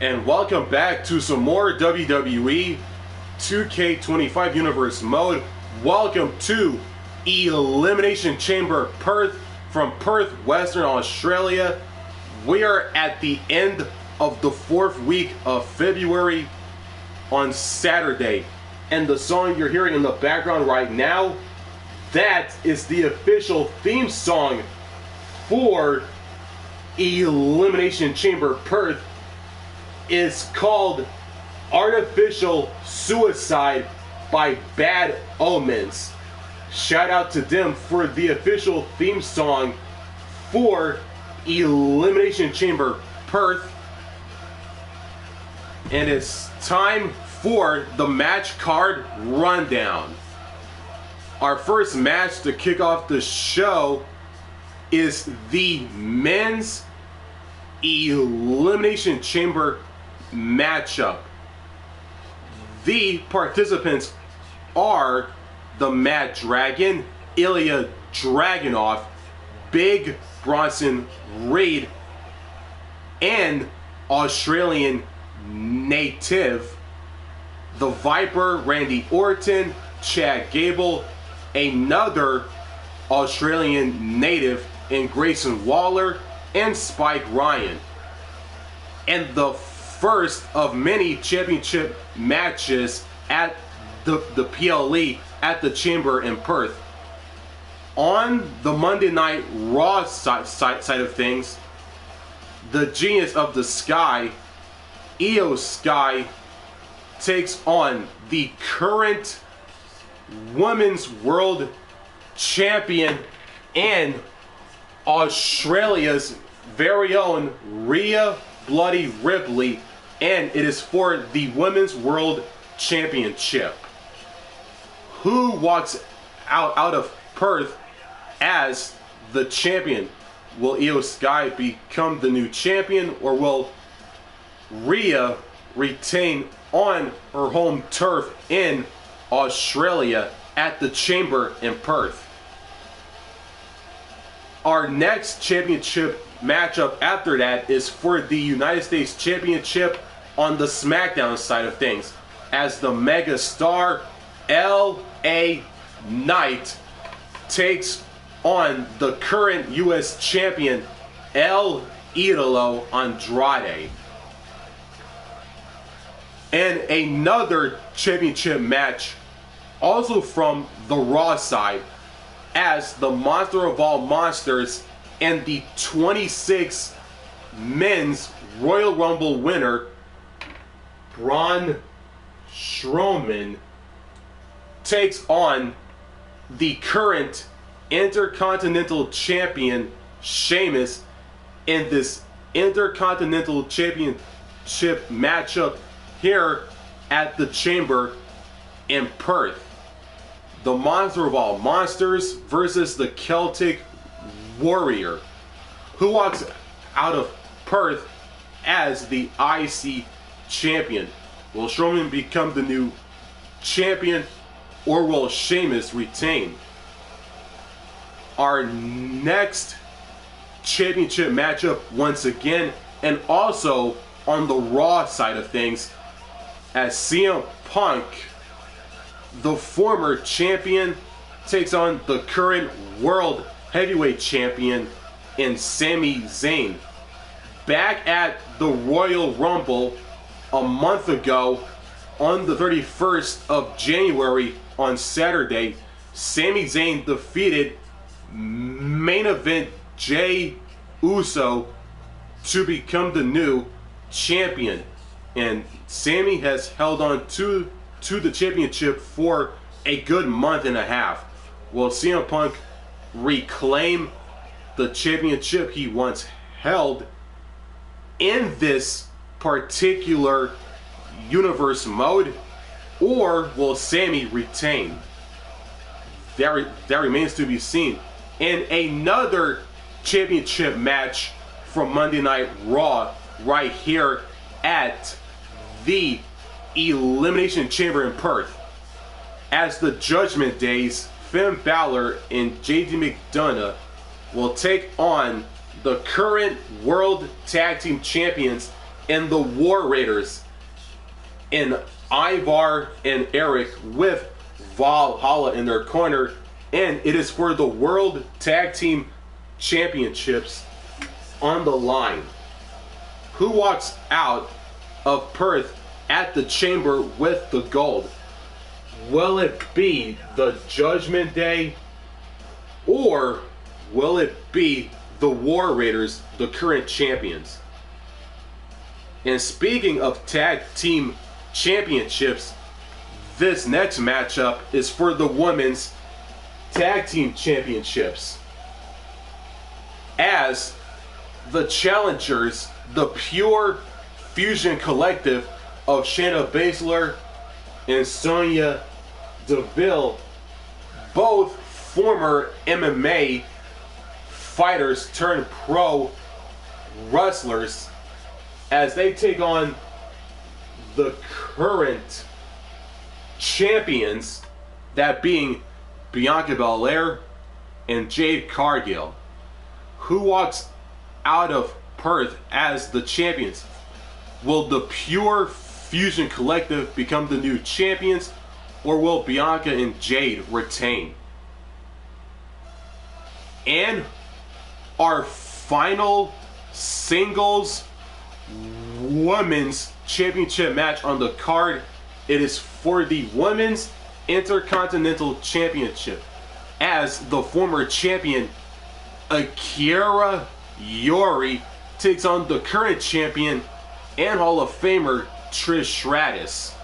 And welcome back to some more WWE 2K25 Universe mode. Welcome to Elimination Chamber Perth from Perth, Western Australia. We are at the end of the 4th week of February on Saturday. And the song you're hearing in the background right now, that is the official theme song for Elimination Chamber Perth. Is called Artificial Suicide by Bad Omens. Shout out to them for the official theme song for Elimination Chamber Perth. And it's time for the match card rundown. Our first match to kick off the show is the men's Elimination Chamber matchup. The participants are the Mad Dragon, Ilja Dragunov, Big Bronson Reed, and Australian native, the Viper Randy Orton, Chad Gable, another Australian native in Grayson Waller, and Spike Ryan. And the first of many championship matches at the PLE at the Chamber in Perth. On the Monday Night Raw side of things, the Genius of the Sky, Iyo Sky, takes on the current Women's World Champion and Australia's very own Rhea Ripley, and it is for the Women's World Championship. Who walks out of Perth as the champion? Will Iyo Sky become the new champion, or will Rhea retain on her home turf in Australia at the Chamber in Perth? Our next championship matchup after that is for the United States Championship on the SmackDown side of things, as the mega star LA Knight takes on the current US champion El Idolo Andrade. And another championship match also from the Raw side, as the monster of all monsters and the 26 men's Royal Rumble winner Braun Strowman takes on the current Intercontinental Champion Sheamus in this Intercontinental Championship matchup here at the Chamber in Perth. The monster of all monsters versus the Celtic Warrior. Who walks out of Perth as the IC champion? Will Strowman become the new champion, or will Sheamus retain? Our next championship matchup, once again, and also on the Raw side of things, as CM Punk, the former champion, takes on the current World Heavyweight Champion in Sami Zayn. Back at the Royal Rumble a month ago on the 31st of January on Saturday, Sami Zayn defeated main event Jey Uso to become the new champion. And Sami has held on to the championship for a good month and a half. Will CM Punk reclaim the championship he once held in this particular universe mode, or will Sami retain? That remains to be seen. And another championship match from Monday Night Raw right here at the Elimination Chamber in Perth, as the Judgment Days, Finn Bálor and Jade McDonagh will take on the current World Tag Team Champions and the War Raiders in Ivar and Erik with Valhalla in their corner, and it is for the World Tag Team Championships on the line. Who walks out of Perth at the Chamber with the gold? Will it be the Judgment Day, or will it be the War Raiders, the current champions? And speaking of tag team championships, this next matchup is for the women's tag team championships, as the challengers, the Pure Fusion Collective of Shayna Baszler and Sonya Deville, both former MMA fighters turned pro wrestlers, as they take on the current champions, that being Bianca Belair and Jade Cargill. Who walks out of Perth as the champions? Will the Pure Fusion Collective become the new champions, or will Bianca and Jade retain? And our final singles women's championship match on the card, it is for the women's Intercontinental Championship, as the former champion Akira Yori takes on the current champion and Hall of Famer Trish Stratus.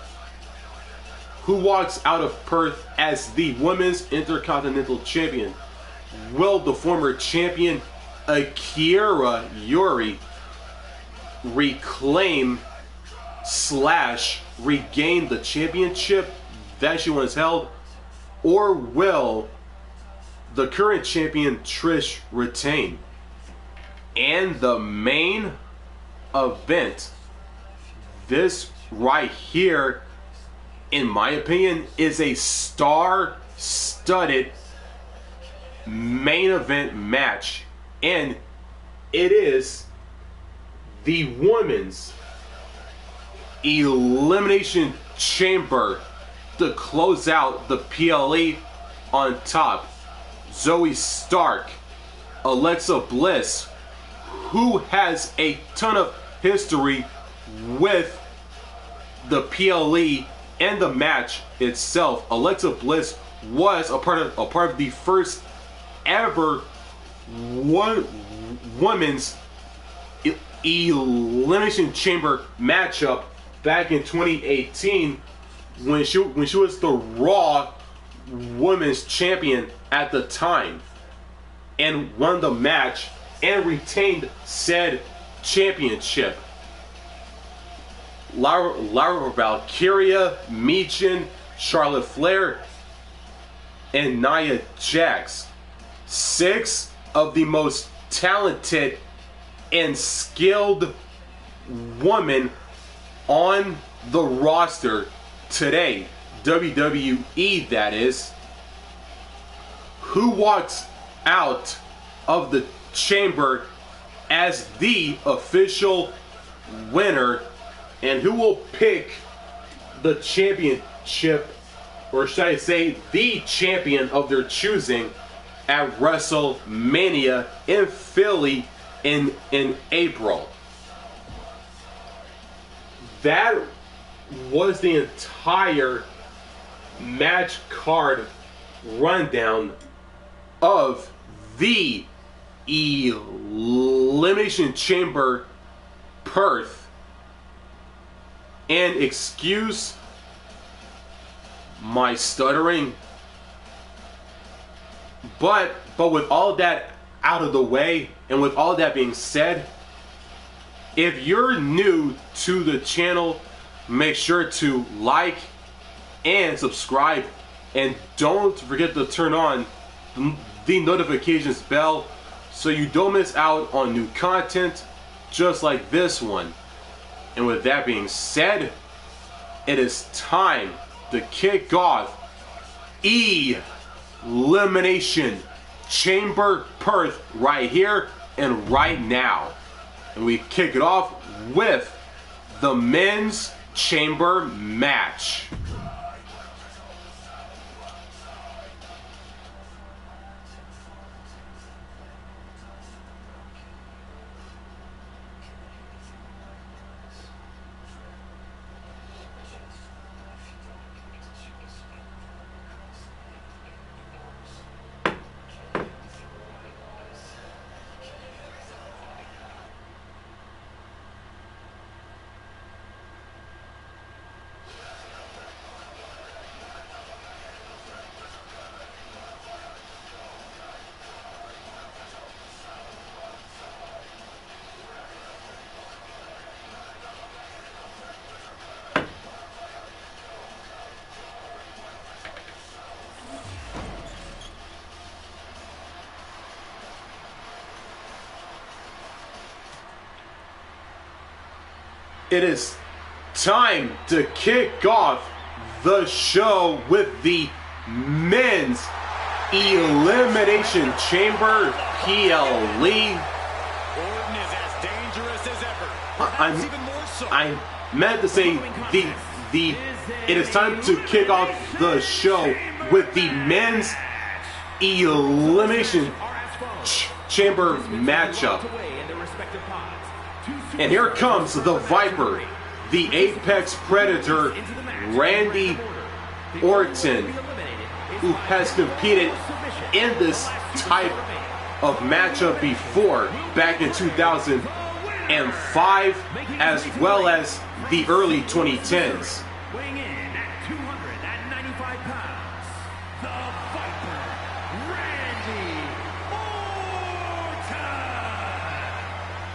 Who walks out of Perth as the women's Intercontinental Champion? Will the former champion Akira Yori reclaim / regain the championship that she once held, or will the current champion Trish retain? And the main event, this right here, in my opinion, is a star-studded main event match, and it is the women's Elimination Chamber to close out the PLE. On top, Zoe Stark, Alexa Bliss, who has a ton of history with the PLE and the match itself. Alexa Bliss was a part of the first ever women's Elimination Chamber matchup back in 2018, when she was the Raw Women's Champion at the time, and won the match and retained said championship. Laura Valkyria, Michin, Charlotte Flair, and Nia Jax. 6 of the most talented and skilled women on the roster today, WWE that is. Who walks out of the chamber as the official winner, and who will pick the championship, or should I say the champion of their choosing, at WrestleMania in Philly in April? That was the entire match card rundown of the Elimination Chamber Perth. And excuse my stuttering, but with all that out of the way, and with all that being said, if you're new to the channel, make sure to like and subscribe, and don't forget to turn on the notifications bell so you don't miss out on new content just like this one. And with that being said, it is time to kick off Elimination Chamber Perth right here and right now. And we kick it off with the men's chamber match. It is time to kick off the show with the men's Elimination Chamber PLE. Orton is as dangerous as ever. I meant to say it is time to kick off the show with the men's Elimination Chamber matchup. And here comes the Viper, the Apex Predator, Randy Orton, who has competed in this type of matchup before, back in 2005, as well as the early 2010s. Weighing in at 295 pounds, the Viper, Randy Orton.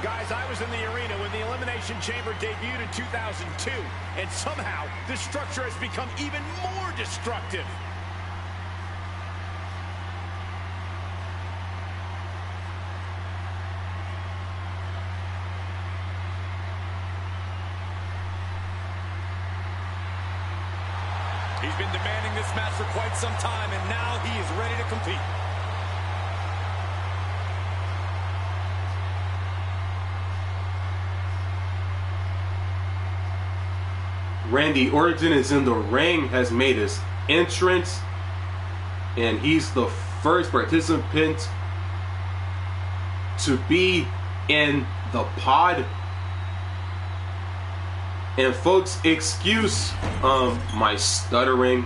Guys, I was in the arena when the Elimination Chamber debuted in 2002, and somehow this structure has become even more destructive. He's been demanding this match for quite some time, and now he is ready to compete. Randy Orton is in the ring, has made his entrance, and he's the first participant to be in the pod. And folks, excuse my stuttering,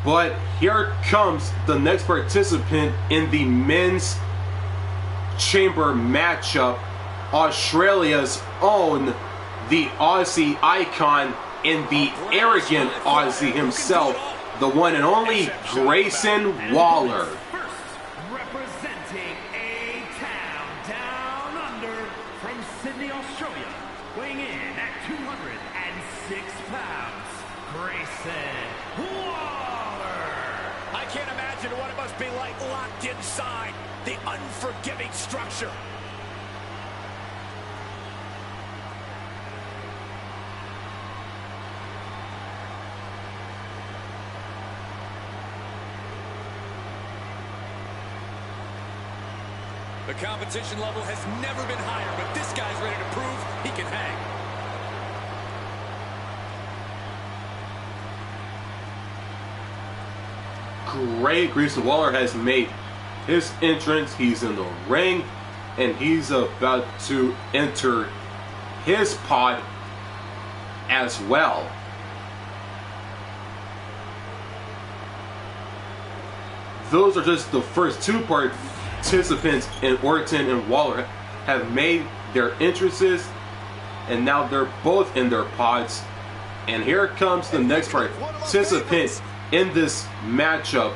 but here comes the next participant in the men's chamber matchup, Australia's own, the Aussie icon and the arrogant Aussie himself, the one and only Grayson Bálor. Representing a town down under from Sydney, Australia, weighing in at 206 pounds, Grayson Bálor. I can't imagine what it must be like locked inside the unforgiving structure. The competition level has never been higher, but this guy's ready to prove he can hang. Great. Grayson Bálor has made his entrance. He's in the ring, and he's about to enter his pod as well. Those are just the first two participants, and Orton and Bálor have made their entrances, and now they're both in their pods. And here comes the next participant in this matchup,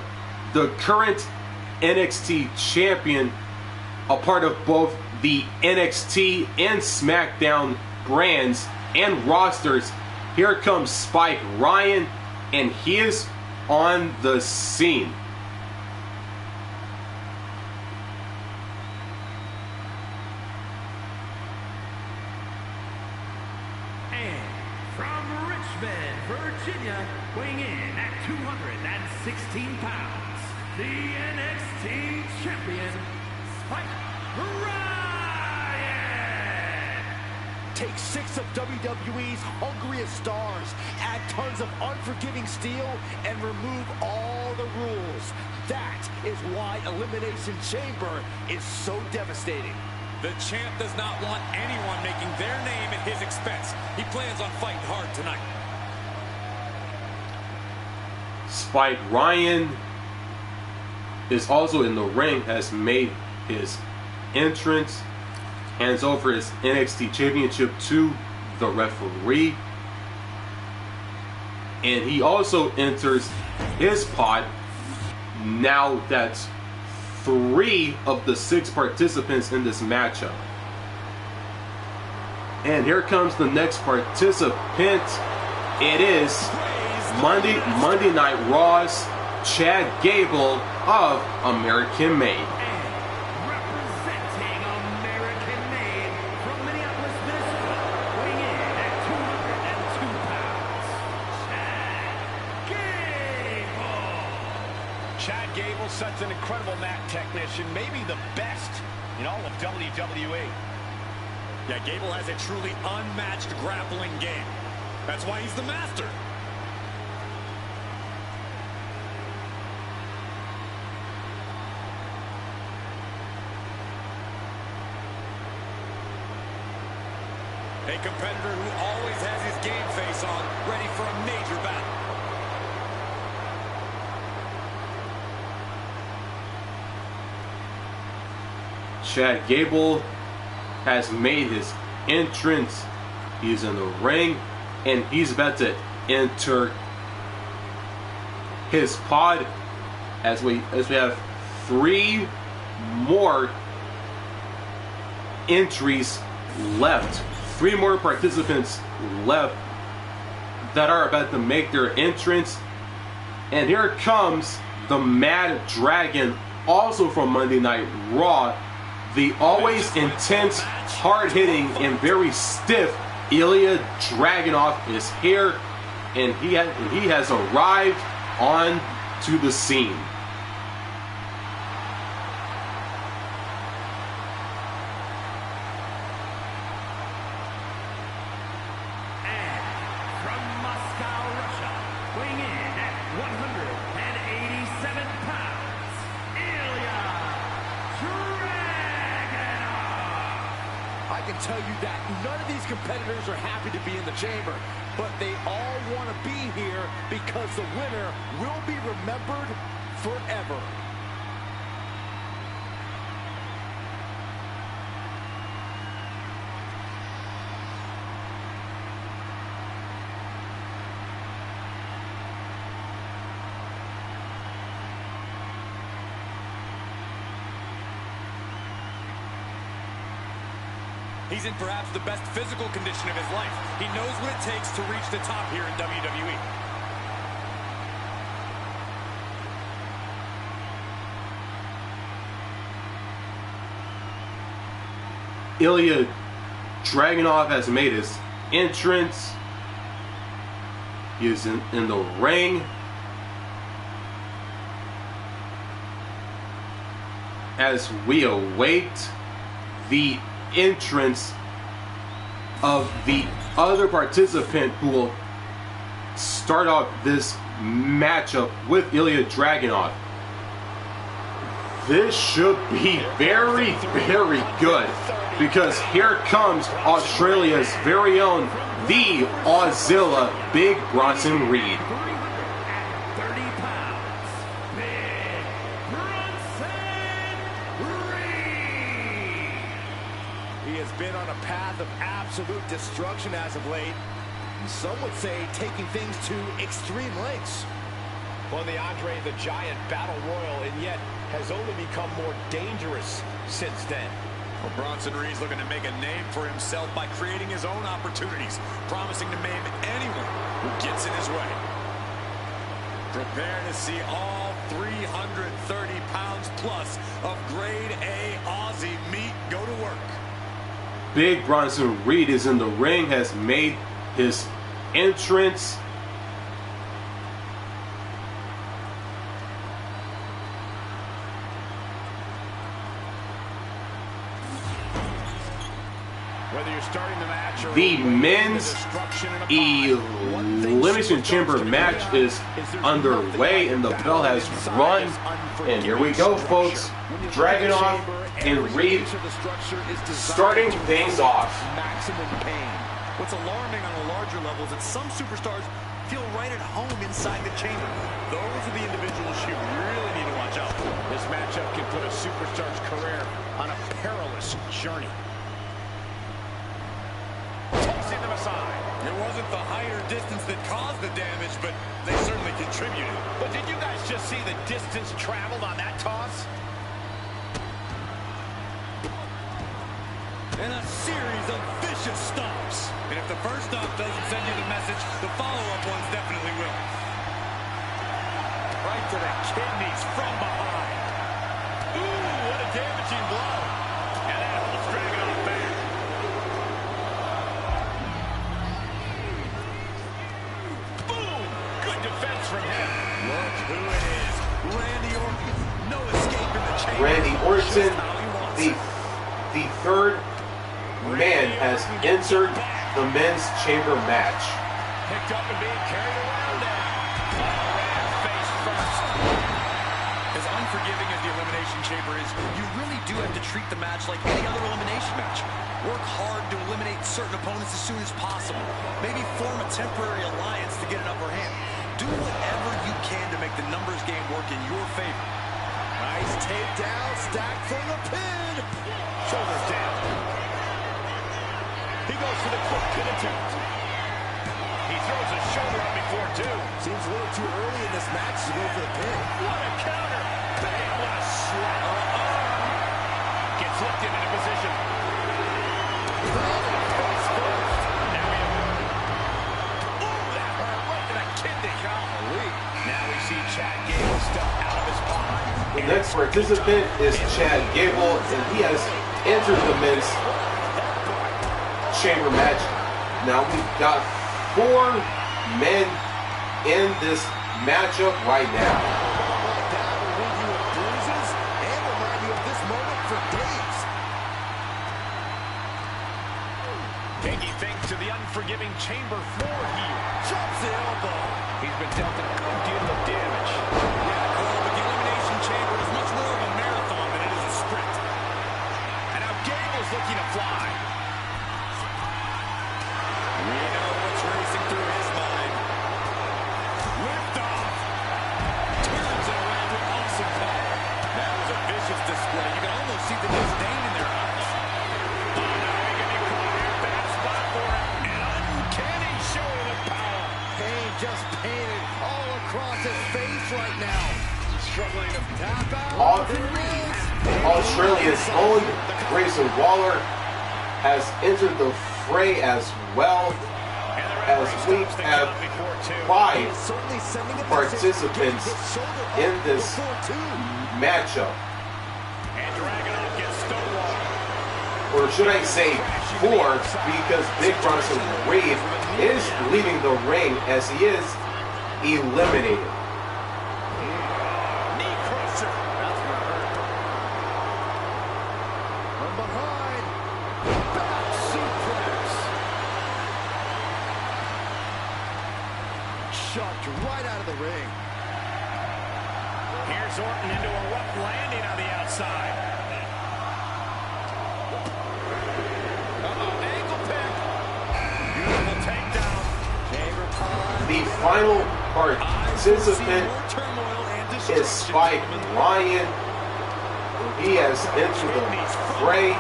the current NXT champion, a part of both the NXT and SmackDown brands and rosters. Here comes Spike Ryan, and he is on the scene. Virginia, weighing in at 216 pounds, the NXT champion, Spike Ryan. Take 6 of WWE's hungriest stars, add tons of unforgiving steel, and remove all the rules. That is why Elimination Chamber is so devastating. The champ does not want anyone making their name at his expense. He plans on fighting hard tonight. Spike Ryan is also in the ring, has made his entrance, hands over his NXT Championship to the referee, and he also enters his pod. Now that's 3 of the 6 participants in this matchup. And here comes the next participant. It is Monday Night Raw's Chad Gable of American Made. Representing American Made from Minneapolis, Minnesota, weighing in at 202 pounds, Chad Gable. Chad Gable, such an incredible mat technician, maybe the best in all of WWE. Yeah, Gable has a truly unmatched grappling game. That's why he's the master. A competitor who always has his game face on, ready for a major battle. Chad Gable has made his entrance. He's in the ring, and he's about to enter his pod as we have 3 more entries left. 3 more participants left that are about to make their entrance. And here comes the Mad Dragon, also from Monday Night Raw. The always intense, hard-hitting, and very stiff Ilja Dragunov is here, and he has arrived on to the scene. Tell you that none of these competitors are happy to be in the chamber, but they all want to be here because the winner will be remembered forever. He's in perhaps the best physical condition of his life. He knows what it takes to reach the top here in WWE. Ilja Dragunov has made his entrance. He is in the ring. As we await the entrance of the other participant who will start off this matchup with Ilja Dragunov. This should be very, very good, because here comes Australia's very own, the Auszilla, Big Bronson Reed. Been on a path of absolute destruction as of late. Some would say taking things to extreme lengths. Well, the Andrade the Giant Battle Royal, and yet has only become more dangerous since then. Well, Bronson Reed's looking to make a name for himself by creating his own opportunities, promising to maim anyone who gets in his way. Prepare to see all 330 pounds plus of grade A Aussie meat go to work. Big Bronson Reed is in the ring, has made his entrance. The men's Elimination Chamber match is underway, and the bell has run. And here we go, folks. Dragunov and Reed starting things off. What's alarming on a larger level is that some superstars feel right at home inside the chamber. Those are the individuals you really need to watch out for. This matchup can put a superstar's career on a perilous journey. Tossing them aside. It wasn't the height or distance that caused the damage, but they certainly contributed. But did you guys just see the distance traveled on that toss? And a series of vicious stomps. And if the first stop doesn't send you the message, the follow-up ones definitely will. Right to the kidneys from behind. Ooh, what a damaging blow. And that holds Dragunov back. Boom! Good defense from him. Look who it is. Randy Orton. No escape in the chamber. Randy Orton, the third man, has entered the men's chamber match. Picked up and being carried around now. Face first. As unforgiving as the Elimination Chamber is, you really do have to treat the match like any other elimination match. Work hard to eliminate certain opponents as soon as possible. Maybe form a temporary alliance to get an upper hand. Do whatever you can to make the numbers game work in your favor. Nice takedown, stacked for the pin. Shoulders down. He goes for the quick pin attempt. He throws a shoulder up before two. Seems a little too early in this match to go for the pin. What a counter. Bam, what a slap. Gets lifted into position. Now we have... Ooh, that hurt right to the kidney. Golly. Now we see Chad Gable step out of his behind. The next participant is Chad Gable, and he has entered the men's chamber match. Now we've got 4 men in this matchup right now. That will leave you with bruises and remind you of this moment for days. Taking things to the unforgiving chamber floor here. Drops the elbow. He's been dealt a good deal of damage. Yeah, Cole, but the Elimination Chamber is much more of a marathon than it is a sprint. And now Gable's looking to fly. We know what's racing through his mind. Lift off. Turns it around with awesome power. That was a vicious display. You can almost see the disdain in their eyes. Oh, no, he can be caught here. Bad spot for him. An uncanny showing of power. Pain just painted all across his face right now. Struggling to Tap out. Australia's own Grayson Bálor has entered the fray as well, as we have 5 Certainly sending a participants in this matchup. And Dragunov gets stonewalled. Or should I say 4, because Big Bronson Reed is leaving the ring as he is eliminated. Knee crusher. That's gonna hurt. From behind. Back suplex. Shoved right out of the ring. Here's Orton into a rough landing on the outside. Uh-oh, ankle pick. Beautiful takedown. The final participant is Spike Ryan. He has entered the fray.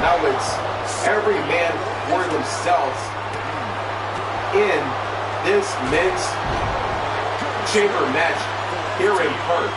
Now it's every man for themselves in this men's chamber match here in Perth.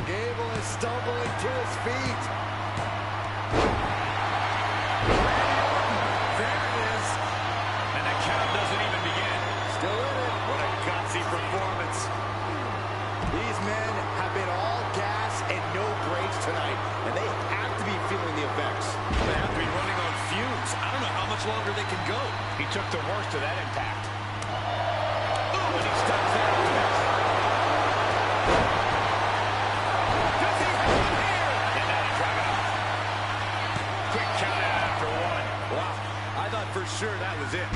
Gable is stumbling to his feet. There it is. And the count doesn't even begin. Still in it. What a gutsy performance. These men have been all gas and no brakes tonight, and they have to be feeling the effects. They have to be running on fumes. I don't know how much longer they can go. He took the worst of that impact. Oh, and he steps out. Does he have it here? And now Dragunov. Quick count out after one. Wow. I thought for sure that was it.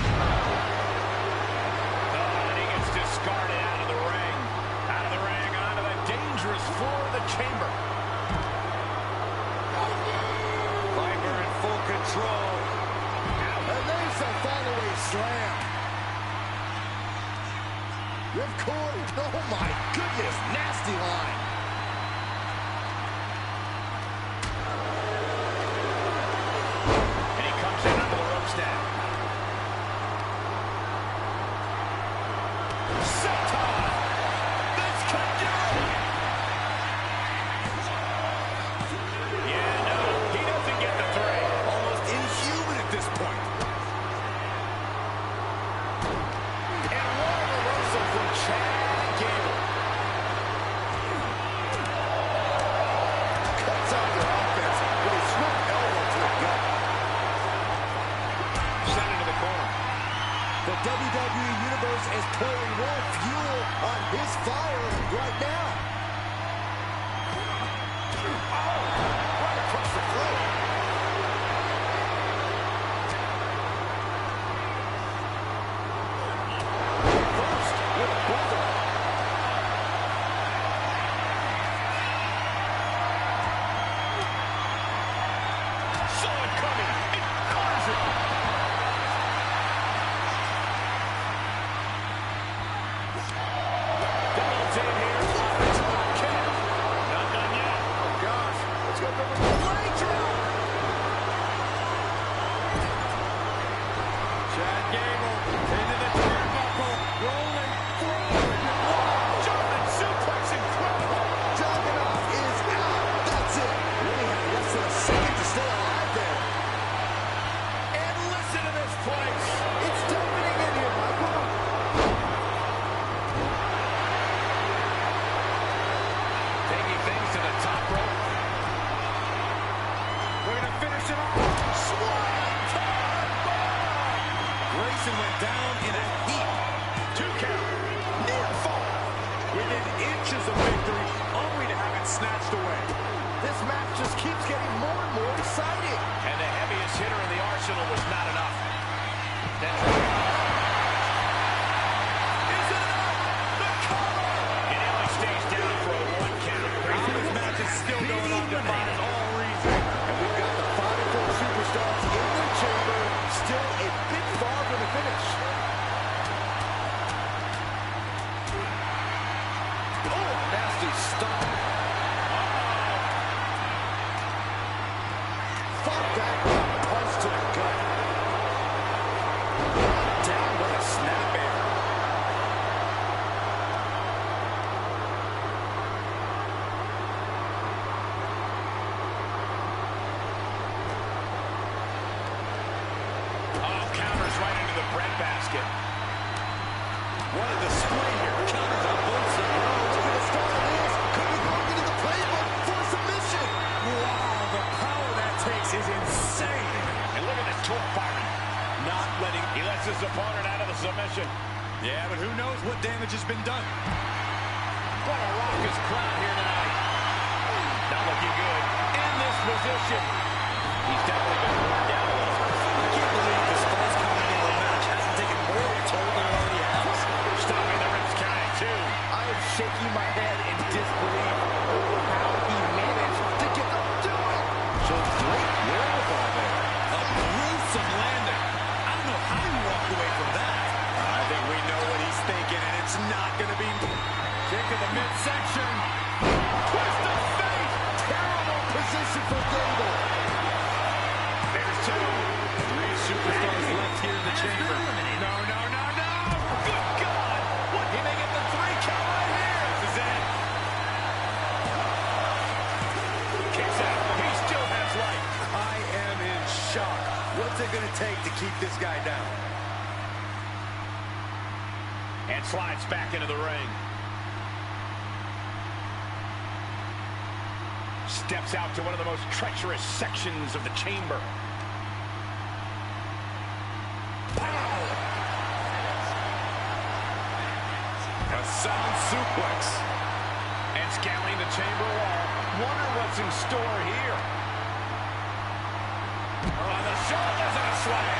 Oh, and he gets discarded out of the ring. Out of the ring, onto the dangerous floor of the chamber. Viper in full control. And there's a fallaway slam. Ripcord. Oh my goodness, nasty line. And he comes in under the ropes now. Senton! This could do it! Yeah, no, he doesn't get the three. Almost inhuman at this point. And what a reversal from Chad Gable. Cuts out their offense with a swift elbow to the gut. Sent into the corner. The WWE Universe is pouring more fuel on his fire right now. Right across the throat. First with a bulldog. Saw it coming. It covers it. Devil's in here. Kick. Not done yet. Oh gosh, let's go for the leg drop. Chad Gable into the turnbuckle. Rolling forward. German suplex, incredible. Dragunov is out. That's it. Really had less than a second to stay alive there. And listen to this place. It's deafening in here, Michael. Taking things to the top rope. We're going to finish it off. Grayson went down in a heap. 2 count. Near fall. Within inches of victory, only to have it snatched away. This match just keeps getting more and more exciting. And the heaviest hitter in the arsenal was not enough. Then Dragunov. Is it enough? The cover! And Ilja stays down for a 1 count. This match is still going on defying all reason. And we've got the Final Four superstars in the chamber, still a bit far from the finish. Oh, a nasty stomp. Fought back with a punch to the gut. Down with a snap air. Oh, counters right into the breadbasket. What a display here. Counters on both sides. Look at the start of this. Could be going into the playbook for a submission. Wow, the power that takes is insane. And look at this torque firing. Not letting... He lets his opponent out of the submission. Yeah, but who knows what damage has been done. Gonna rock his crowd here tonight. Not looking good. In this position. He's definitely been worn down a little. I can't believe this falls count angle match hasn't taken more of a toll than it already has. Stopping the rips count at 2. I am shaking my head in disbelief over how he managed to get them to do it. Shows great wherewithal there. A gruesome landing. I don't know how you walk away from that. I think we know what he's thinking, and it's not going to be... Kick to the midsection. Twist of fate. Terrible position for Gable. There's 2. 3 superstars left here in the chamber. No, no, no, no. Good God. What? He may get the 3 count right here. This is it. What's it going to take to keep this guy down? And slides back into the ring. Steps out to one of the most treacherous sections of the chamber. Pow! A sound suplex. And scaling the chamber wall. Wonder what's in store here. On the shoulders and a slam.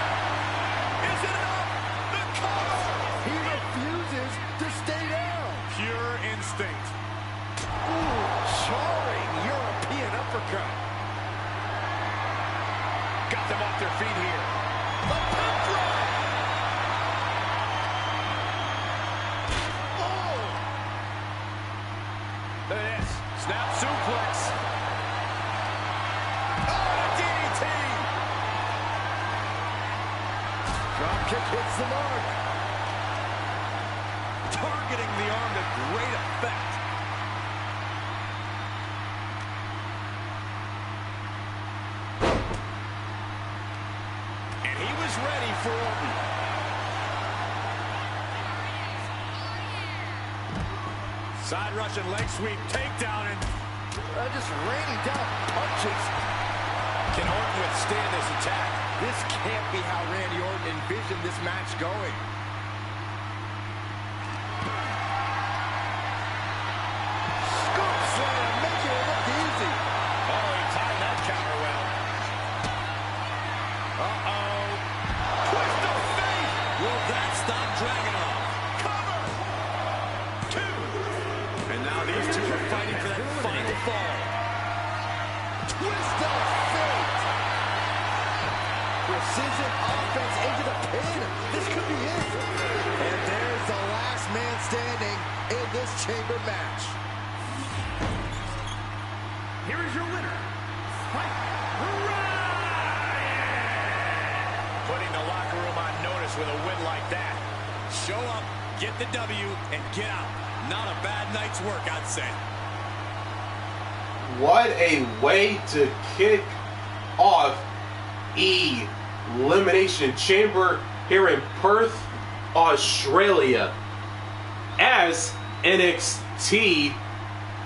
Is it enough? The cover! He refuses to stay down. Pure instinct. Ooh, jarring European uppercut. Got them off their feet here. The pin drop. Oh! Look at this. Snap suplex. Oh, DDT. Drop kick hits the mark. Targeting the arm to great effect. And he was ready for Orton. Side Russian leg sweep, takedown, and Just raining down punches. can Orton withstand this attack? This can't be how Randy Orton envisioned this match going. Scoop slam, making it look easy. Oh, he timed that counter well. Uh-oh. Twist of fate. Will that stop Dragunov? Cover. 2. And now these two are fighting for that final fall. Twist of fate. Precision offense into the pin. This could be it. And there's the last man standing in this chamber match. Here is your winner, Fight Putting the locker room on notice with a win like that. Show up, get the W, and get out. Not a bad night's work, I'd say. What a way to kick off Elimination Chamber here in Perth, Australia, as NXT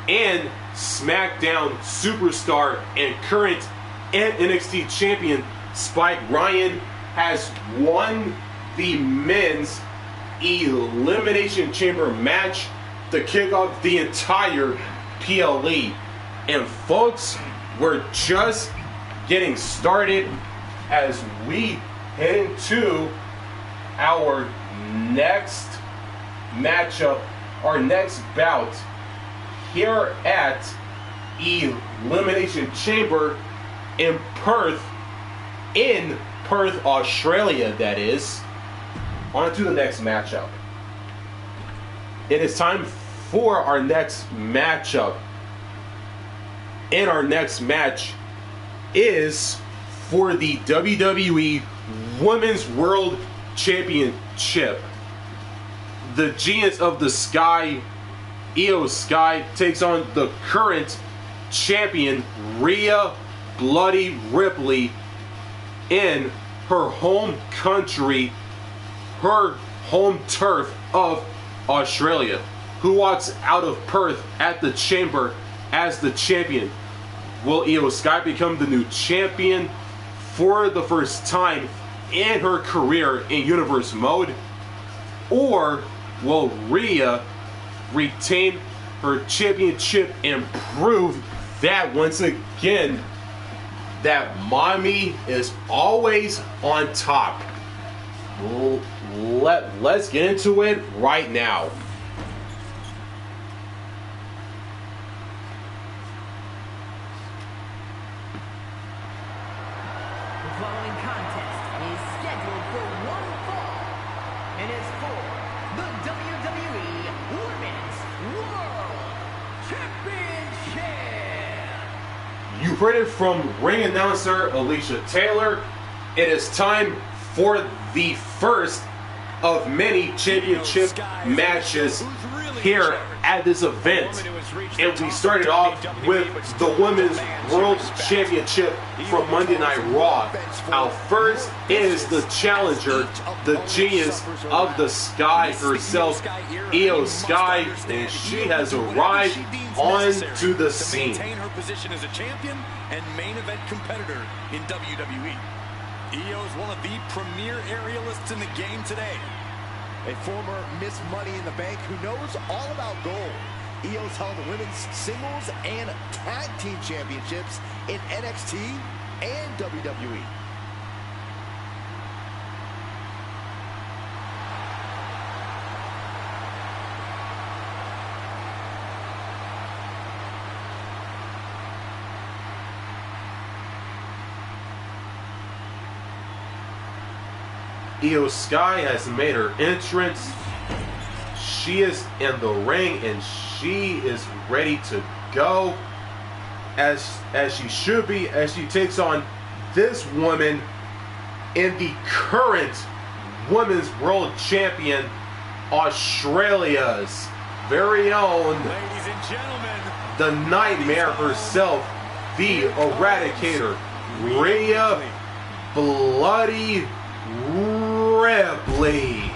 and SmackDown superstar and current NXT champion Spike Ryan has won the men's Elimination Chamber match to kick off the entire PLE. And folks, we're just getting started as we head into our next matchup, our next bout here at Elimination Chamber in Perth, Australia, that is. On to the next matchup. It is time for our next matchup. And our next match is for the WWE Women's World Championship. The Genius of the Sky, Iyo Sky, takes on the current champion, Rhea Bloody Ripley, in her home country, her home turf of Australia, who walks out of Perth at the Chamber as the champion. Will Iyo Sky become the new champion for the first time in her career in Universe Mode? Or will Rhea retain her championship and prove that once again that mommy is always on top? Let's get into it right now. The following contest is scheduled for one fall and is for the WWE Women's World Championship. You heard it from ring announcer Alicia Taylor. It is time for the first of many championship matches here at at this event. And we started off with the Women's World Championship from Monday Night Raw. Our first is the challenger, the genius of the sky herself, Iyo Sky, and she has arrived onto the scene. Maintain her position as a champion and main event competitor in WWE. Iyo is one of the premier aerialists in the game today. A former Miss Money in the Bank who knows all about gold. Iyo's held the women's singles and tag team championships in NXT and WWE. Iyo Sky has made her entrance. She is in the ring and she is ready to go, as she should be, as she takes on this woman in the current Women's World Champion, Australia's very own, Ladies and gentlemen, the Nightmare herself, the Eradicator, Rhea Bloody Ripley.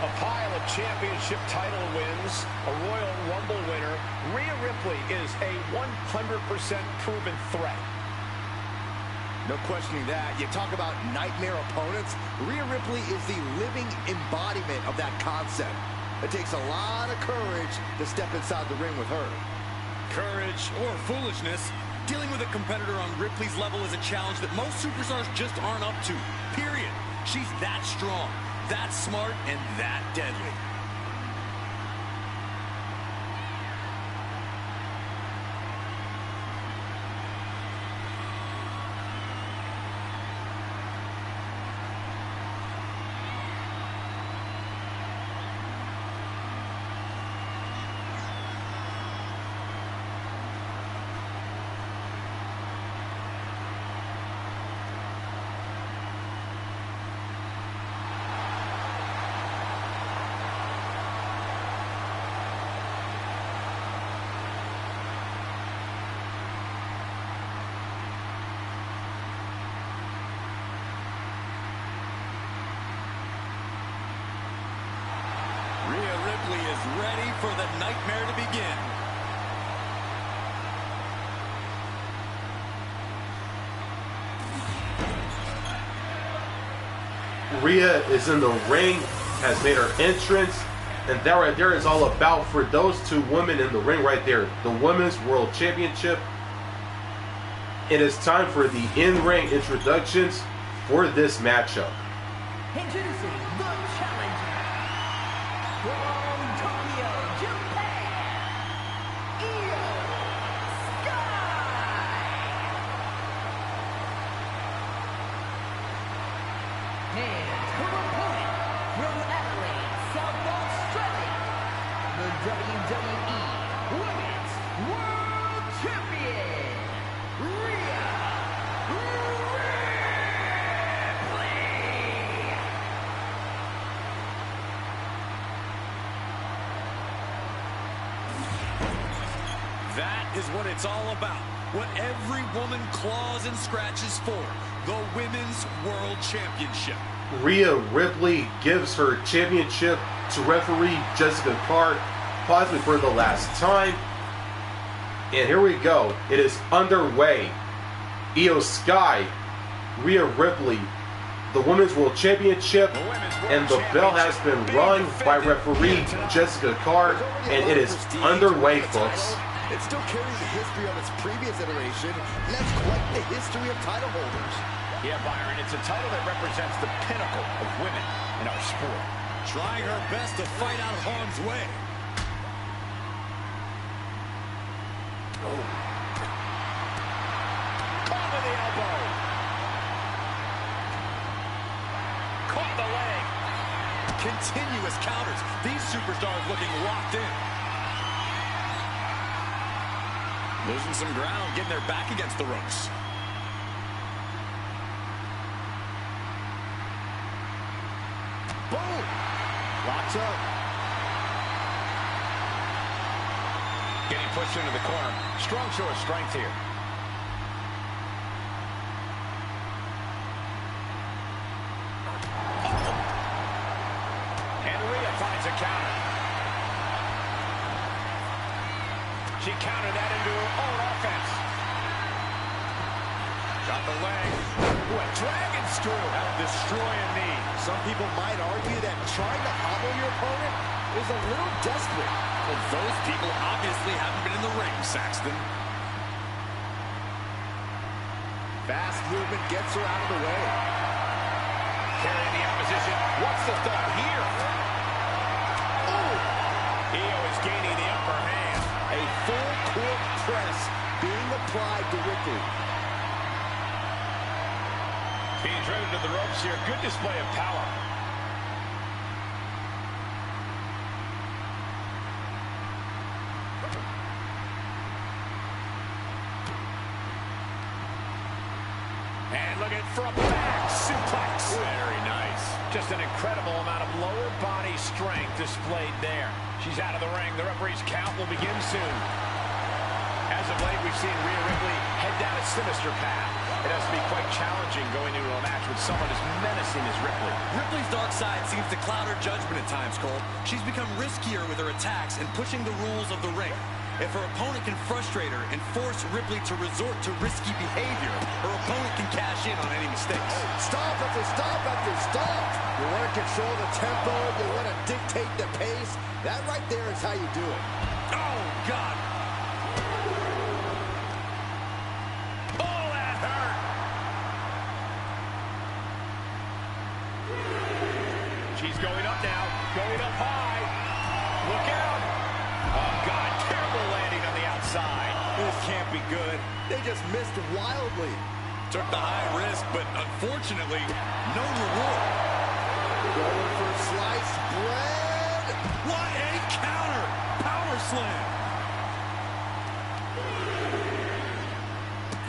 A pile of championship title wins, a Royal Rumble winner, Rhea Ripley is a 100% proven threat. No questioning that. You talk about nightmare opponents. Rhea Ripley is the living embodiment of that concept. It takes a lot of courage to step inside the ring with her. courage or foolishness, dealing with a competitor on Ripley's level is a challenge that most superstars just aren't up to, period. She's that strong, that smart, and that deadly. Rhea Ripley is ready for the nightmare to begin. Rhea is in the ring, has made her entrance, and that right there is all about, for those two women in the ring right there, the Women's World Championship. It is time for the in-ring introductions for this matchup. Introducing the challenger from Tokyo, Japan, Iyo Sky. And her opponent from Adelaide, South Australia, the WWE Women's World Champion, Rhea Ripley. That is what it's all about. What every woman claws and scratches for. The Women's World Championship. Rhea Ripley gives her championship to referee Jessica Carr, possibly for the last time. And here we go. It is underway. Iyo Sky, Rhea Ripley, the Women's World Championship, and the bell has been rung by referee Jessica Carr, and it is underway, folks. It still carries the history of its previous iteration, and that's quite the history of title holders. Yeah, Byron, it's a title that represents the pinnacle of women in our sport. Trying her best to fight out of harm's way. Caught with the elbow. Caught the leg. Continuous counters. These superstars looking locked in. Losing some ground, getting their back against the ropes. Boom! match up. Getting pushed into the corner. Strong show of strength here. And Rhea finds a counter. She countered that into her own offense. Got the leg. Ooh, a dragon screw. That'll destroy a knee. Some people might argue that trying to hobble your opponent is a little desperate. Well, those people obviously haven't been in the ring, Saxton. Fast movement gets her out of the way. Carrying the opposition. What's the thought here? Oh! Iyo is gaining the upper hand. A full court press being applied to Ripley. Being driven to the ropes here. Good display of power. And looking for a back suplex. Very nice. Just an incredible amount of lower body strength displayed there. She's out of the ring. The referee's count will begin soon. As of late, we've seen Rhea Ripley head down a sinister path. It has to be quite challenging going into a match with someone as menacing as Ripley. Ripley's dark side seems to cloud her judgment at times, Cole. She's become riskier with her attacks and pushing the rules of the ring. If her opponent can frustrate her and force Ripley to resort to risky behavior, her opponent can cash in on any mistakes. Stop after stop after stop. You want to control the tempo. You want to dictate the pace. That right there is how you do it. Oh, God. Oh, that hurt. She's going up now. Going up high. Look out. Oh, God. Terrible landing on the outside. This can't be good. They just missed wildly. Took the high risk, but unfortunately, no reward. Going for sliced bread. What a counter! Power slam.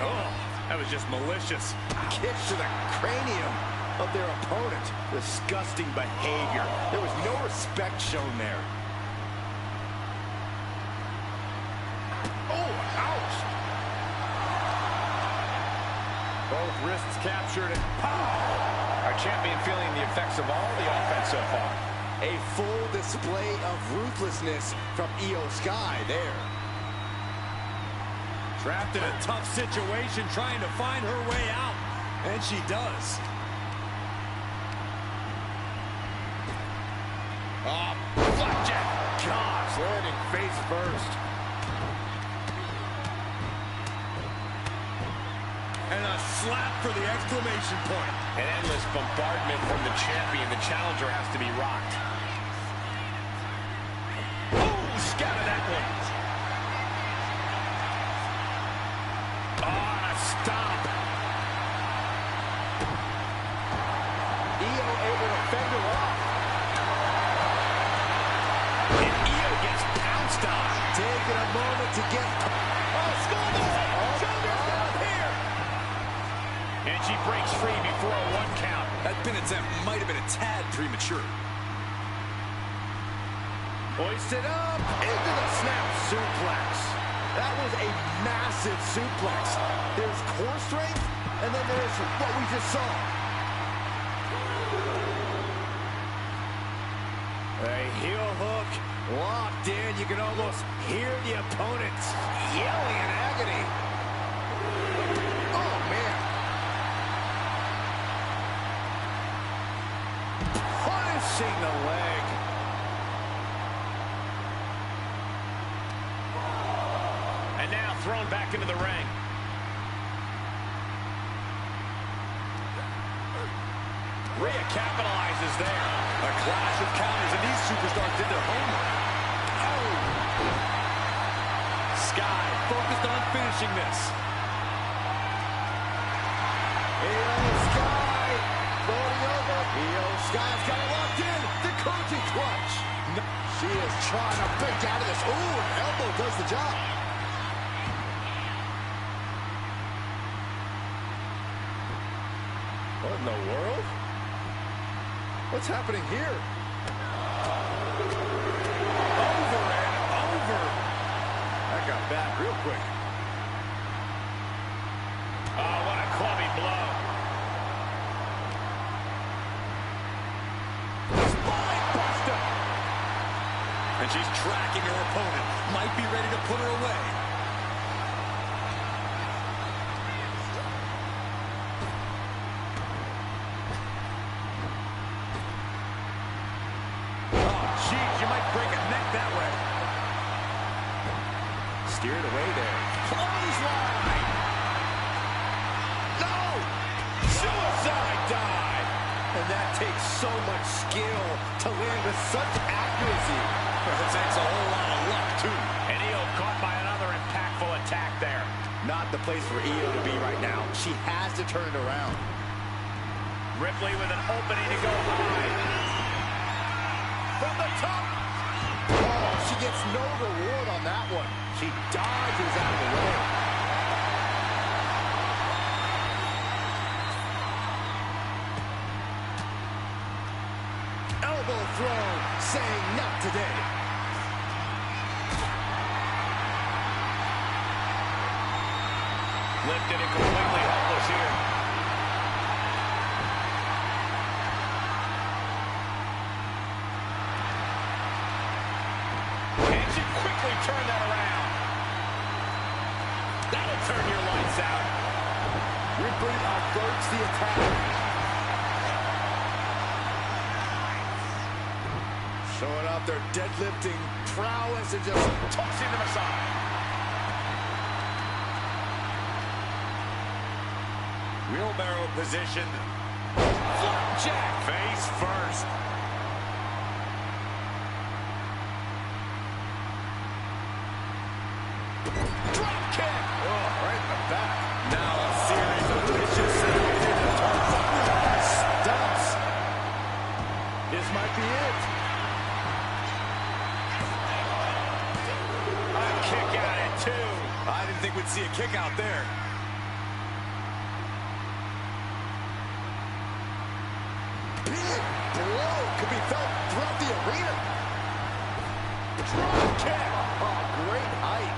Oh, that was just malicious. Kick to the cranium of their opponent. Disgusting behavior. There was no respect shown there. Oh, ouch. Both wrists captured and pow! Our champion feeling the effects of all the offense so far. A full display of ruthlessness from Iyo Sky there. Trapped in a tough situation, trying to find her way out. And she does. Oh, flapjack. Gosh, landing face first. And a slap for the exclamation point. An endless bombardment from the champion. The challenger has to be rocked. Oh, scattered that one. Oh, a stomp. Iyo able to fend her off. And Iyo gets pounced on. Taking a moment to get... Oh, Skulldugger! Shoulders down here! And she breaks free before a one count. That pin attempt might have been a tad premature. Hoisted up into the snap suplex. That was a massive suplex. There's core strength, and then there's what we just saw. A heel hook locked in. You can almost hear the opponents yelling in agony. Oh, man. Punishing the leg. And now thrown back into the ring. Rhea capitalizes there. A clash of counters, and these superstars did their homework. Oh! Sky focused on finishing this. Iyo Sky floating over. Iyo Sky's got it locked in. The Koji clutch. She is trying to break out of this. Ooh, an elbow does the job. What in the world? What's happening here? And she's tracking her opponent. Might be ready to put her away. Oh, geez, you might break a neck that way. Steered away there. Clothesline! No! Suicide dive! And that takes so much skill to land with such accuracy. It takes a whole lot of luck, too. And Iyo caught by another impactful attack there. Not the place for Iyo to be right now. She has to turn it around. Ripley with an opening to go high. From the top. Oh, she gets no reward on that one. She dodges out of the way. Elbow throw, saying not today. Lifted and completely helpless here. Can she quickly turn that around? That'll turn your lights out. Ripley averts the attack. Showing off their deadlifting prowess and just Tossing them aside. Wheelbarrow position. Flapjack face first. drop kick. Oh, right in the back. Now a series of vicious swings into turnbuckles. Stumps. This might be it. A kick out at 2. I didn't think we'd see a kick out there. Big blow could be felt throughout the arena. Drop kick. Oh, great height.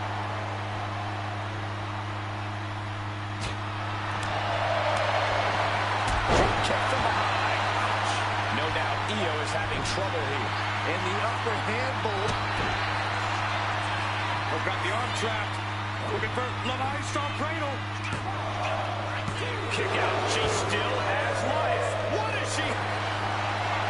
Drop kick from behind. Ouch. No doubt Iyo is having trouble here. And the upper hand below. Oh, got the arm trapped. Looking for Levi Star Cradle. Kick out. She still has life. What is she?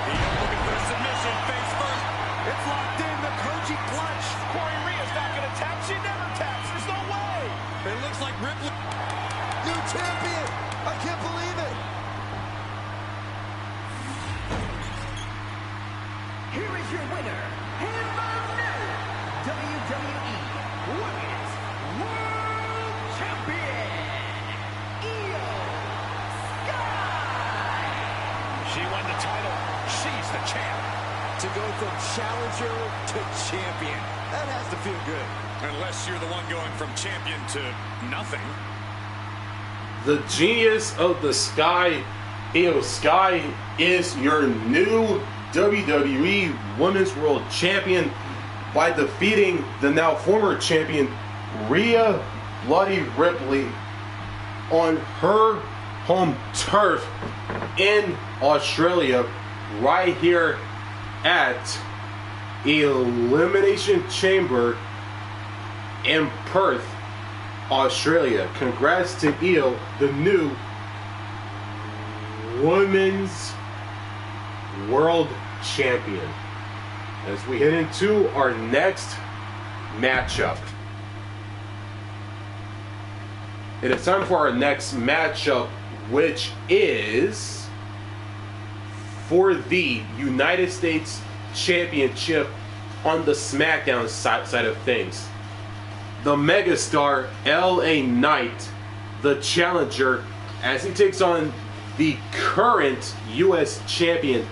Iyo looking for a submission, face first. It's locked in, the Koji clutch. Corey Rhea's not going to tap. She never taps. There's no way. It looks like Ripley. New champion. I can't believe it. Here is your winner, and the new WWE Women's World Champion, Iyo Sky! She won the title. She's the champ. To go from challenger to champion. That has to feel good. Unless you're the one going from champion to nothing. The genius of the Sky, Iyo Sky, is your new WWE Women's World Champion by defeating the now former champion Rhea Bloody Ripley on her home turf in Australia, right here at Elimination Chamber in Perth, Australia. Congrats to Iyo, the new Women's World Champion. As we head into our next matchup. It is time for our next matchup, which is for the United States Championship on the SmackDown side of things. The megastar LA Knight, the challenger, as he takes on the current US champion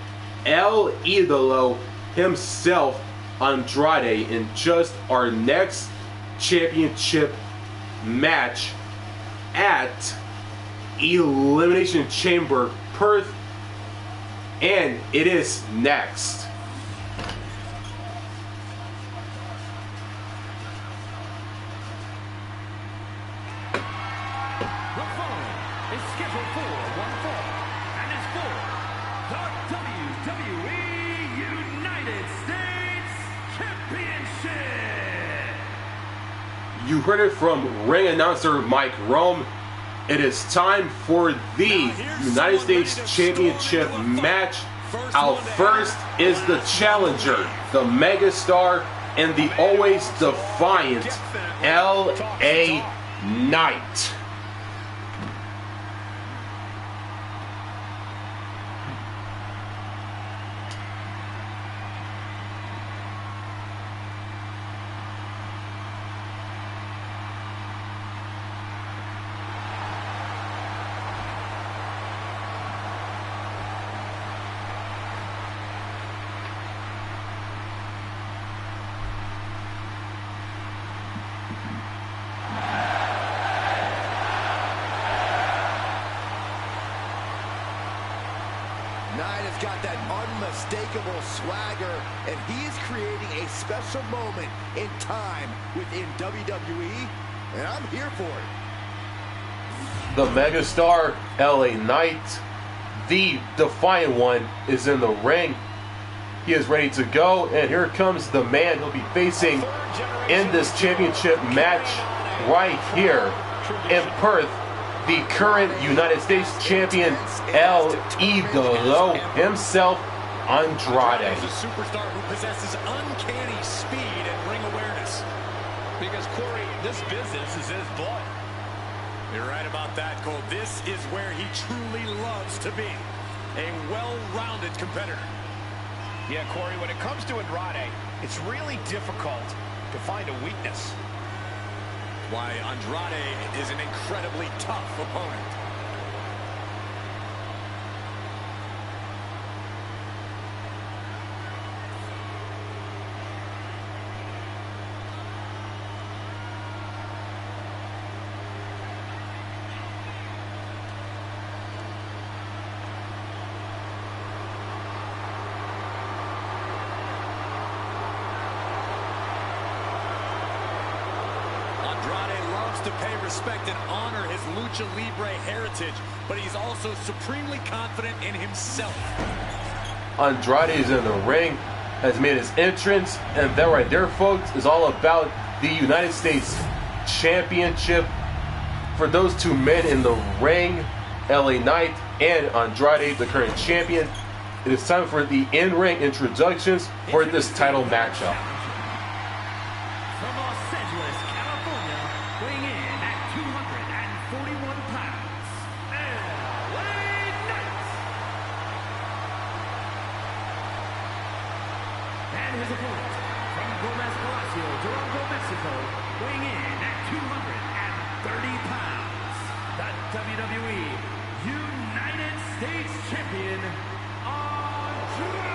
El Idolo himself, Andrade, in just our next championship match at Elimination Chamber Perth, and it is next. The following is scheduled for one fall and is for the WWE United States Championship. You heard it from ring announcer Mike Rome. It is time for the United States Championship match. Out first is the challenger, the megastar, and the always defiant LA Knight. Got that unmistakable swagger, and he is creating a special moment in time within WWE, and I'm here for it. The megastar LA Knight, the defiant one, is in the ring. He is ready to go, and here comes the man he'll be facing in this championship match right here in Perth. The current United States champion, El Idolo himself, Andrade. He's a superstar who possesses uncanny speed and ring awareness. Because, Corey, this business is his blood. You're right about that, Cole. This is where he truly loves to be. A well-rounded competitor. Yeah, Corey, when it comes to Andrade, it's really difficult to find a weakness. Why, Andrade is an incredibly tough opponent. To pay respect and honor his Lucha Libre heritage, but he's also supremely confident in himself. Andrade is in the ring, has made his entrance, and that right there, folks, is all about the United States Championship. For those two men in the ring, LA Knight and Andrade, the current champion, it is time for the in-ring introductions for this title matchup. From Los Angeles, California, weighing in at 241 pounds, LA Knight. And his opponent, from Gomez Palacio, Durango, Mexico, weighing in at 230 pounds, the WWE United States Champion, Andrade.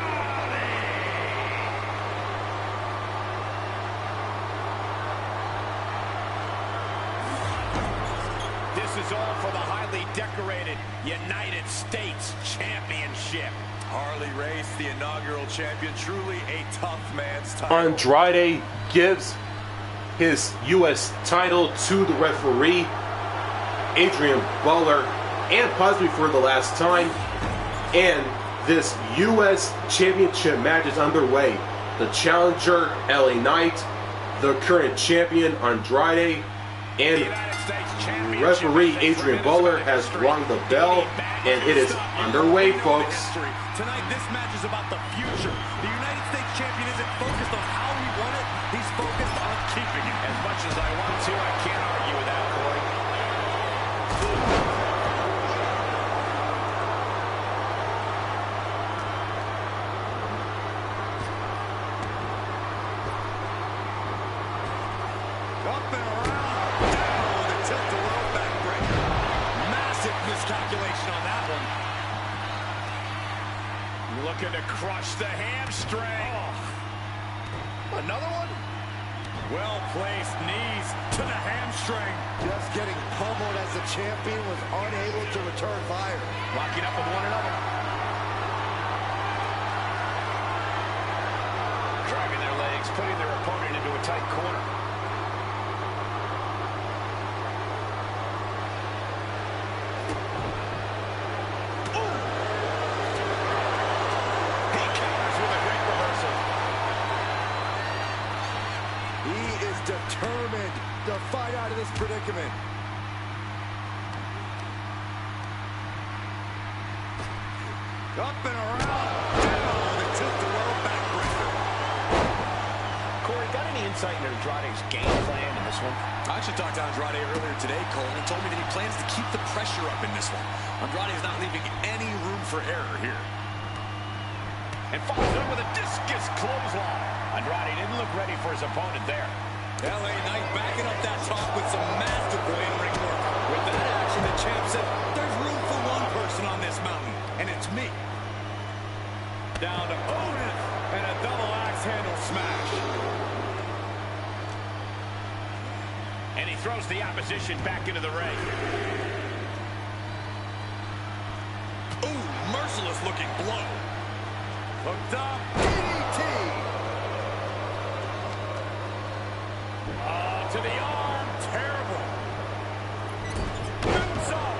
This is all for the highly decorated United States Championship. Harley Race, the inaugural champion, truly a tough man's title. Andrade gives his U.S. title to the referee, Adrian Bálor, and possibly for the last time. And this U.S. Championship match is underway. The challenger, LA Knight, the current champion, Andrade, and referee Adrian Bálor has rung the bell, and it is underway, folks. Tonight, this match is about the future. The United States champion isn't focused on how he won it. He's focused on keeping it. As much as I want to, I can't argue with that, Corey. Up and around, down with a tilt-a-whirl backbreaker. Massive miscalculation on that one. Looking to crush the hamstring. Oh. Another one? Well-placed knees to the hamstring. Just getting pummeled as the champion was unable to return fire. Locking up with one another. Driving their legs, putting their opponent into a tight corner. He is determined to fight out of this predicament. Up and around. Down and tilt the world backbreaker. Corey, got any insight into Andrade's game plan in this one? I actually talked to Andrade earlier today, Cole, and he told me that he plans to keep the pressure up in this one. Andrade is not leaving any room for error here. And follows up with a discus clothesline. Andrade didn't look ready for his opponent there. LA Knight backing up that talk with some masterful in-ring work. With that action, the champ said, there's room for one person on this mountain, and it's me. Down to Orton and a double axe handle smash. And he throws the opposition back into the ring. Ooh, merciless looking blow. Hooked up. DDT. To the arm. Terrible. Moonsault.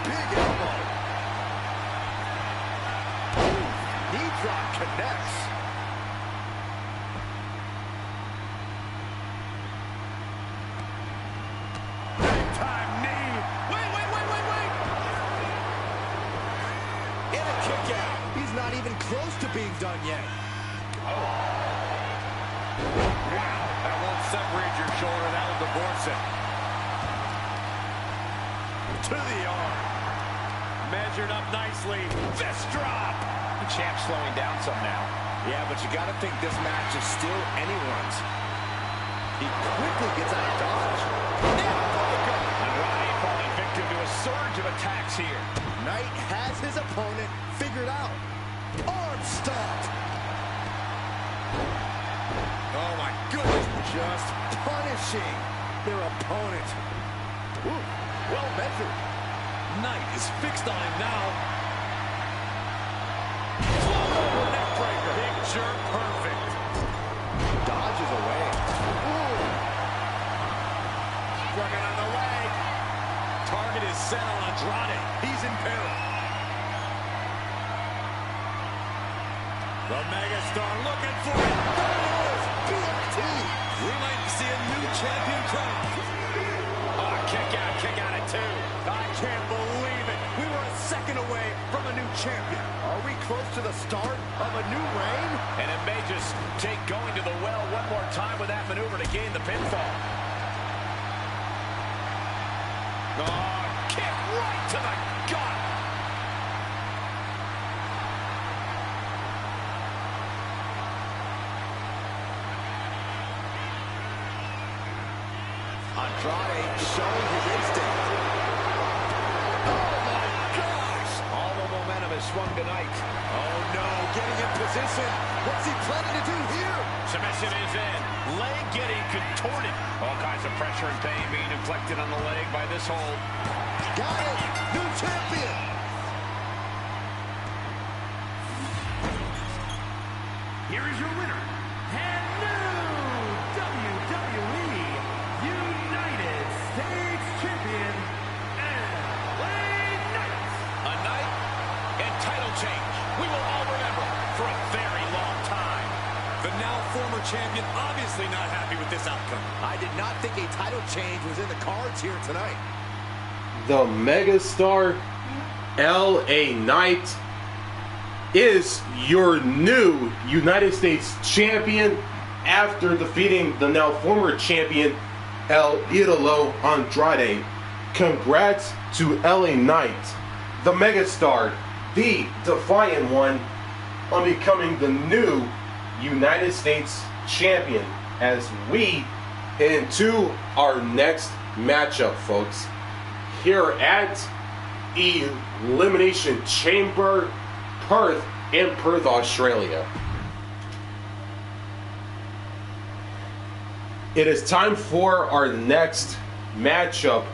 Big elbow. Knee drop connects. Big time knee. Wait. And a kick out. He's not even close to being done yet. That won't separate your shoulder. That'll divorce it. To the arm. Measured up nicely. Fist drop. The champ's slowing down some now. Yeah, but you got to think this match is still anyone's. He quickly gets out of dodge. Andrade falling victim to a surge of attacks here. Knight has his opponent figured out. Arm stopped. Oh my goodness. Just punishing their opponent. Ooh, well measured. Knight is fixed on him now. Neck breaker. Picture perfect. Dodges away. Ooh. Working on the leg. Target is set on Andrade. He's in peril. The megastar looking for it. BFT. We might see a new champion crowned. Kick out at 2. I can't believe it. We were a second away from a new champion. Are we close to the start of a new reign? And it may just take going to the well one more time with that maneuver to gain the pinfall. Oh, kick right to the gut. Andrade showing his instinct. Oh my gosh! All the momentum is swung tonight. Oh no, getting in position. What's he planning to do here? Submission is in. Leg getting contorted. All kinds of pressure and pain being inflicted on the leg by this hold. Got it! New champion! Here is your winner, and new WWE United States Champion, LA Knight. A night and title change we will all remember for a very long time. The now former champion obviously not happy with this outcome. I did not think a title change was in the cards here tonight. The megastar LA Knight is your new United States champion after defeating the now former champion El Idolo Andrade. Congrats to LA Knight, the megastar, the defiant one, on becoming the new United States champion as we head into our next matchup, folks, here at Elimination Chamber, Perth, in Perth, Australia. It is time for our next matchup,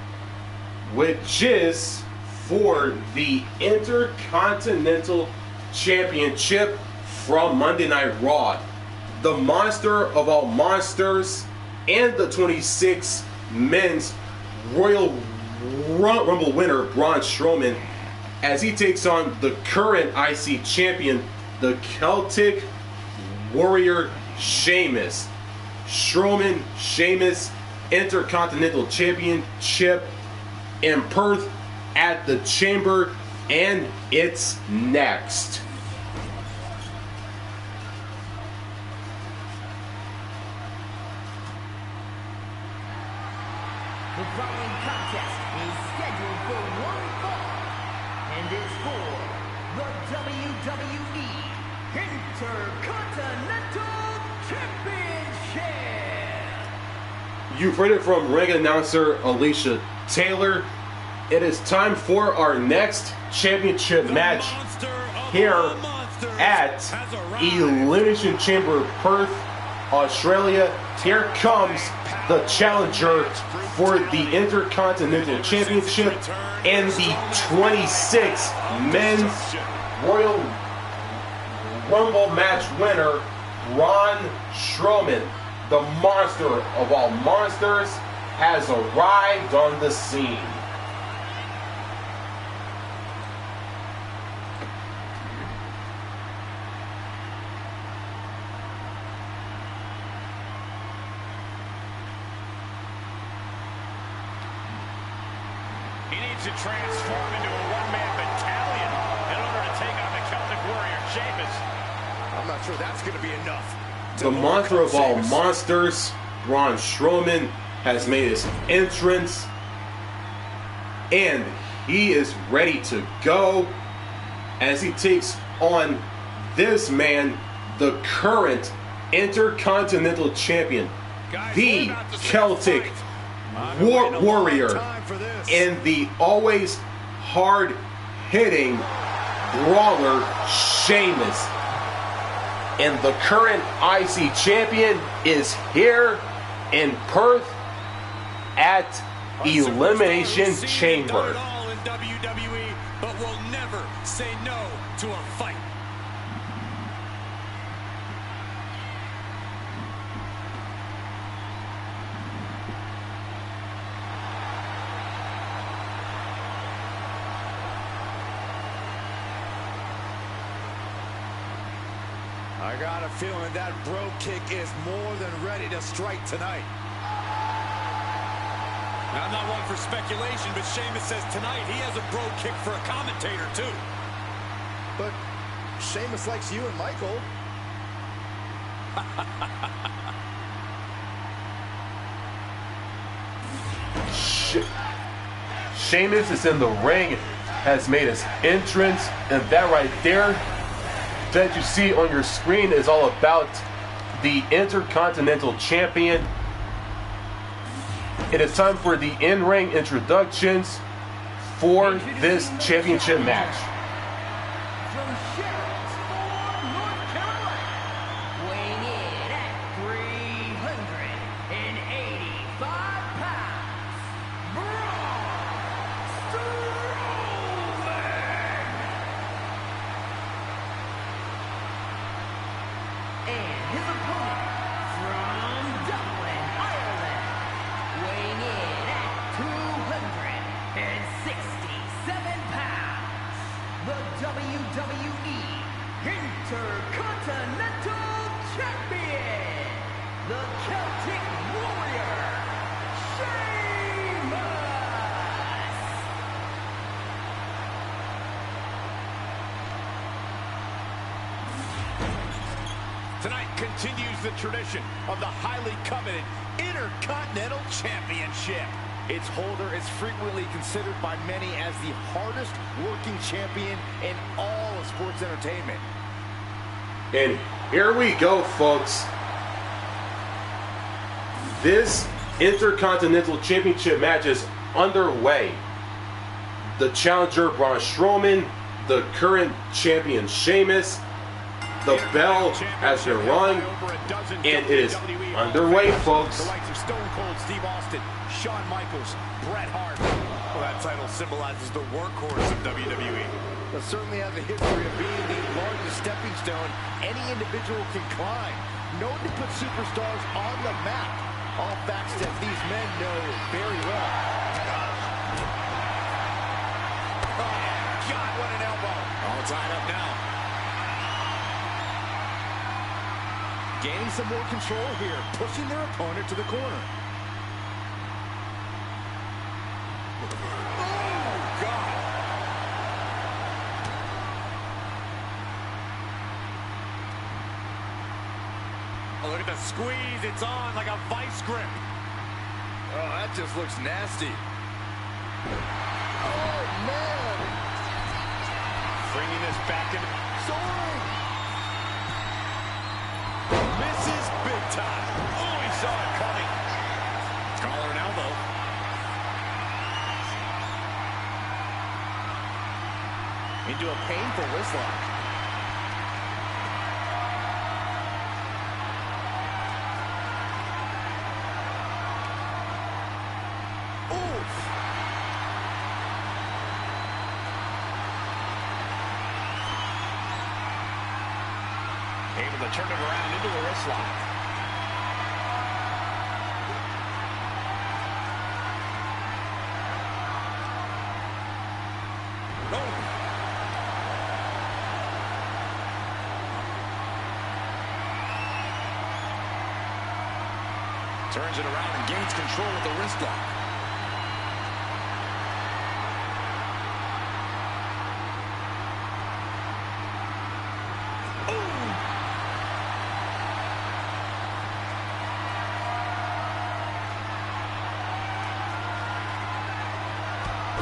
which is for the Intercontinental Championship from Monday Night Raw. The monster of all monsters and the 26 men's Royal Rumble winner, Braun Strowman, as he takes on the current IC champion, the Celtic Warrior Sheamus. Strowman, Sheamus, Intercontinental Championship in Perth at the Chamber, and it's next. The following contest is scheduled for one fall and is for the WWE Intercontinental Championship. You've heard it from ring announcer Alicia Taylor. It is time for our next championship match here at Elimination Chamber, Perth, Australia. Here comes the challenger for the Intercontinental Championship and the 26 Men's Royal Rumble match winner, Braun Strowman. The monster of all monsters has arrived on the scene. He needs to transform into a one-man battalion in order to take on the Celtic Warrior Sheamus. I'm not sure that's going to be enough. The monster of all monsters, Braun Strowman, has made his entrance, and he is ready to go as he takes on this man, the current Intercontinental Champion, the Celtic Warrior, and the always hard-hitting brawler Sheamus. And the current IC champion is here in Perth at Elimination Chamber. All in WWE, but will never say no to a fight. I got a feeling that bro kick is more than ready to strike tonight. Now, I'm not one for speculation, but Sheamus says tonight he has a bro kick for a commentator, too. But Sheamus likes you and Michael. Sheamus is in the ring, has made his entrance, and that right there that you see on your screen is all about the Intercontinental Champion. It is time for the in-ring introductions for this championship match. From Charlotte, North Carolina, weighing in at 385 pounds, Braun Strowman. And his opponent from Dublin, Ireland, weighing in at 267 pounds, the WWE Intercontinental Champion, the Celtic Warrior, Sheamus. Tonight continues the tradition of the highly coveted Intercontinental Championship. Its holder is frequently considered by many as the hardest working champion in all of sports entertainment. And here we go, folks. This Intercontinental Championship match is underway. The challenger, Braun Strowman, the current champion, Sheamus. The bell has been rung, and it is underway, folks. The likes of Stone Cold Steve Austin, Shawn Michaels, Bret Hart. Well, that title symbolizes the workhorse of WWE. It certainly has a history of being the largest stepping stone any individual can climb. Known to put superstars on the map. All facts that these men know very well. God, what an elbow. All tied up now. Gaining some more control here, pushing their opponent to the corner. Oh, God. Oh, look at the squeeze. It's on like a vice grip. Oh, that just looks nasty. Oh, man. Bringing this back in. Soaring. Misses big time. Oh, he saw it coming. Collar and elbow. Into a painful wrist lock. Able to turn it around into a wrist lock. Turns it around and gains control with the wrist lock.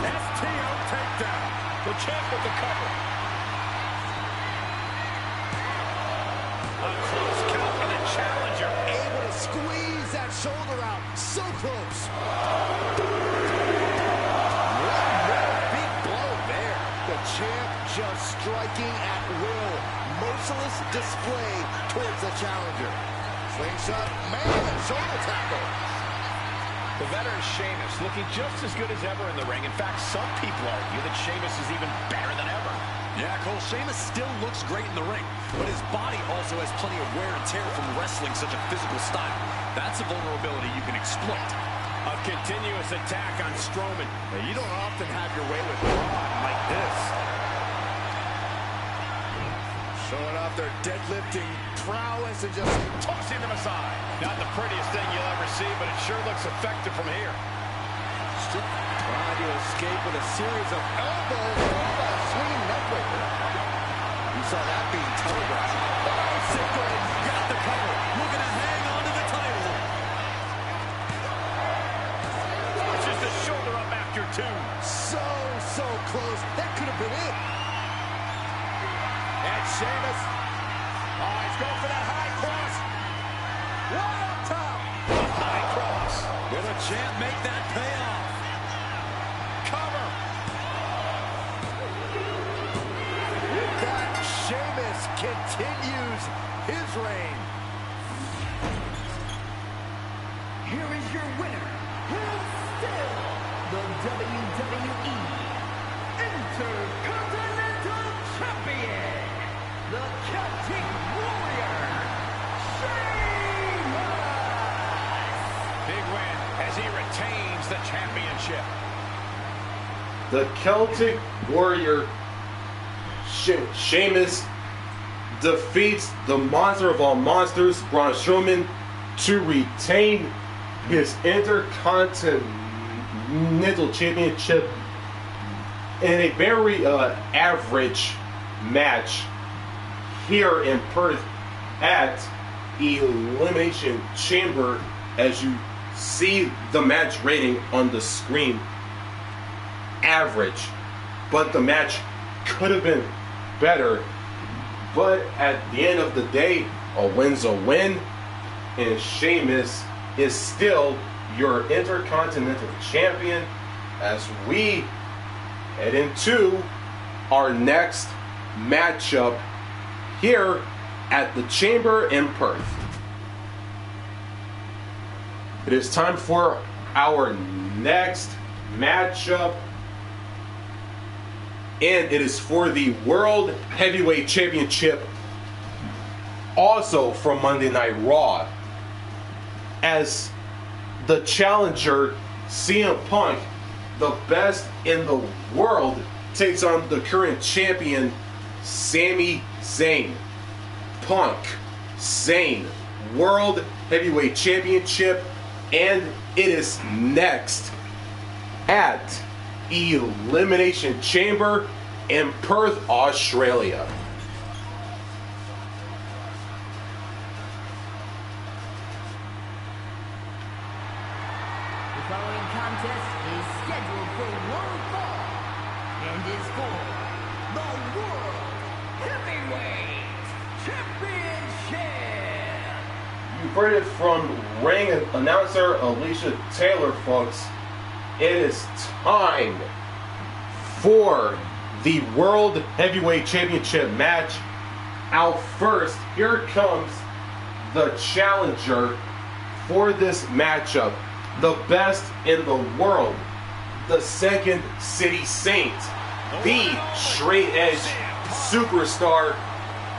STO takedown. The champ with the cover. A close count for the challenger. Able to squeeze that shoulder out. So close. One more big blow there. The champ just striking at will. Merciless display towards the challenger. Slingshot, man, shoulder tackle. The veteran Sheamus looking just as good as ever in the ring. In fact, some people argue that Sheamus is even better than ever. Yeah, Cole, Sheamus still looks great in the ring, but his body also has plenty of wear and tear from wrestling such a physical style. That's a vulnerability you can exploit. A continuous attack on Strowman. Now, you don't often have your way with Braun like this. Showing off their deadlifting prowess and just Tossing them aside. Not the prettiest thing you'll ever see, but it sure looks effective from here. trying to escape with a series of elbows and a swinging neckbreaker. You saw that being telegraphed. Sickle got the cover, looking to hang on to the title. Pushes the shoulder up after two. So close. That could have been it. And Sheamus. Oh, he's going for that high cross. Right up top. A high cross. Will the champ make that pay off? Cover. With that, Sheamus continues his reign. Here is your winner, and still the WWE Intercontinental Champion, the Celtic Warrior, Sheamus! Big win as he retains the championship. The Celtic Warrior Sheamus defeats the monster of all monsters, Braun Strowman, to retain his Intercontinental Championship in a very average match here in Perth at Elimination Chamber. As you see the match rating on the screen, average, but the match could have been better. But at the end of the day, a win's a win, and Sheamus is still your Intercontinental Champion as we head into our next matchup here at the Chamber in Perth. It is time for our next matchup, and it is for the World Heavyweight Championship, also from Monday Night Raw, as the challenger CM Punk, the best in the world, takes on the current champion, Sami Zayn. Punk, Zayn, World Heavyweight Championship, and it is next at Elimination Chamber in Perth, Australia. The following contest is scheduled for one fall and is for the World Heavyweight Championship. You've heard it from ring announcer Alicia Taylor, folks. It is time for the World Heavyweight Championship match. Out first, here comes the challenger for this matchup. The best in the world, the Second City Saint, the straight edge superstar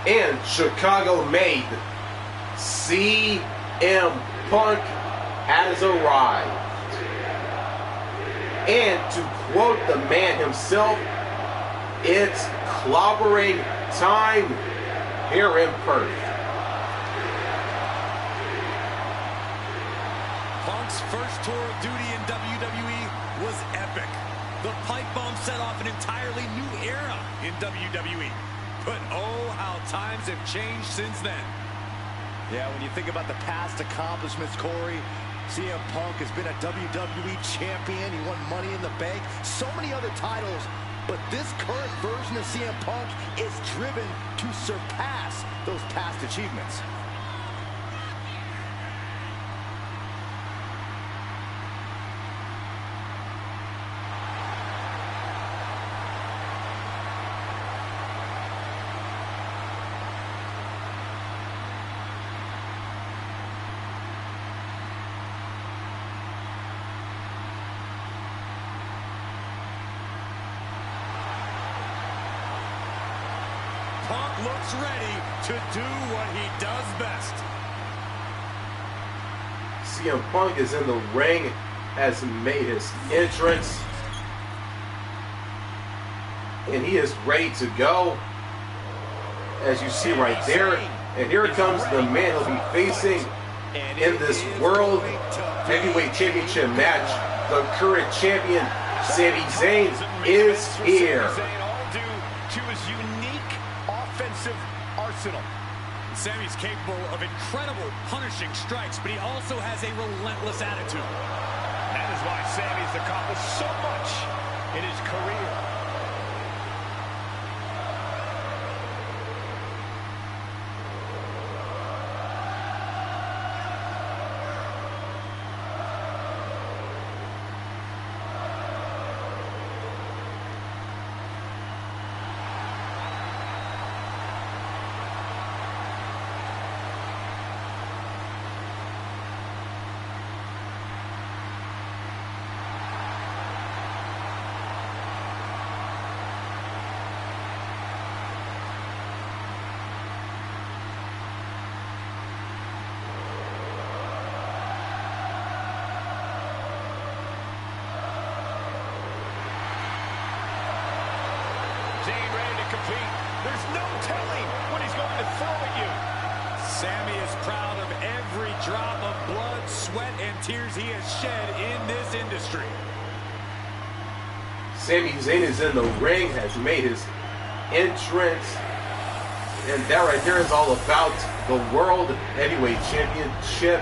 and Chicago made, CM Punk has arrived. And to quote the man himself, it's clobbering time here in Perth. Punk's first tour of duty in WWE was epic. The pipe bomb set off an entirely new era in WWE. But oh, how times have changed since then. Yeah, when you think about the past accomplishments, Corey, CM Punk has been a WWE champion. He won Money in the Bank, so many other titles. But this current version of CM Punk is driven to surpass those past achievements. Punk looks ready to do what he does best. CM Punk is in the ring, has made his entrance, and he is ready to go, as you see right there. And here comes the man he'll be facing in this World Heavyweight Championship match. The current champion, Sami Zayn, is here. To his unique offensive arsenal. Sami's capable of incredible punishing strikes, but he also has a relentless attitude. That is why Sami's accomplished so much in his career. Zayn ready to compete. There's no telling what he's going to throw at you. Sami is proud of every drop of blood, sweat, and tears he has shed in this industry. Sami Zayn is in the ring, has made his entrance, and that right there is all about the World Heavyweight Championship.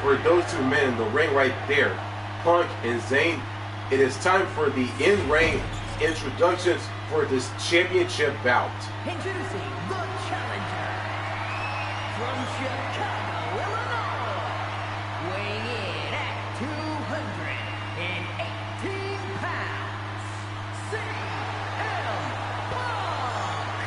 For those two men in the ring right there, Punk and Zayn, it is time for the in-ring introductions for this championship bout. Introducing the challenger from Chicago, Illinois, weighing in at 218 pounds, CM Punk.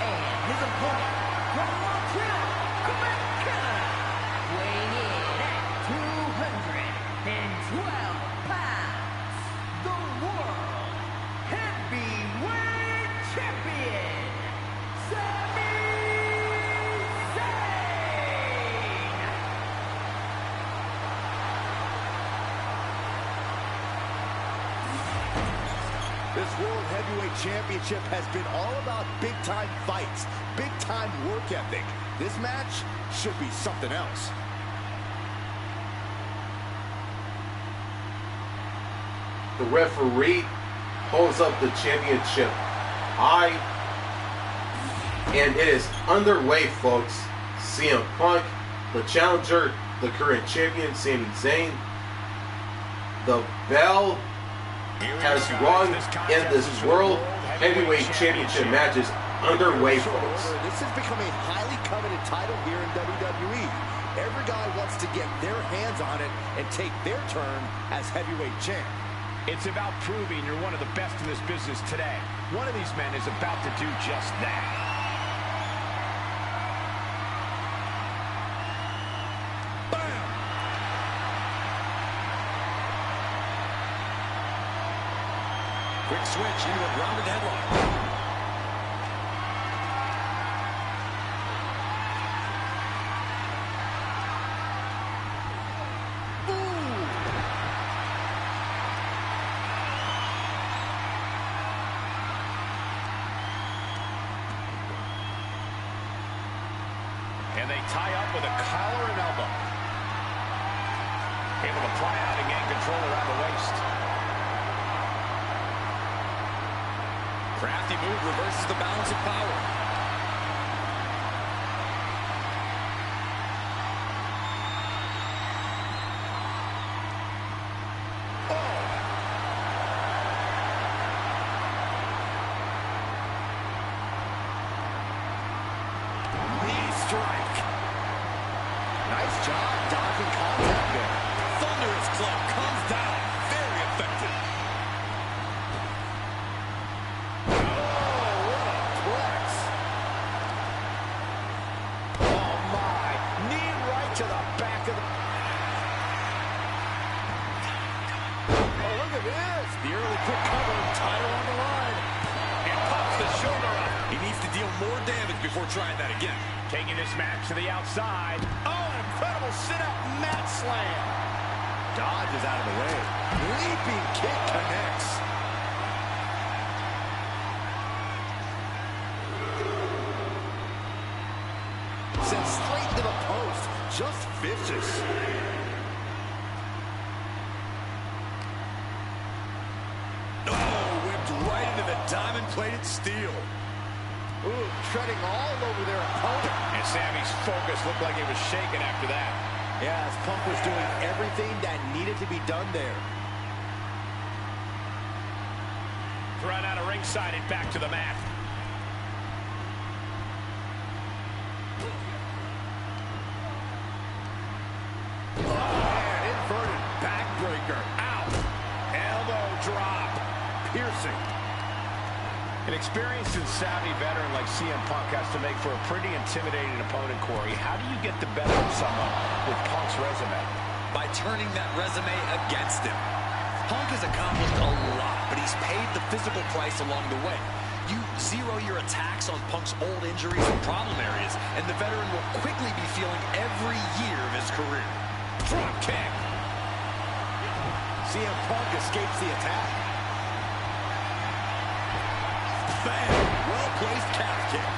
And his opponent from Montreal, Quebec, Canada, weighing in at 212 pounds, the World Heavyweight Champion, Sami Zayn. This World Heavyweight Championship has been all about big-time fights, big-time work ethic. This match should be something else. The referee holds up the championship high, and it is underway, folks. CM Punk, the challenger, the current champion, Sami Zayn. The bell has rung in this World Heavyweight Championship matches underway, folks. This has become a highly coveted title here in WWE. Every guy wants to get their hands on it and take their turn as heavyweight champ. It's about proving you're one of the best in this business today. One of these men is about to do just that. Bam! Quick switch into a grounded headlock. And they tie up with a collar and elbow. Able to pry out and gain control around the waist. Crafty move reverses the balance of power. Nice job dodging contact there. Thunderous club comes down. Very effective. Oh, what a flex. Oh, my. Knee right to the back of the... Oh, look at this. The early quick cover. Title on the line. And pops the shoulder up. He needs to deal more damage before trying that again. Taking this match to the outside. Oh, incredible sit-up mat slam. Dodge is out of the way. Leaping kick connects. Sent straight to the post. Just vicious. Oh, whipped right into the diamond-plated steel. Ooh, treading all over their opponent. And Sami's focus looked like it was shaken after that. Yeah, as Punk was doing everything that needed to be done there. Run out of ringside and back to the mat. And inverted backbreaker. Ow! Elbow drop. Piercing. An experienced and savvy veteran like CM Punk has to make for a pretty intimidating opponent, Corey. How do you get the better of someone with Punk's resume? By turning that resume against him. Punk has accomplished a lot, but he's paid the physical price along the way. You zero your attacks on Punk's old injuries and problem areas, and the veteran will quickly be feeling every year of his career. Drop kick. CM Punk escapes the attack. Bam! Well-placed calf kick.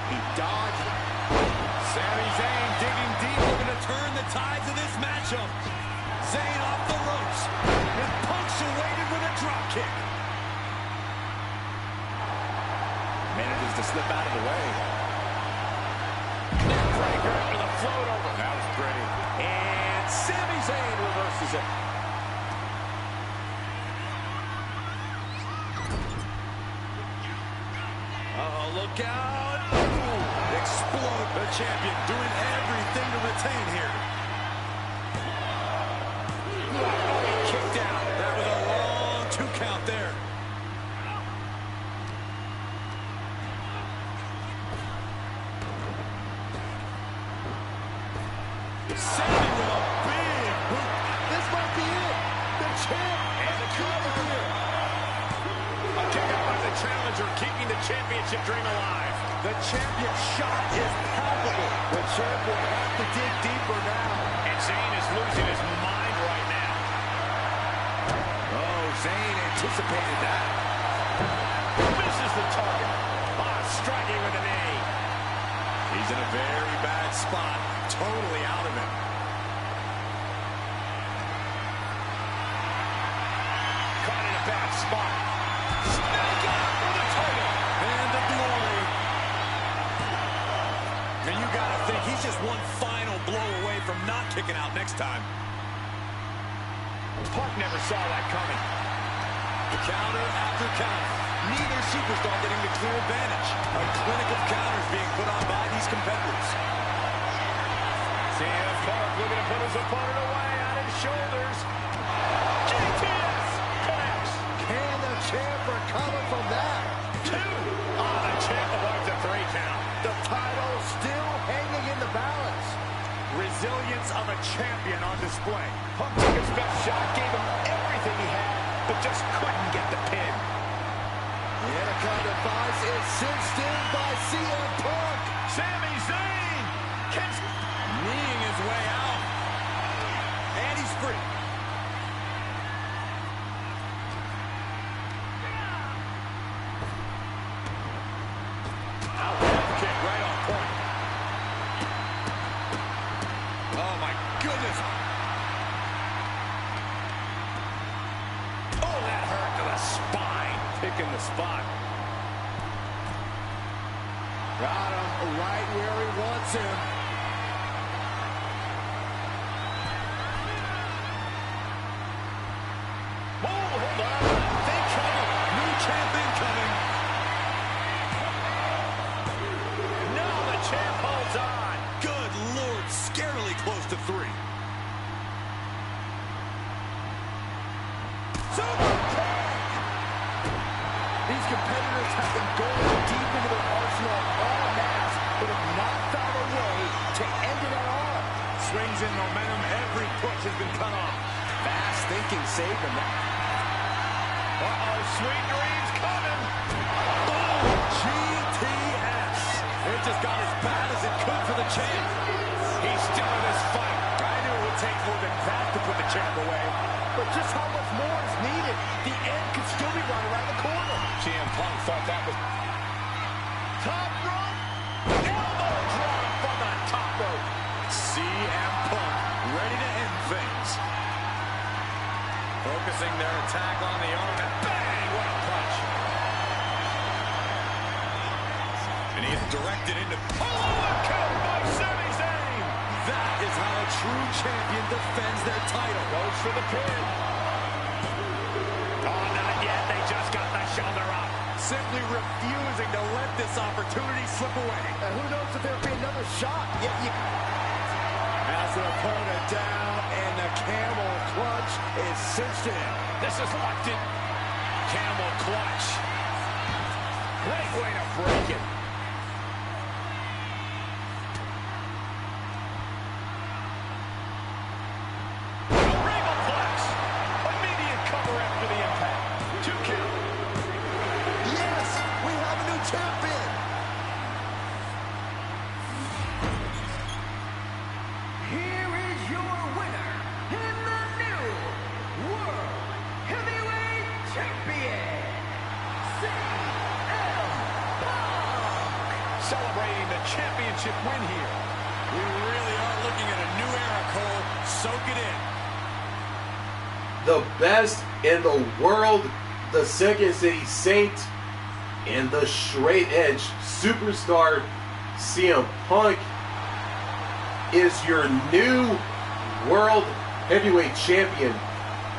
He dodged. Sami Zayn digging deep, looking to turn the tides of this matchup. Zayn off the ropes. And Punk's awaited with a drop kick. Manages to slip out of the way. Neckbreaker with a float over. That was pretty. And Sami Zayn reverses it. Uh-oh, look out. Ooh, explode. The champion doing everything to retain here. Kicked out. That was a long 2 count there. Sami with a big boot. This might be it. The champ. And the cover here. A kick out by the challenger, keeping the championship dream alive. The champion shot is palpable. The champ will have to dig deeper now. And Zayn is losing his mind right now. Oh, Zayn anticipated that. Misses the target. Striking with a knee. He's in a very bad spot. Totally out of it. Caught in a bad spot. Snake out for the title. And the glory. And you gotta think he's just one final blow away from not kicking out next time. Punk never saw that coming. Counter after counter. Neither superstar getting the clear advantage. A clinic of counters being put on by these competitors. CM Punk looking to put his opponent away on his shoulders. GTS connects. Can the champ recover from that? 2. The champ avoids a 3 count. The title still hanging in the balance. Resilience of a champion on display. Punk took his best shot, gave him everything he had, but just couldn't get the pin. The Intercontinental device is cinched in by CM Punk. Sami Zayn kneeing his way out. And he's free. Kick right on point. Oh my goodness. Oh, that hurt to the spine. Picking the spot. Got him right where he wants him. Oh, hold on. Think trouble. New champion coming. No, the champ holds on. Good Lord, scarily close to 3. These competitors have been going deep into their arsenal all match, but have not found a way to end it at all. Swings in momentum. Every push has been cut off. Fast thinking saved him. Sweet dreams coming. Boom! GTS. It just got as bad as it could for the champ. He's still in this fight. I knew it would take more than that to put the champ away. But just how much more is needed? The end could still be right around the corner. CM Punk thought that was... Top rope. Elbow drop from the top rope. CM Punk ready to end things. Focusing their attack on the arm. And bang! What a punch. And he is directed into... Oh, a count by Sami Zayn. That is how a true champion defends their title. Goes for the pin. Oh, not yet. They just got the shoulder up. Simply refusing to let this opportunity slip away. And who knows if there'll be another shot. Has the opponent down, and the camel clutch is cinched in. This is locked in. Camel clutch. Great way to break it. Regal flex. Immediate cover after the impact. 2 count. Yes, we have a new champion. Here is your winner and the new World Heavyweight Champion, CM Punk. Celebrating the championship win here. We really are looking at a new era, Cole. Soak it in. The best in the world, the Second City Saint, and the straight edge superstar CM Punk is your new World Heavyweight Champion.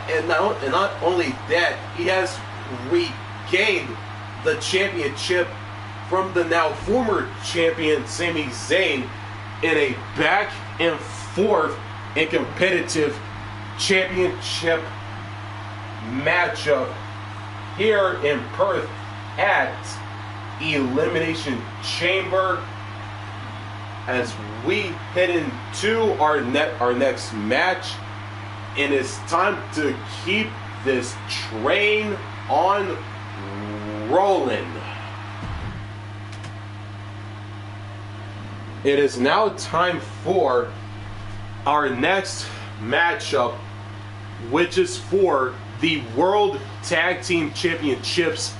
And not only that, he has regained the championship from the now former champion Sami Zayn in a back and forth and competitive championship matchup here in Perth at Elimination Chamber, as we head into our next match. And it's time to keep this train on rolling. It is now time for our next matchup, which is for the World Tag Team Championships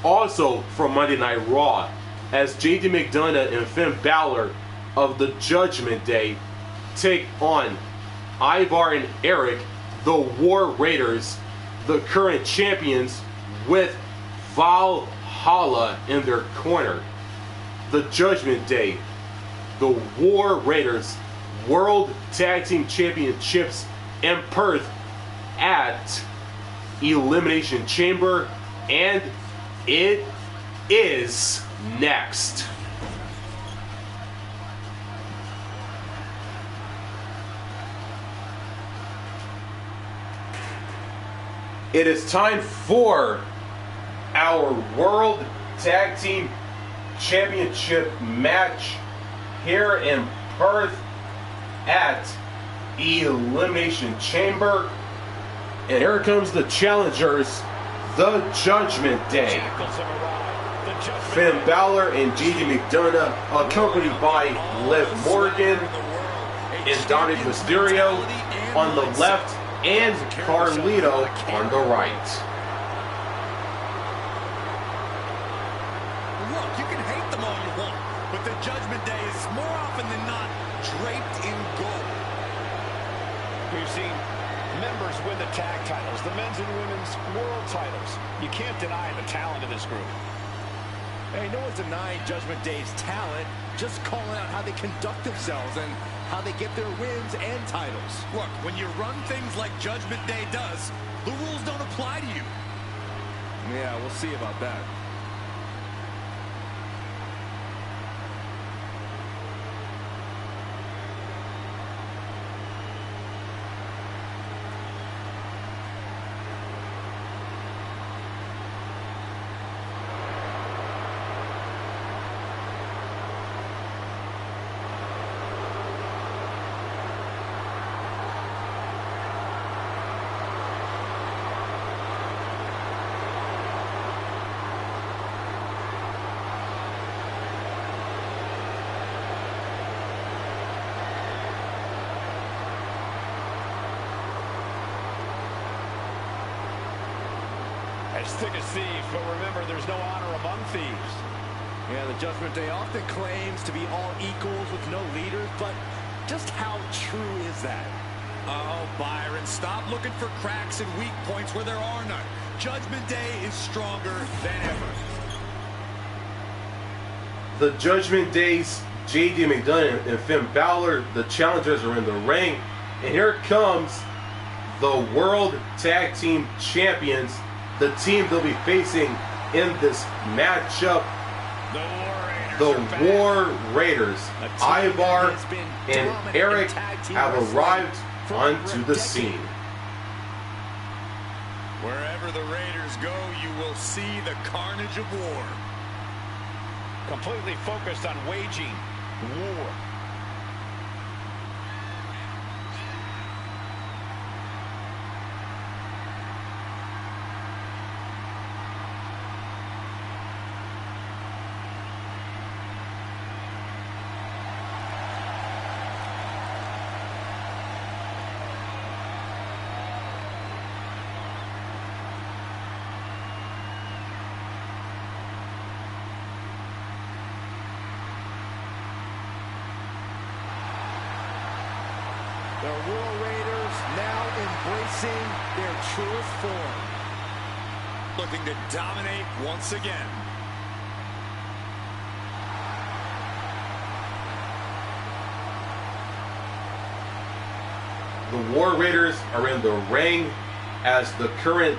also from Monday Night Raw, as JD McDonagh and Finn Bálor of the Judgment Day take on Ivar and Erik, the War Raiders, the current champions, with Valhalla in their corner. The Judgment Day, the War Raiders, World Tag Team Championships in Perth at Elimination Chamber, and it is next. It is time for our World Tag Team Championship match here in Perth at Elimination Chamber. And here comes the challengers, the Judgment Day. Finn Bálor and JD McDonagh, accompanied by Liv Morgan and Dominic Mysterio on the left and Carlito on the right. Look, you can hate them all you want, but the Judgment Day is more often than not draped in gold. We've seen members win the tag titles, the men's and women's world titles. You can't deny the talent of this group. Hey, no one's denying Judgment Day's talent, just calling out how they conduct themselves and how they get their wins and titles. Look, when you run things like Judgment Day does, the rules don't apply to you. Yeah, we'll see about that. As thick as thieves, but remember, there's no honor among thieves. Yeah, the Judgment Day often claims to be all equals with no leaders, but just how true is that? Oh, Byron, stop looking for cracks and weak points where there are none. Judgment Day is stronger than ever. The Judgment Days, JD McDonagh and Finn Bálor, the challengers, are in the ring. And here comes the World Tag Team Champions, the team they'll be facing in this matchup. The War Raiders, Ivar and Erik, have arrived onto the scene. Wherever the Raiders go, you will see the carnage of war. Completely focused on waging war. The War Raiders now embracing their truest form. Looking to dominate once again. The War Raiders are in the ring as the current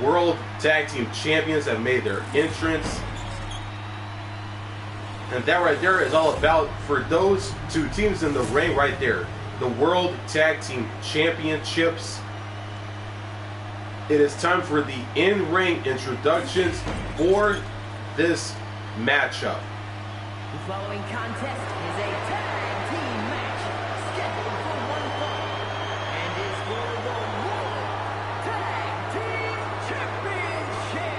World Tag Team Champions have made their entrance. And that right there is all about, for those two teams in the ring right there, the World Tag Team Championships. It is time for the in-ring introductions for this matchup. The following contest is a tag team match scheduled for one fall and is for the World Tag Team Championship.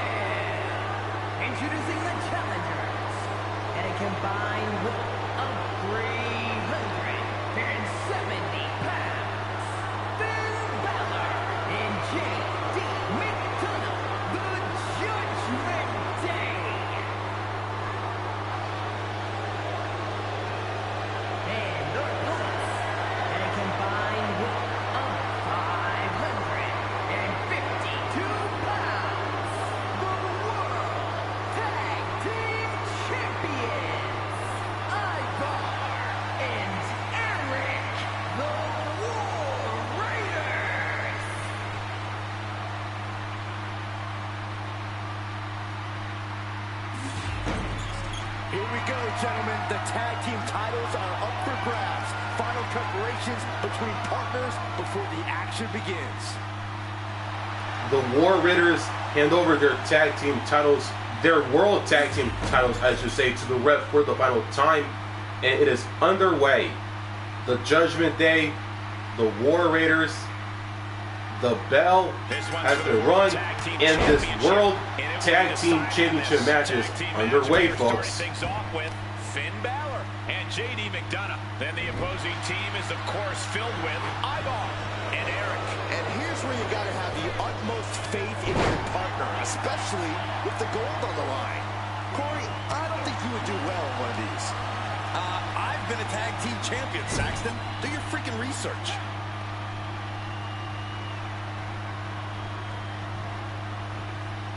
Introducing the challengers at a combined weight of 370 pounds, Finn Bálor and Jade. Here we go, gentlemen. The tag team titles are up for grabs. Final preparations between partners before the action begins. The War Raiders hand over their tag team titles, their world tag team titles, I should say, to the ref for the final time, and it is underway. The Judgment Day, the War Raiders, the bell has been run, and this World Tag Team Championship match is underway, folks. Things off with Finn Bálor and McDonagh. Then the opposing team is, of course, filled with Ivar and Erik. And here's where you got to have the utmost faith in your partner, especially with the gold on the line. Corey, I don't think you would do well in one of these. I've been a tag team champion, Saxton. Do your freaking research.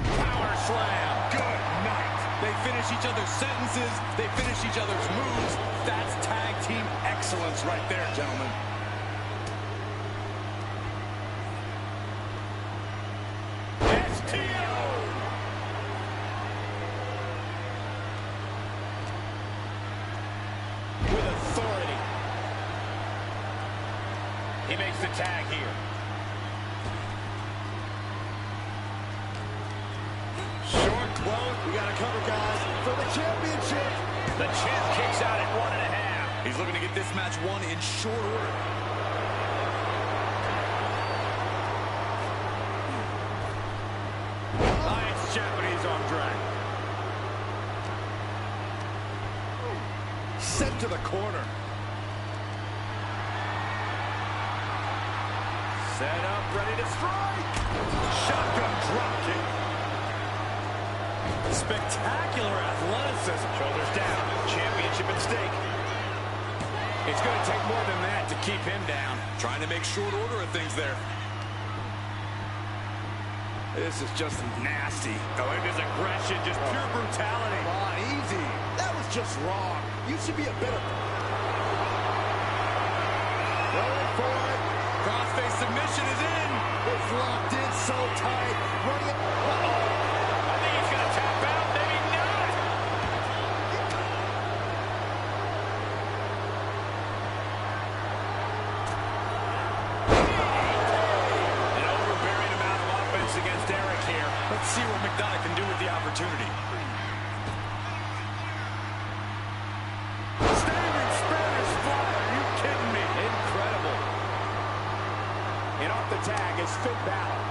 Power slam. Good night. They finish each other's sentences. They finish each other's moves. That's tag team excellence right there, gentlemen. With authority. He makes the tag here. Short quote. We got to cover, guys, for the championship. The champ kicks out at 1.5. He's looking to get this match won in short order. Nice Japanese arm drag. Sent to the corner. Set up, ready to strike. Shotgun drop kick. Spectacular athleticism. Shoulders down. Championship at stake. It's going to take more than that to keep him down. Trying to make short order of things there. This is just nasty. Look at his aggression, just pure brutality. Come on, easy. That was just wrong. You should be a better... Going for it. Crossface submission is in. It's locked in so tight. Running it. I think he's going to tap out. Maybe not. An overbearing amount of offense against Erik here. Let's see what McDonagh can do with the opportunity. Standing Spanish fly. Are you kidding me? Incredible. And off the tag is Finn Bálor.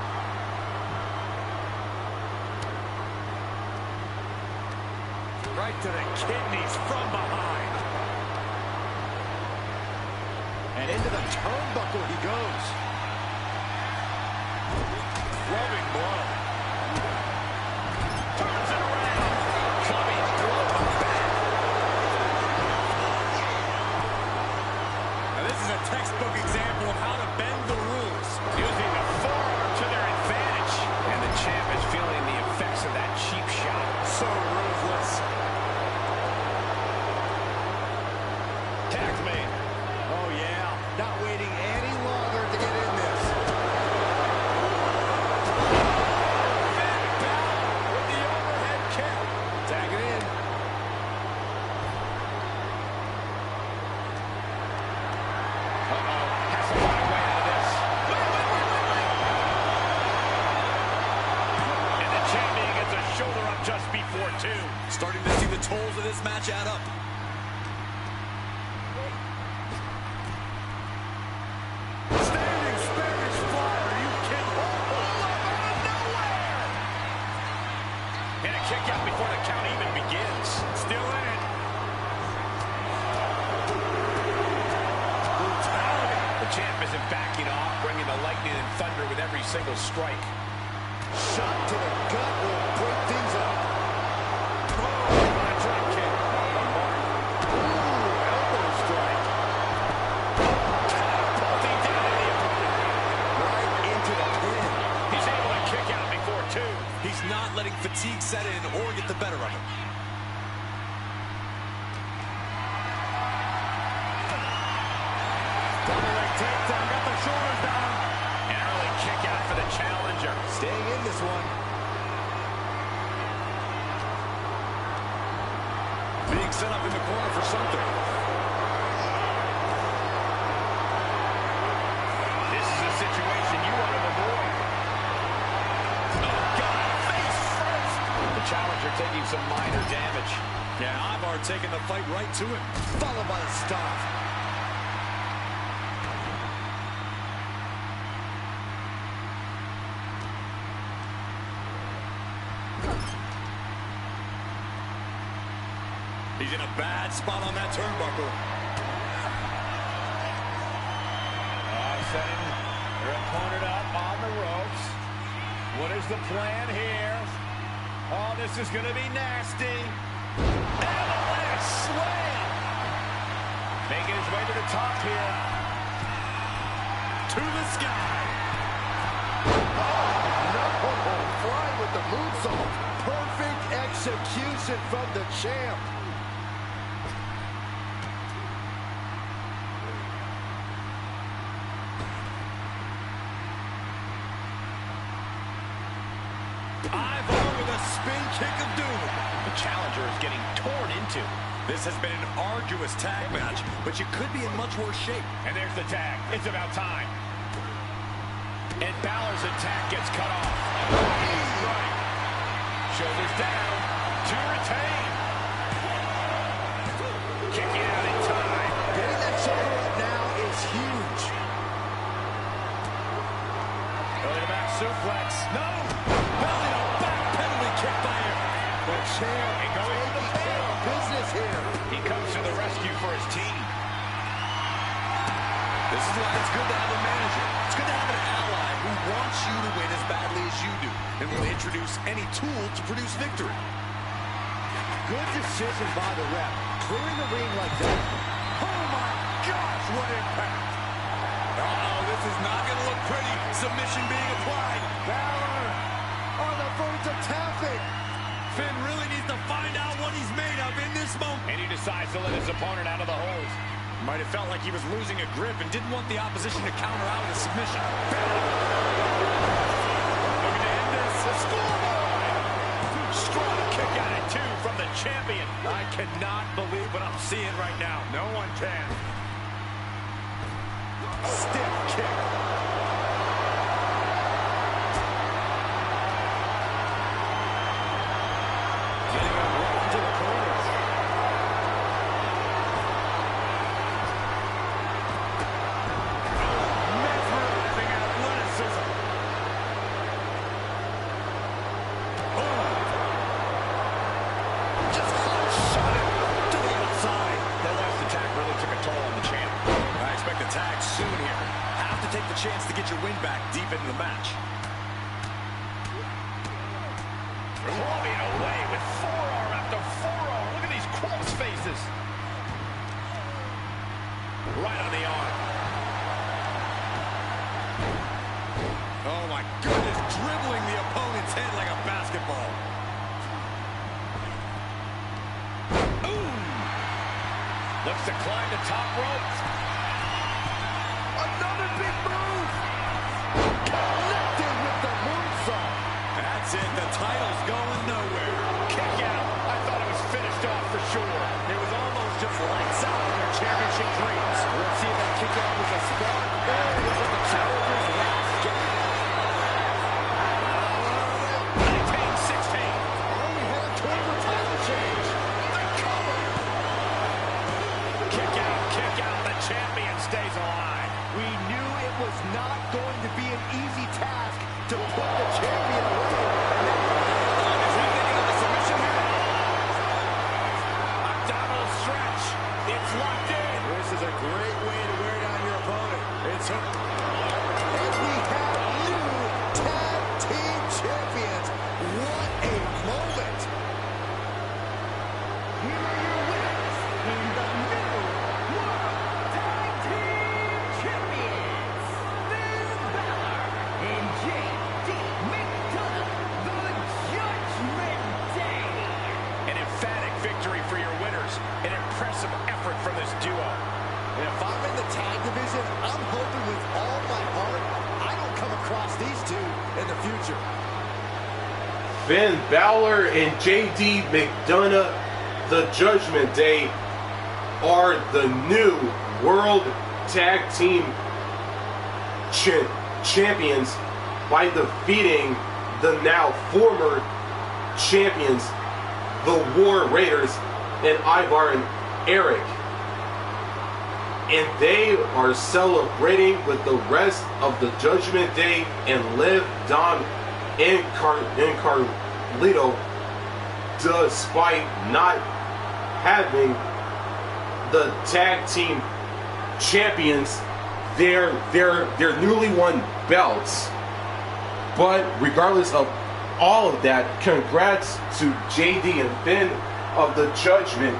Right to the kidneys from behind. And into the turnbuckle he goes. Rubbing blow. Turns it around. Clubbing blow from the back. Now this is a textbook example of how to bend the rules. Using the forearm to their advantage. And the champ is feeling the effects of that cheap shot. So ruthless. Tags made. Oh, yeah. Not waiting any longer to get in this. Finn Bálor with the overhead kick. Tag it in. Has to find a way out of this. And the champion gets a shoulder up just before 2. Starting to see the tolls of this match add up. Standing Spanish fly. Are you kidding? Oh, out of nowhere. And a kick out before the count even begins. Still in it. Brutality. The champ isn't backing off, bringing the lightning and thunder with every single strike. Shot to the gut will break things up. Drop kick. The mark. Ooh, elbow strike. Catapulting down to the opponent. Right into the pin. He's able to kick out before 2. He's not letting fatigue set in or get the better of him. Double leg takedown, got the shoulders down. An early kick out for the challenger. Staying in this one. Being set up in the corner for something. This is a situation you want to avoid. Oh, God, face first. The challenger taking some minor damage. Yeah, Ivar taking the fight right to him. Followed by the stop. He's in a bad spot on that turnbuckle. Setting their opponent up on the ropes. What is the plan here? Oh, this is going to be nasty. And a leg slam. Making his way to the top here. To the sky. Oh, no. Flying with the moonsault. Perfect execution from the champ. Ivar with a spin kick of doom. The challenger is getting torn into. This has been an arduous tag match, but you could be in much worse shape. And there's the tag. It's about time. And Bálor's attack gets cut off. He's right. Shoulders down to retain. Kicking out in time. Getting that shoulder up now is huge. Early back suplex. No. Belly to back penalty kick by him. The champ And going for the pin. business here. He comes to the rescue for his team. This is why it's good to have a manager. It's good to have an ally who wants you to win as badly as you do and will introduce any tool to produce victory. Good decision by the ref. Clearing the ring like that. Oh my gosh, what impact! Uh-oh, this is not going to look pretty. Submission being applied. Bálor on the verge of tapping. Finn really needs to find out what he's made of in this moment. And he decides to let his opponent out of the hold. Might have felt like he was losing a grip and didn't want the opposition to counter out with a submission. Looking to end this. The scoreboard. Strong kick out at 2 from the champion. I cannot believe what I'm seeing right now. No one can. Stiff kick. Getting him right into the corners. Mesmerizing athleticism. Just shot it to the outside. That last attack really took a toll on the champ. I expect a tag soon here. Have to take the chance to get your win back deep into the match. Clubbing away with forearm after forearm. Look at these cross faces. Right on the arm. Oh my goodness, dribbling the opponent's head like a basketball. Ooh. Looks to climb the top rope. Another big move. Connected with the moonsault. That's it, the title's going nowhere. Kick out. I thought it was finished off for sure. It was almost just lights out in their championship dreams. We'll see if that kick out was a spark or was it the challenger's last game. 19-16. Only headed toward the title change. They're covered. Kick out. The champion stays alive. We knew it was not going to be an easy task to put the champion away. Is he getting on the submission here? Abdominal stretch. It's locked in. This is a great way to wear down your opponent. It's a... And we have new tag team champions. What a moment. Here are your winners in the new World Tag Team Champions. Finn Bálor and McDonagh, the Judgment Day. An emphatic victory for your winners. An impressive effort from this duo. And if I'm in the tag division, I'm hoping with all my heart I don't come across these two in the future. Finn Bálor and JD McDonagh, the Judgment Day are the new World Tag Team Champions by defeating the now former champions, the War Raiders, and Ivar and Erik. And they are celebrating with the rest of the Judgment Day and Liv, Dom, and Carlito, despite not having the tag team champions their newly won belts. But regardless of all of that, congrats to JD and Finn of the Judgment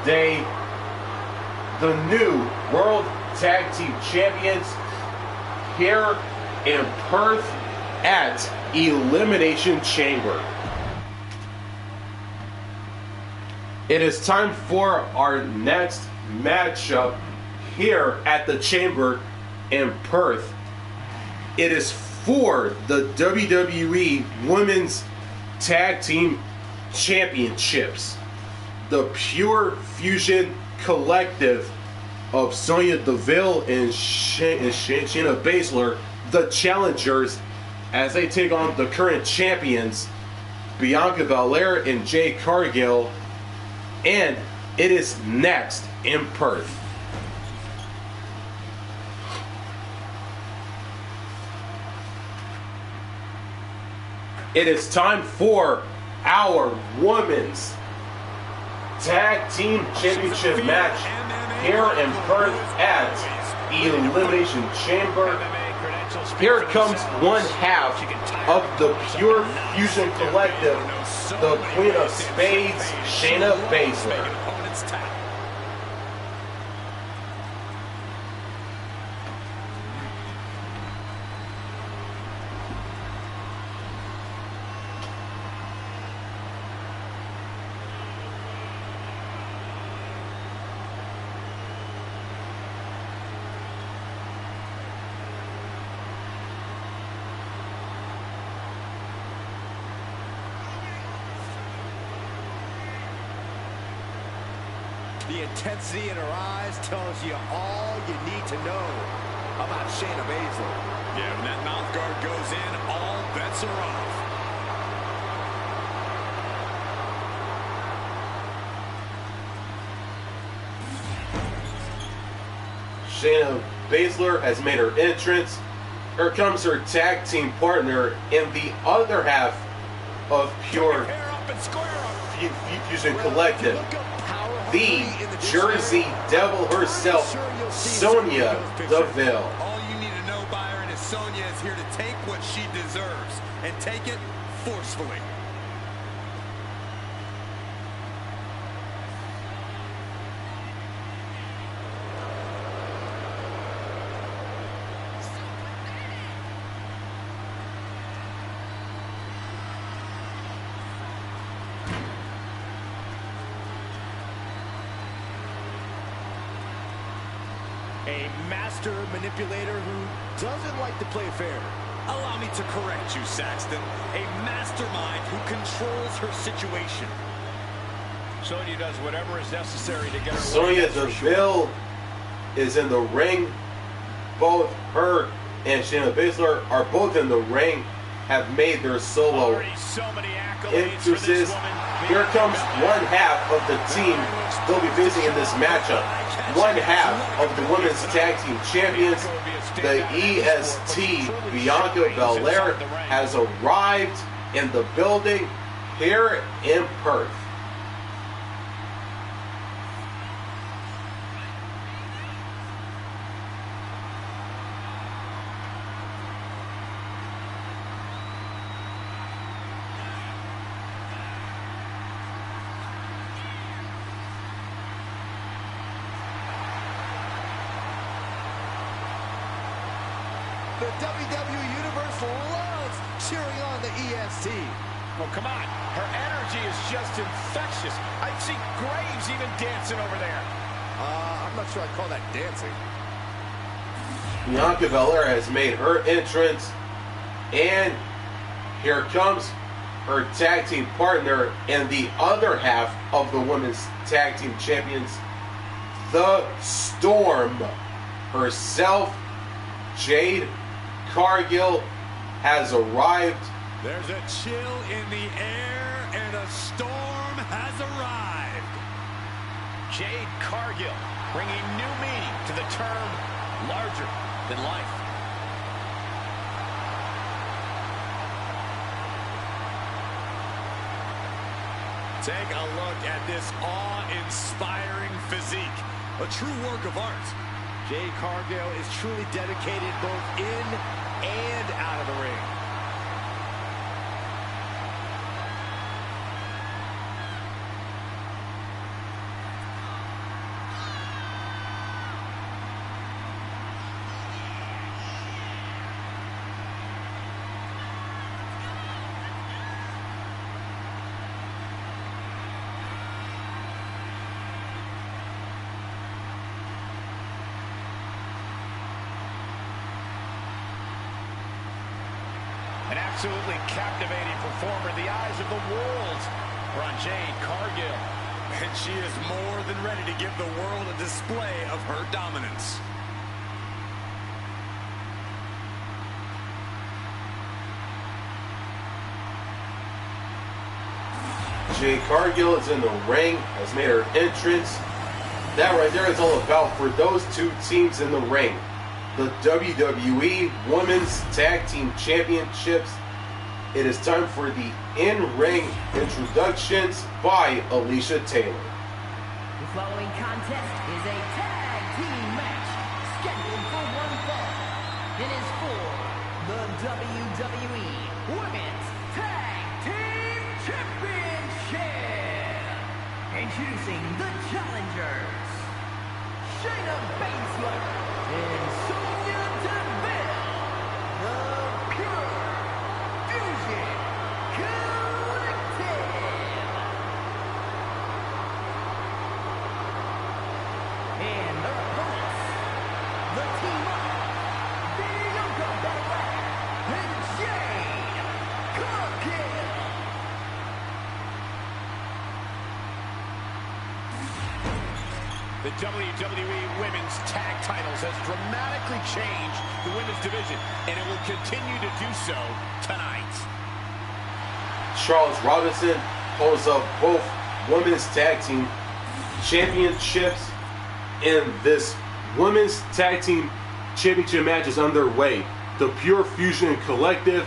Day, the new World Tag Team Champions, here in Perth at Elimination Chamber. It is time for our next matchup here at the Chamber in Perth. It is for the WWE Women's Tag Team Championships. The Pure Fusion Collective of Sonya Deville and Shayna Baszler, the challengers, as they take on the current champions, Bianca Belair and Jade Cargill. And it is next in Perth. It is time for our Women's Tag Team Championship match here in Perth at Elimination Chamber. Here comes one half of the Pure Fusion Collective, the Queen of Spades, Shayna Baszler. The intensity in her eyes tells you all you need to know about Shayna Baszler. Yeah, when that mouth guard goes in, all bets are off. Shayna Baszler has made her entrance. Here comes her tag team partner in the other half of Pure Fusion Collective, the Jersey Devil herself, Sonya Deville. All you need to know, Byron, is Sonya is here to take what she deserves and take it forcefully. A master manipulator who doesn't like to play fair. Allow me to correct you, Saxton. A mastermind who controls her situation. Sonya does whatever is necessary to get her Sonya Deville is in the ring. Both her and Shayna Baszler are both in the ring, have made their solo entrances. Here comes one half of the team they'll be facing in this matchup. One half of the Women's Tag Team Champions, the EST, Bianca Belair, has arrived in the building here in Perth. The WWE Universe loves cheering on the EST. Well, come on. Her energy is just infectious. I see Graves even dancing over there. I'm not sure I'd call that dancing. Bianca Belair has made her entrance, and here comes her tag team partner and the other half of the women's tag team champions, the Storm herself, Jade Cargill, has arrived. There's a chill in the air and a storm has arrived. Jade Cargill bringing new meaning to the term larger than life. Take a look at this awe-inspiring physique. A true work of art. Jade Cargill is truly dedicated both in and out of the ring. An absolutely captivating performer. The eyes of the world are on Jade Cargill. And she is more than ready to give the world a display of her dominance. Jade Cargill is in the ring, has made her entrance. That right there is all about for those two teams in the ring. The WWE Women's Tag Team Championships. It is time for the in-ring introductions by Alicia Taylor. The following contest is a tag team match scheduled for one fall. It is for the WWE Women's Tag Team Championship. Introducing the challengers, Shayna Baszler and Sonya Deville, the Pure Fusion Collective. And their opponents, the team of Bianca Belair and Jade Cargill. The WWE Women's Tag Titles has dramatically changed the women's division, and it will continue to do so tonight. Charles Robinson holds up both women's tag team championships, and this women's tag team championship match is underway. The Pure Fusion Collective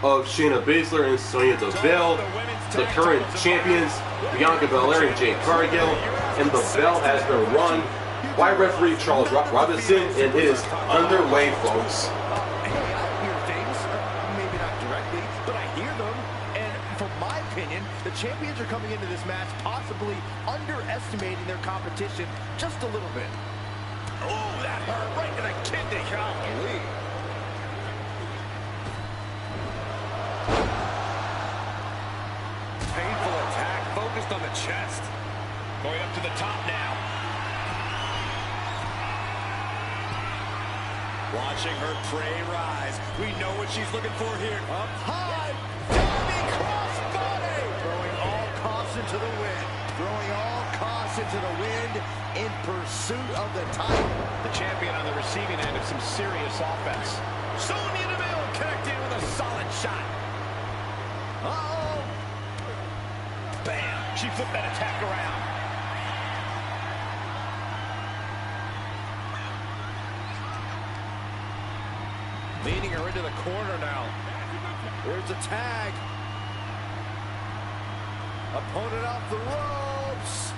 of Shayna Baszler and Sonya Deville, the current champions Bianca Belair and Jade Cargill, and the bell has been run by referee Charles Robinson, and it is underway, folks. Hey, I hear things, maybe not directly, but I hear them. And from my opinion, the champions are coming into this match possibly underestimating their competition just a little bit. Oh, that hurt right to the kidney. Golly. Painful attack focused on the chest. Going up to the top now. Watching her prey rise. We know what she's looking for here. Up high, diving crossbody. Throwing all caution to the wind. Throwing all caution to the wind in pursuit of the title. The champion on the receiving end of some serious offense. Sonya Deville connecting with a solid shot. Uh-oh. Bam! She flipped that attack around. Leading her into the corner now. There's a tag. Opponent off the ropes.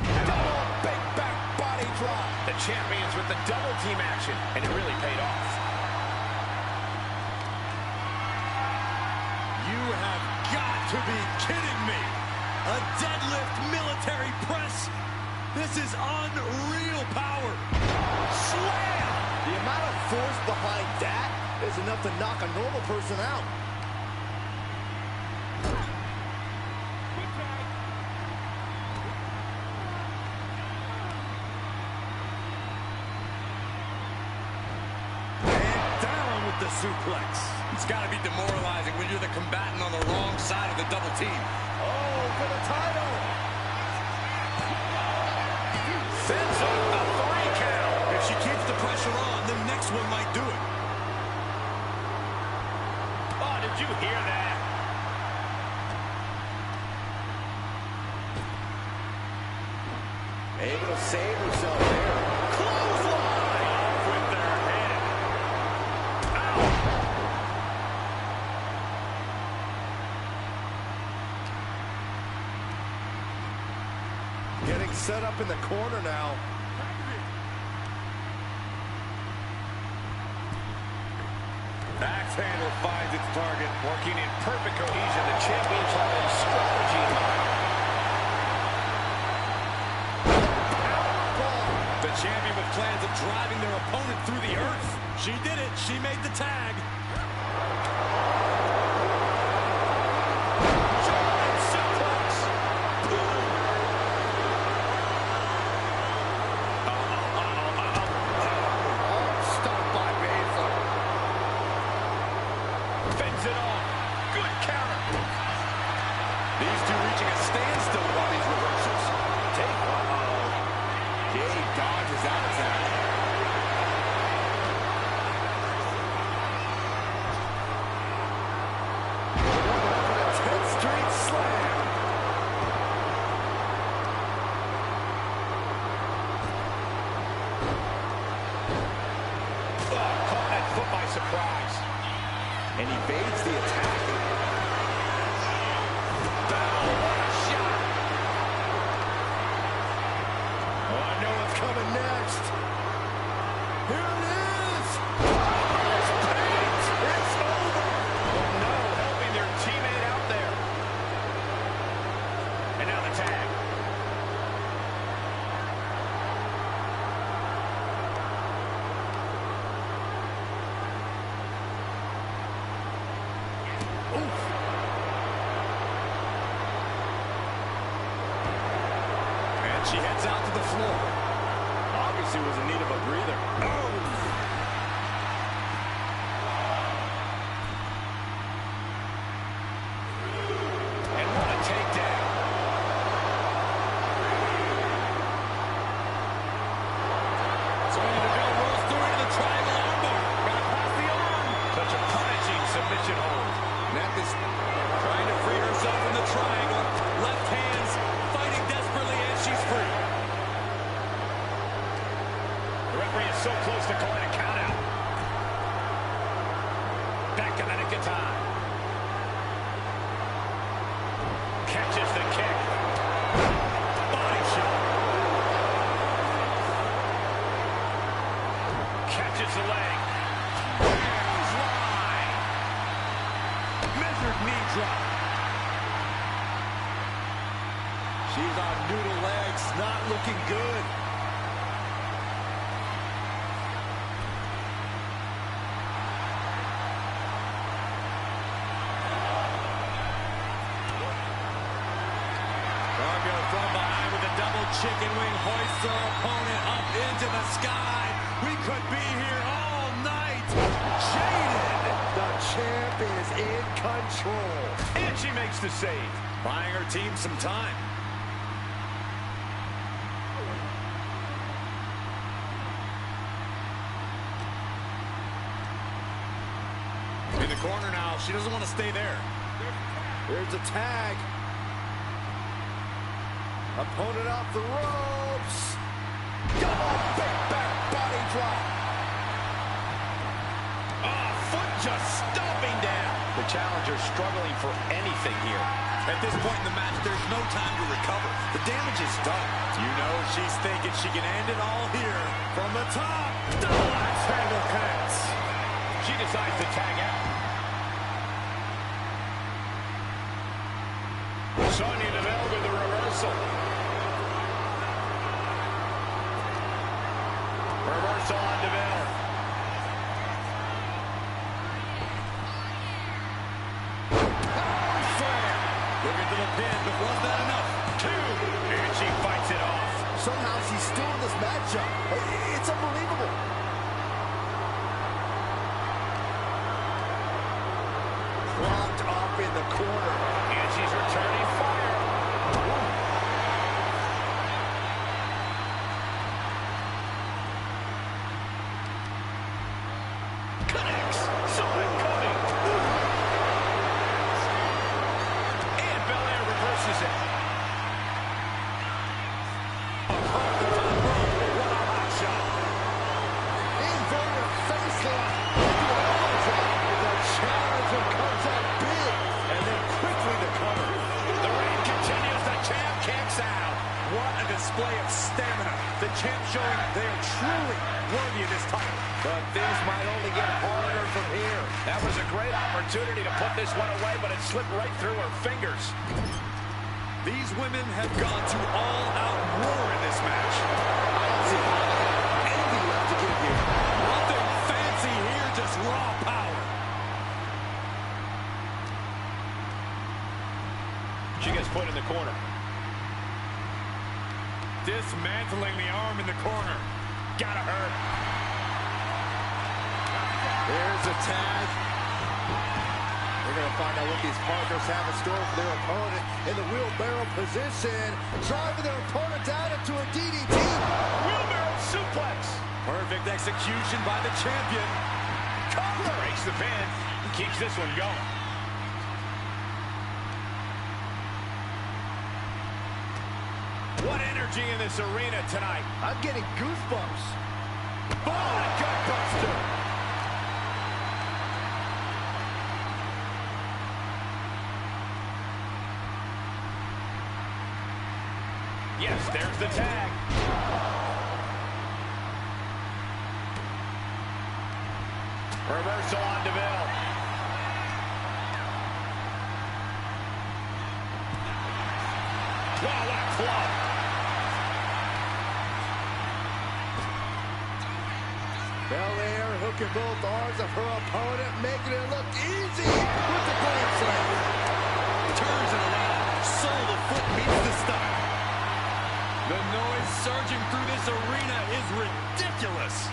Double big back body drop. The champions with the double team action, and it really paid off. You have got to be kidding me. A deadlift military press. This is unreal power. Slam! The amount of force behind that is enough to knock a normal person out. And down with the suplex. It's got to be demoralizing when you're the combatant on the wrong side of the Able to save herself there. Clothesline! Off with their head. Ow! Getting set up in the corner now. Axe handle finds its target. Working in perfect cohesion. The champions have a strategy in mind. The champion with plans of driving their opponent through the earth. She did it. She made the tag. German suplex. Stopped by Baszler. Fends it off. Good counter. These two reaching a standstill with all these reversals. Take Jade dodges out of that. Surprise. And he evades the attack. Bell, what a shot. Oh, I know what's coming next. Here it is. It's paint. It's over. Oh, no, helping their teammate out there. And now the tag. She heads out to the floor. Obviously was in need of a breather. And what a takedown. Sonya Deville rolls through into the triangle armbar. Got past the arm. Such a punishing submission hold. Mathis trying to free herself from the triangle. Left hands fighting desperately and she's free. The referee is so close to calling a count out. Back in the nick of time. Catches the kick. Body shot. Catches the leg. Fly. Measured knee drop. She's on noodle legs, not looking good. From behind with a double chicken wing, hoists her opponent up into the sky. We could be here all night. Jade, The champ is in control. And she makes the save. buying her team some time. In the corner now, she doesn't want to stay there. There's a tag. Opponent off the ropes. Double back body drop. Foot just stomping down. The challenger struggling for anything here. At this point in the match, there's no time to recover. The damage is done. You know she's thinking she can end it all here. From the top, double axe handle connects. She decides to tag out. Sonya Deville with the reversal. Reversal on Deville. Looking to the pin, but was that enough? Two, and she fights it off. Somehow she's still in this matchup. It's unbelievable. Locked up in the corner. And she's returning fire. Connects. Saw it coming. And Belair reverses it. Across the They are truly worthy of this title. But things might only get harder from here. That was a great opportunity to put this one away, but it slipped right through her fingers. These women have gone to all-out war in this match. I don't see how they have anything left to give here. Nothing fancy here, just raw power. She gets put in the corner. Dismantling the arm in the corner. Gotta hurt. There's a tag. We're going to find out what these partners have in store for their opponent in the wheelbarrow position. Driving their opponent down into a DDT. Wheelbarrow suplex. Perfect execution by the champion. Cover. Breaks the pin. Keeps this one going. What energy in this arena tonight. I'm getting goosebumps. Oh, gutbuster. Yes, there's the tag. Reversal on Deville. Wow, what a club. Belair hooking both arms of her opponent, making it look easy with the grand slam. Turns it around. Sole of foot meets the stomach. The noise surging through this arena is ridiculous.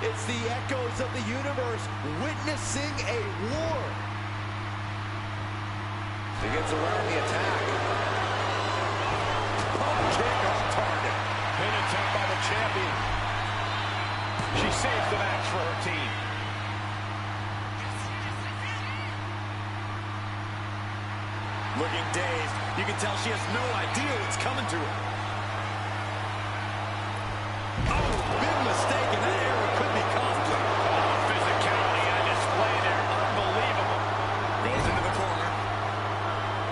It's the echoes of the universe witnessing a war. She gets around the attack. Pump kick on target. Pin attempt by the champion. She saves the match for her team. Looking dazed, you can tell she has no idea what's coming to her. Oh, big mistake, and that error could be costly. Physicality on display there. Unbelievable. Goes into the corner.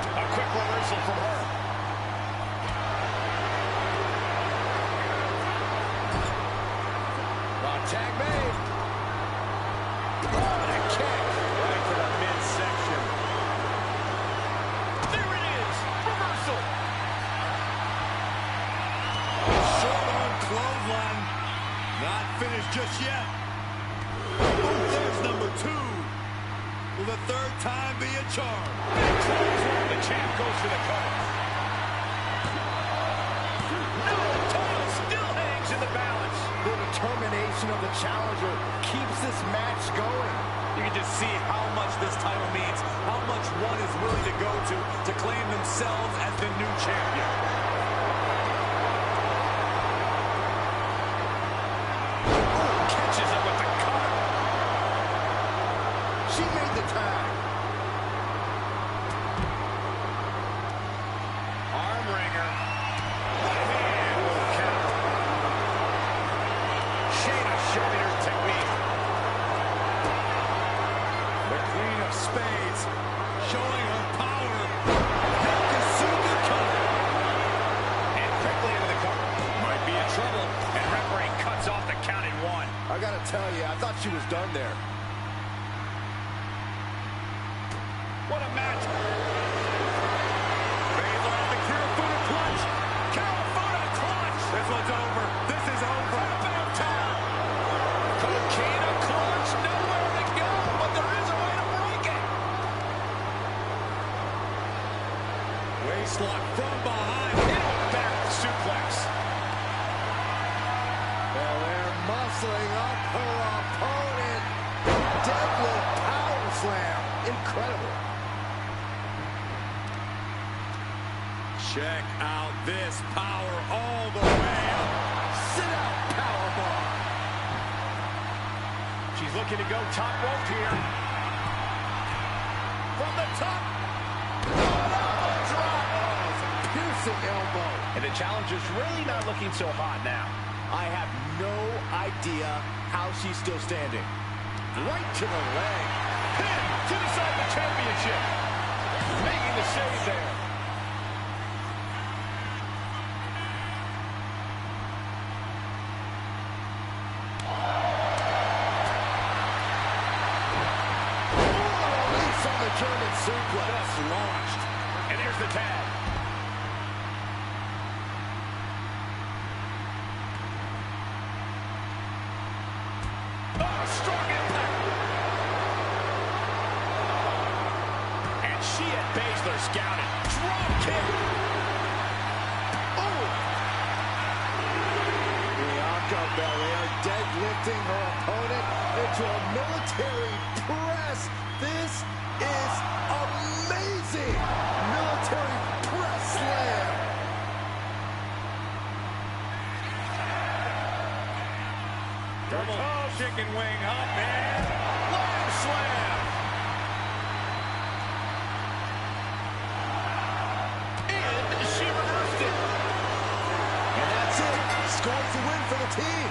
A quick reversal from her. Tag made. What a kick. Right to the midsection. There it is. Reversal. Short arm clothesline. Not finished just yet. Oh, there's number 2. Will the third time be a charm? The champ goes for the cover. No, the title still hangs in the balance. The determination of the challenger keeps this match going. You can just see how much this title means, how much one is willing to go to claim themselves as the new champion. Catches him with the cutter. She made the tag. Arm wringer. And will counter. Shayna showing her technique. The Queen of Spades showing her power. Yokozuna cover. And quickly into the cover. Might be in trouble. And referee cuts off the count at 1. I gotta tell you, I thought she was done there. What a match. Baszler off the Kirifuda clutch. Kirifuda clutch. This one's over. This is over. About time. Coquina clutch. Nowhere to go, but there is a way to break it. Waistlock from behind. Into a back suplex. Belair muscling up her opponent. Deadlift power slam. Incredible. Check out this power all the way up. Sit out powerbomb. She's looking to go top rope here. From the top. Piercing elbow. And the challenger's really not looking so hot now. I have no idea how she's still standing. Right to the leg. Pin to decide the championship. Making the save there. German suplex. Just launched. And there's the tag. Oh, strong impact. And she and Baszler scouted. Drop kick. Oh! Bianca Belair deadlifting her opponent into a military press. This is amazing! Military press slam. Double chicken wing up and leg slam. And she reversed it. And that's it. Scores the win for the team.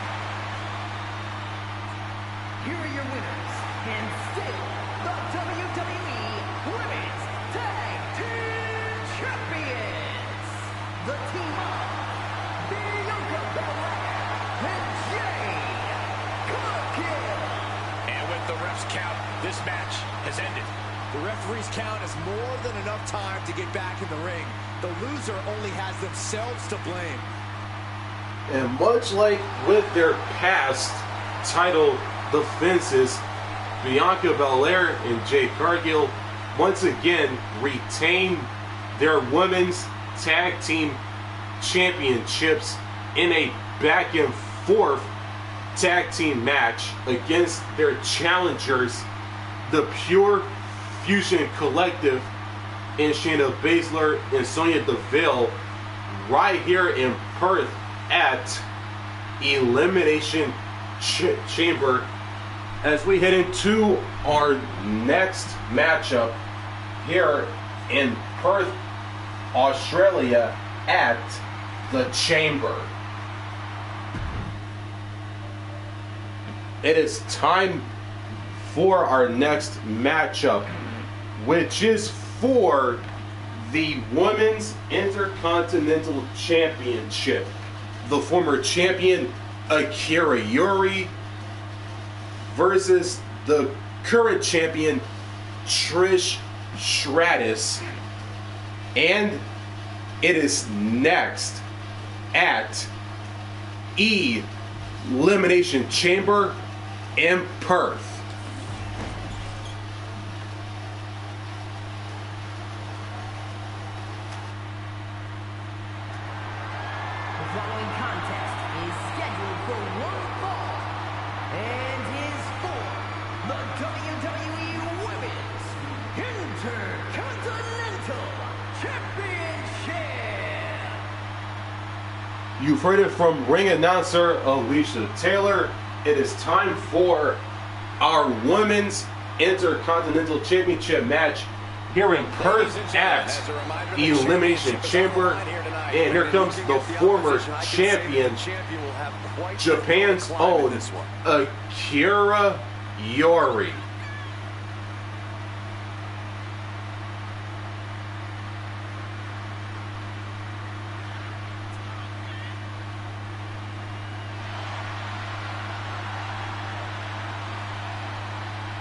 Here are your winners, and still the WWE Women's Tag Team Champions, the team of Bianca Belair and Jade. And with the ref's count, this match has ended. The referee's count is more than enough time to get back in the ring. The loser only has themselves to blame. And much like with their past title defenses, Bianca Belair and Jade Cargill once again retain their women's tag team championships in a back and forth tag team match against their challengers, the Pure Fusion Collective and Shayna Baszler and Sonya Deville, right here in Perth at Elimination Chamber, as we head into our next matchup here in Perth, Australia at the Chamber. It is time for our next matchup, which is for the Women's Intercontinental Championship. The former champion Akira Yuri versus the current champion Trish Stratus. And it is next at Elimination Chamber in Perth. The following contest is scheduled for one fall and is for the WWE Women's Intercontinental Championship. You've heard it from ring announcer Alicia Taylor. It is time for our Women's Intercontinental Championship match here in Perth at Elimination Chamber. And here comes the former champion, Japan's own Akira Yuri.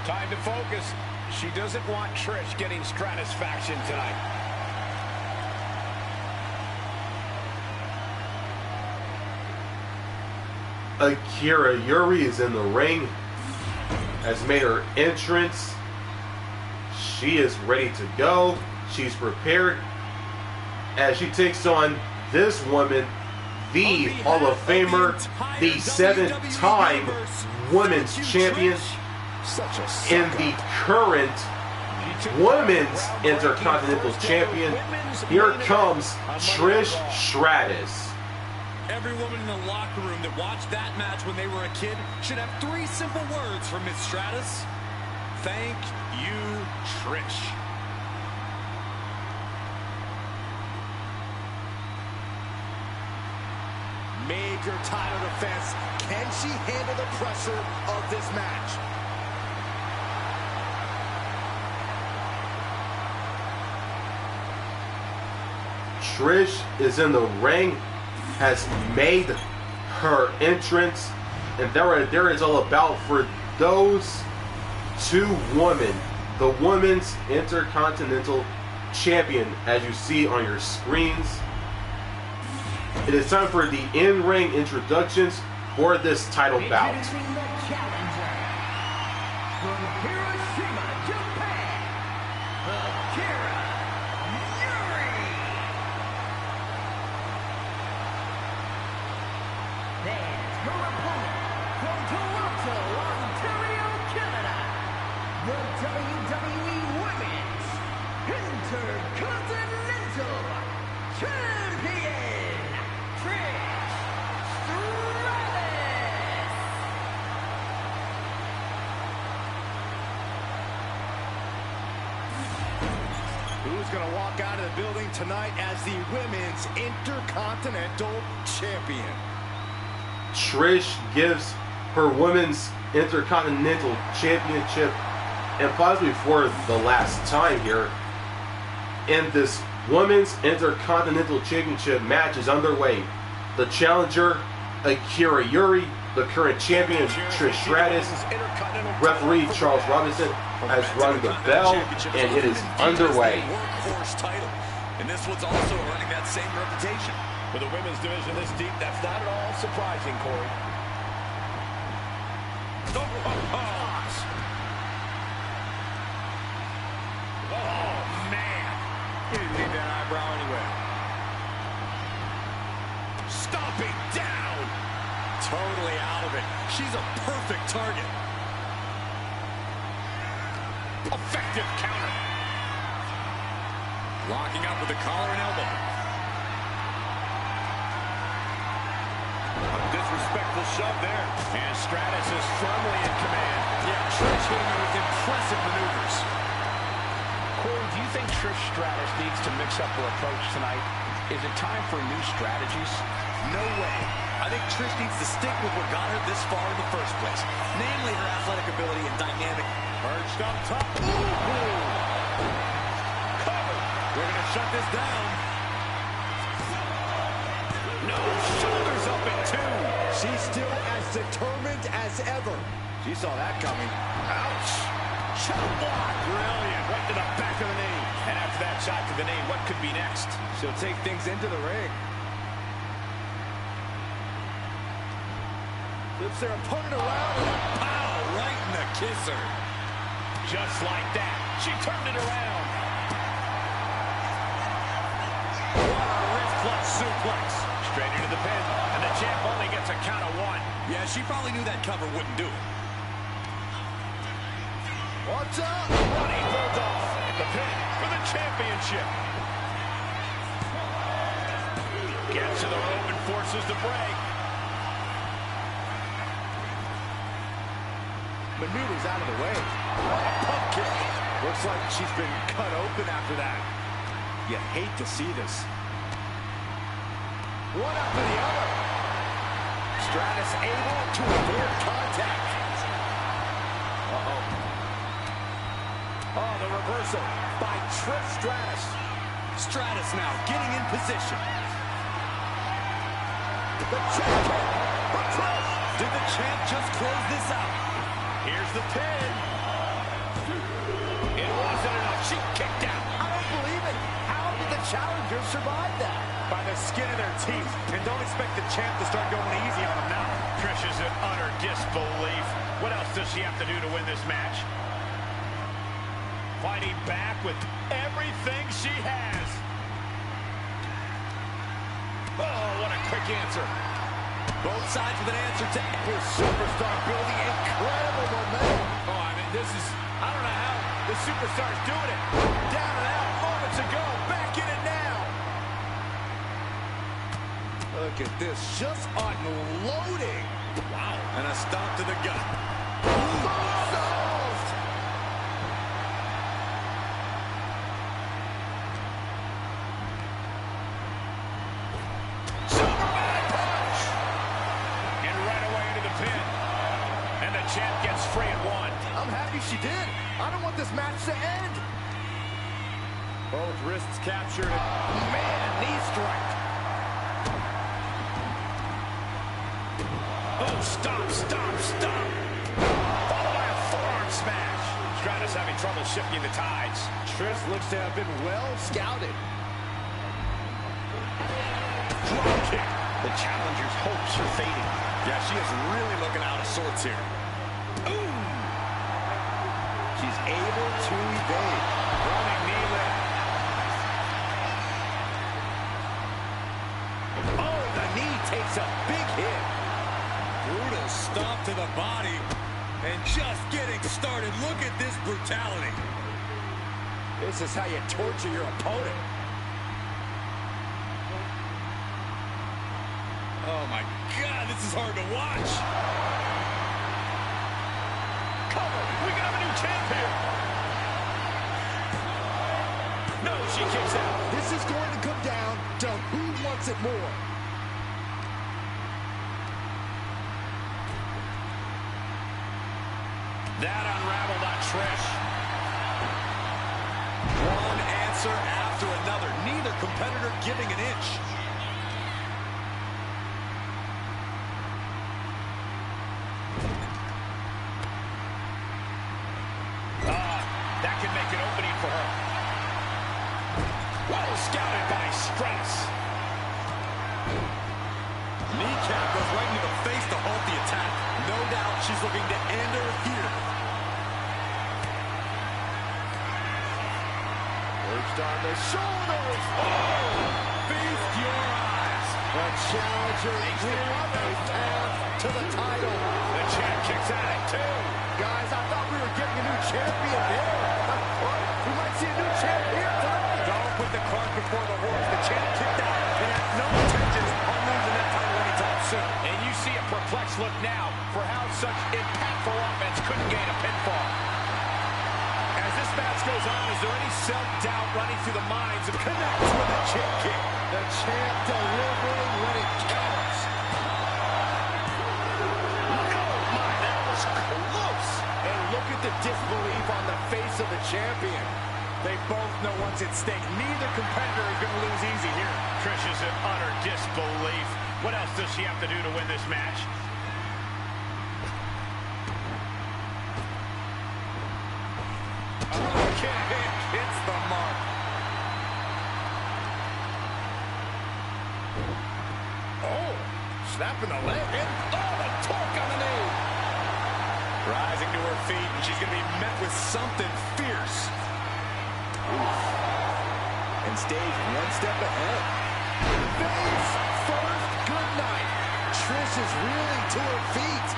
Time to focus. She doesn't want Trish getting stratisfaction tonight. Akira Yuri is in the ring, has made her entrance. She is ready to go. She's prepared as she takes on this woman, the Hall of Famer, the 7-time Women's Champion, and the current Women's Intercontinental Champion. Here comes Trish Stratus. Every woman in the locker room that watched that match when they were a kid should have 3 simple words for Miss Stratus. Thank you, Trish. Major title defense. Can she handle the pressure of this match? Trish is in the ring, has made her entrance, and there is all about for those 2 women, the Women's Intercontinental Champion, as you see on your screens. It is time for the in-ring introductions for this title bout. Introducing the challenger from Hiroshima, Japan, Akira Yuri. And her opponent from Toronto, Ontario, Canada, the WWE Women's Intercontinental Champion, Trish Stratus. Who's going to walk out of the building tonight as the Women's Intercontinental Champion? Trish gives her Women's Intercontinental Championship, and possibly for the last time here, in this Women's Intercontinental Championship match is underway. The challenger, Akira Yuri, the current champion, Trish Stratus. Referee Charles Robinson has rung the bell, and it is underway. Workhorse title. And this one's also running that same reputation. With the women's division this deep, that's not at all surprising, Corey. Oh, man. He didn't need that eyebrow anyway. Stomping down. Totally out of it. She's a perfect target. Effective counter. Locking up with the collar and elbow. A disrespectful shove there. And Stratus is firmly in command. Yeah, Trish hitting her with impressive maneuvers. Corey, do you think Trish Stratus needs to mix up her approach tonight? Is it time for new strategies? No way. I think Trish needs to stick with what got her this far in the first place, namely her athletic ability and dynamic. Perched up top. Ooh. Cover. We're going to shut this down. No, shoulders up in two. She's still as determined as ever. She saw that coming. Ouch. Shot block. Brilliant. Right to the back of the knee. And after that shot to the knee, what could be next? She'll take things into the ring. Flips their opponent around. Pow, right in the kisser. Just like that. She turned it around. What a wrist clutch suplex. Straight into the pin. And the champ only gets a count of one. Yeah, she probably knew that cover wouldn't do it. What's up? Running Bulldog in the pin for the championship. Gets to the rope and forces the break. Maneuvers out of the way. Pump kick. Looks like she's been cut open after that. You hate to see this. One after the other. Stratus able to avoid contact. Oh, the reversal by Trish Stratus. Stratus now getting in position. The champ for Trish. Did the champ just close this out? Here's the pin. It wasn't enough. She kicked out. I don't believe it. How did the challenger survive that? By the skin of their teeth. And don't expect the champ to start going easy on him now. Trish is in utter disbelief. What else does she have to do to win this match? Fighting back with everything she has. Oh, what a quick answer. Both sides with an answer to Here's Superstar building incredible momentum. Oh, I mean, this is, I don't know how the Superstar's doing it. Down and out moments ago. Back in it now. Look at this, just unloading. Wow. And a stomp to the gut. Solved. Superman punch. And right away into the pin. And the champ gets free at one. I'm happy she did. I don't want this match to end. Both wrists captured. Man, knee strike. Oh, stop, stop, stop. Followed by a forearm smash. Stratus having trouble shifting the tides. Trish looks to have been well scouted. Drop kick. The challenger's hopes are fading. Yeah, she is really looking out of sorts here. Ooh! She's able to evade. Running knee lift. Oh, the knee takes a big hit. Brutal stomp to the body. And just getting started. Look at this brutality. This is how you torture your opponent. Oh my God, this is hard to watch. Cover. We can have a new champ here. No, she kicks out. This is going to come down to who wants it more. That unraveled on Trish. One answer after another. Neither competitor giving an inch. That can make an opening for her. Well scouted by Stratus. Kneecap goes right into the face to halt the attack. No doubt she's looking to end her here. Perched on the shoulders. Oh! Feast your eyes. The challenger clearing a path to the title. The champ kicks out at 2. Guys, I thought we were getting a new champion there. We might see a new champ here tonight. Don't put the cart before the horse. The champ kicked out and has no intentions on losing that title anytime soon. And you see a perplexed look now for how such impactful offense couldn't gain a pinfall. As this match goes on, is there any self-doubt running through the minds of connects with a chip kick? The champ delivering when it counts. And look at the disbelief on the face of the champion. They both know what's at stake. Neither competitor is going to lose easy here. Trish is in utter disbelief. What else does she have to do to win this match? Okay, hits the mark. Oh, snapping the leg. And the torque on the knee. Rising to her feet, and she's going to be met with something fierce. And stays one step ahead. Face first, good night. Trish is reeling to her feet.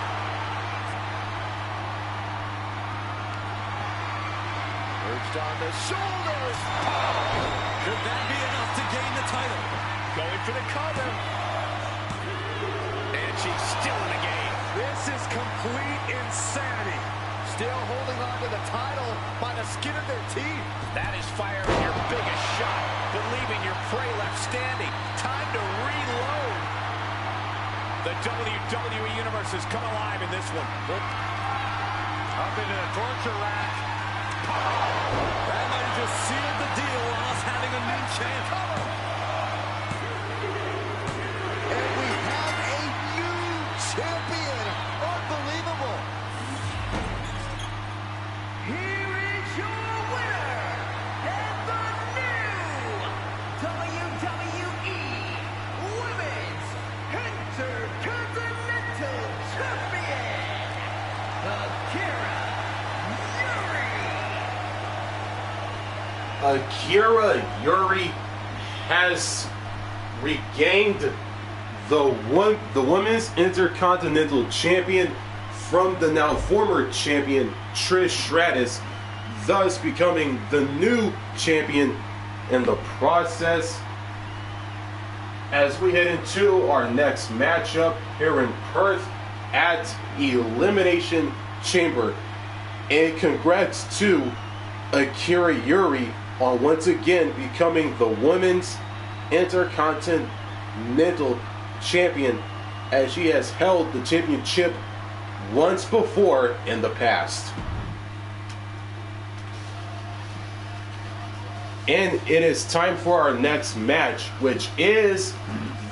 Perched on the shoulders. Could that be enough to gain the title? Going for the cover. And she's still in the game. This is complete insanity. Still holding on to the title by the skin of their teeth. That is firing your biggest shot, but leaving your prey left standing. Time to reload. The WWE Universe has come alive in this one. Up into the torture rack. That might have just sealed the deal on us having a new champ. And we have a new champion. Unbelievable. Here is your winner, and the new WWE Women's Intercontinental Champion, Akira Yuri has regained the Women's Intercontinental Champion from the now former champion Trish Stratus, thus becoming the new champion in the process. As we head into our next matchup here in Perth at Elimination Chamber. And congrats to Akira Yuri on once again becoming the Women's Intercontinental Champion, as she has held the championship once before in the past. And it is time for our next match, which is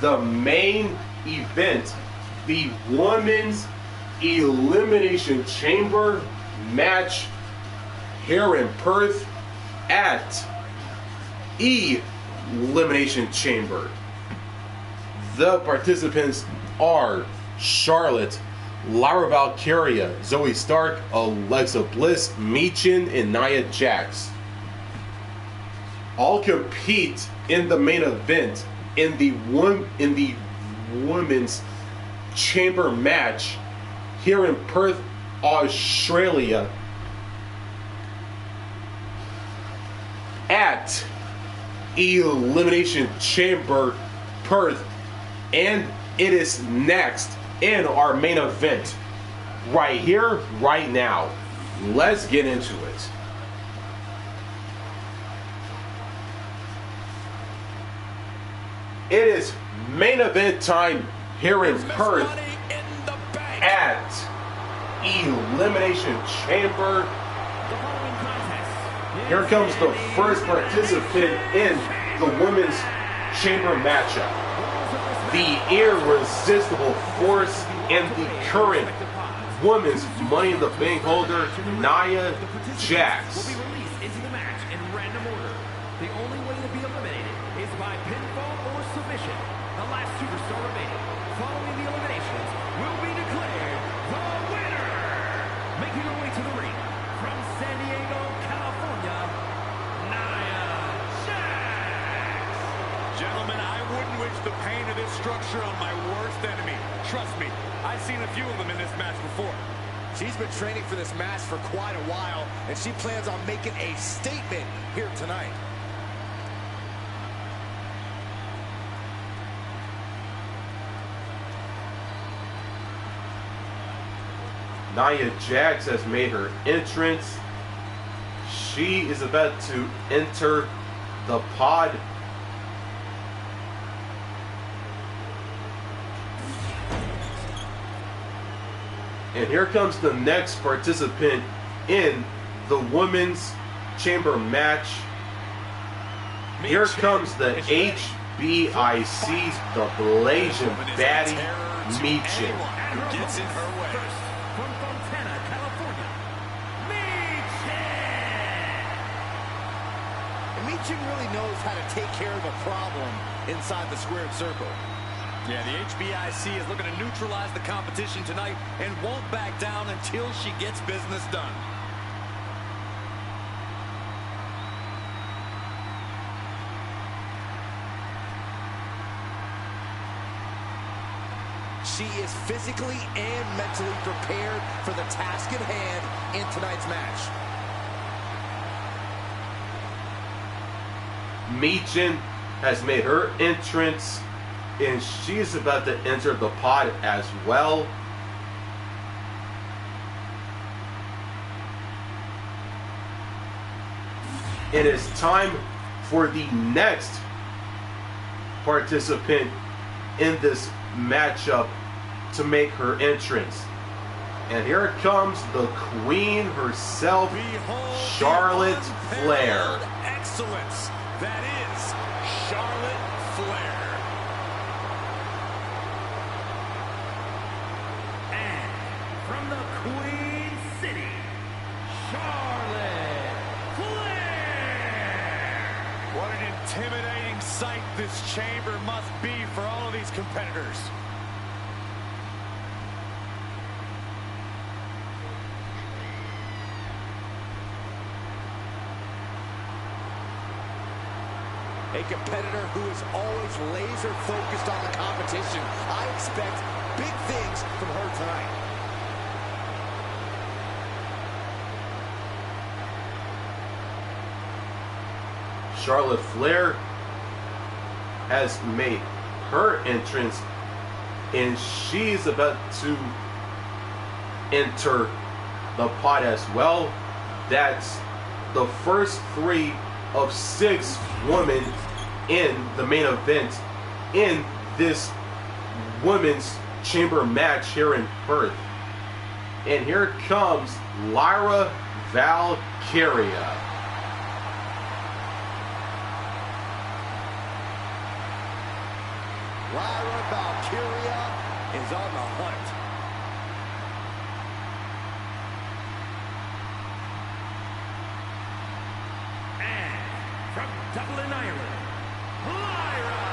the main event, the Women's Elimination Chamber match here in Perth at Elimination Chamber. The participants are Charlotte, Lyra Valkyria, Zoe Stark, Alexa Bliss, Michin, and Nia Jax. All compete in the main event in the women's chamber match here in Perth, Australia at Elimination Chamber Perth, and it is next in our main event right here, right now. Let's get into it. It is main event time here in Perth at Elimination Chamber. Here comes the first participant in the women's chamber matchup. The irresistible force and the current women's Money in the Bank holder, Nia Jax. Will be released into the match in random order. The only way to be eliminated is by pinfall or submission. The last superstar remaining, following the eliminations, will be declared the winner. Making her way to the ring from San Diego, California, Nia Jax. Gentlemen, I wouldn't wish the pain of this structure on my worst enemy. Trust me, I've seen a few of them in this match before. She's been training for this match for quite a while, and she plans on making a statement here tonight. Nia Jax has made her entrance. She is about to enter the pod. And here comes the next participant in the women's chamber match. Here comes the HBIC's the Blasian baddie, Michin. Gets in her way. From Fontana, California, Michin. And Michin really knows how to take care of a problem inside the squared circle. Yeah, the HBIC is looking to neutralize the competition tonight and won't back down until she gets business done. She is physically and mentally prepared for the task at hand in tonight's match. Michin has made her entrance, and she's about to enter the pod as well. It is time for the next participant in this matchup to make her entrance. And here comes the queen herself, Behold, Charlotte the Flair. excellence that is Charlotte Flair. And from the Queen City, Charlotte Flair. What an intimidating sight this chamber must be for all of these competitors. A competitor who is always laser focused on the competition. I expect big things from her tonight. Charlotte Flair has made her entrance, and she's about to enter the pod as well. That's the first 3 of 6 women in the main event in this women's chamber match here in Perth. And here comes Lyra Valkyria. Lyra Valkyria is on the hunt. Dublin, Ireland, Lyra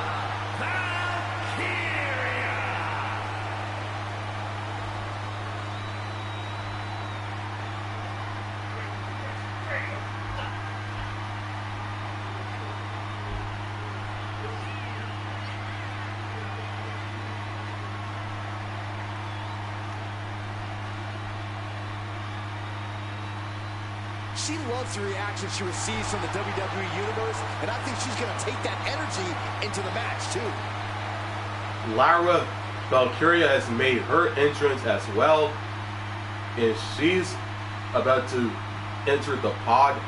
Valkyria. She loves the reaction she receives from the WWE Universe, and I think she's going to take that energy into the match, too. Lyra Valkyria has made her entrance as well, and she's about to enter the pod.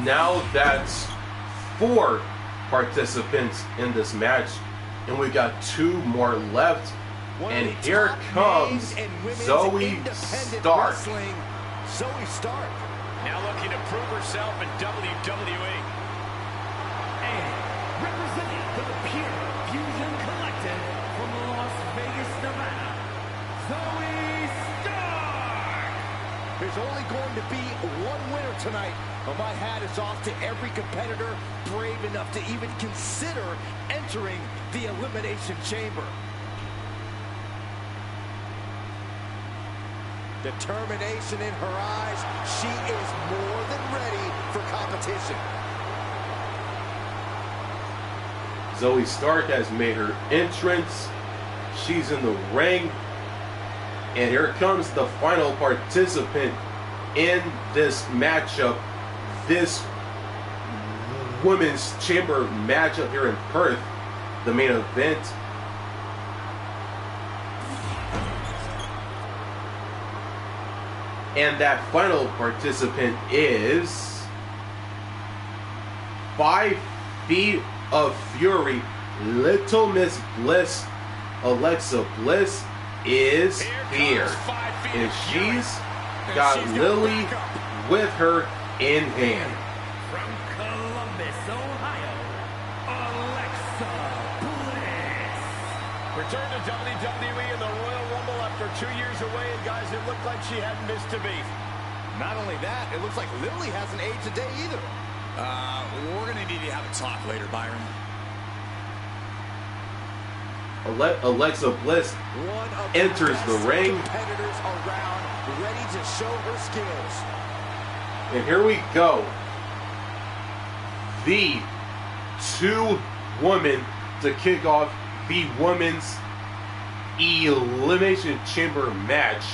Now that's 4 participants in this match, and we got 2 more left. And here comes Zoe Stark. Zoe Stark. Now looking to prove herself in WWE. And representing the Pure Fusion Collective from Las Vegas, Nevada, Zoe Stark. There's only going to be one winner tonight, but my hat is off to every competitor brave enough to even consider entering the Elimination Chamber. Determination in her eyes. She is more than ready for competition. Zoe Stark has made her entrance. She's in the ring. And here comes the final participant in this matchup. This women's chamber matchup here in Perth. The main event. And that final participant is 5 Feet of Fury, Little Miss Bliss. Alexa Bliss is here. And she's got Lily with her in hand. From Columbus, Ohio, Alexa Bliss. Return to WWE in the Royal Rumble after 2 years away, and guys, it looked like she hadn't missed a beat. Not only that, it looks like Lily hasn't aged a day either. We're going to need to have a talk later, Byron. Alexa Bliss enters the ring. Competitors around, ready to show her skills. And here we go. The 2 women to kick off the women's Elimination Chamber match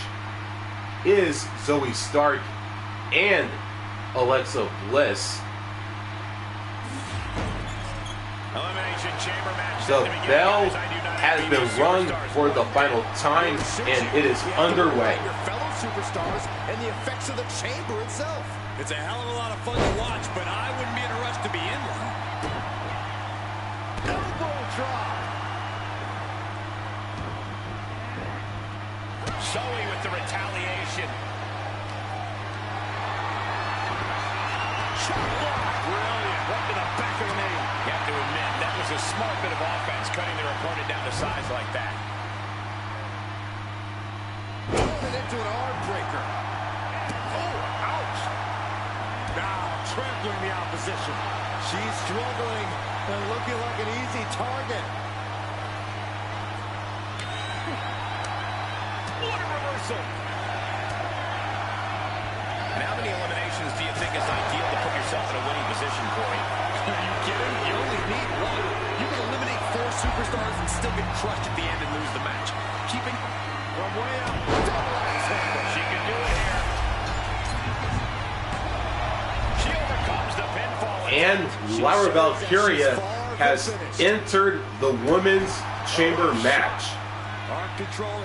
is Zoe Stark and Alexa Bliss. Elimination Chamber match. The bell has been rung for the final time, and it is underway. Your fellow superstars and the effects of the chamber itself. It's a hell of a lot of fun to watch, but I wouldn't be in a rush to be in one. Elbow drop. Zoe with the retaliation. Chop block. Brilliant. Right to the back of the knee. You have to admit, that was a smart bit of offense, cutting their opponent down to size like that. Rolling into an arm breaker. Oh, ouch. Now trampling the opposition. She's struggling and looking like an easy target. What a reversal. And how many eliminations do you think is ideal to put yourself in a winning position, Corey? Are you kidding? You only need one. You can eliminate 4 superstars and still get crushed at the end and lose the match. Keeping From way out. Double axe handle. She can do it here. She overcomes the pinfall. And Lyra Valkyria has entered the women's chamber match.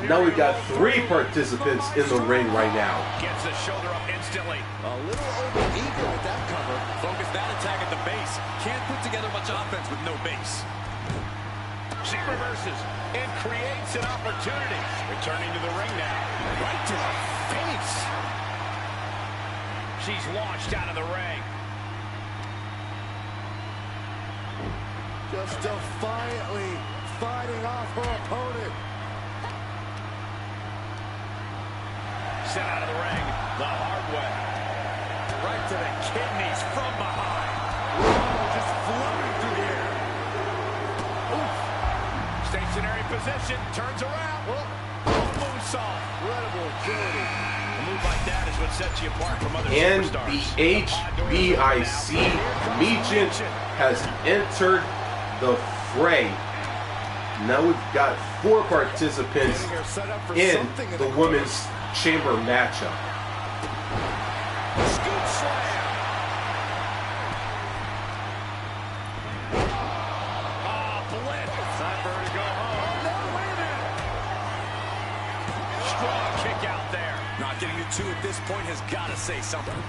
Now we've got 3 participants in the ring right now. Gets the shoulder up instantly. A little over-eager with that cover. focus that attack at the base. Can't put together much offense with no base. She reverses and creates an opportunity. Returning to the ring now. Right to the face. She's launched out of the ring. Just defiantly fighting off her opponent. Sent out of the ring the hard way. Right to the kidneys from behind. Oh, just floating through the air. Oof. Stationary position, turns around. Moonsault. Incredible agility. A move like that is what sets you apart from other And superstars. the HBIC Legion has entered the fray. Now we've got 4 participants in the women's chamber matchup. Scoop slam. Oh, blitz. Time for her to go home. No, wait a minute. Strong kick out there. Not getting to 2 at this point has got to say something.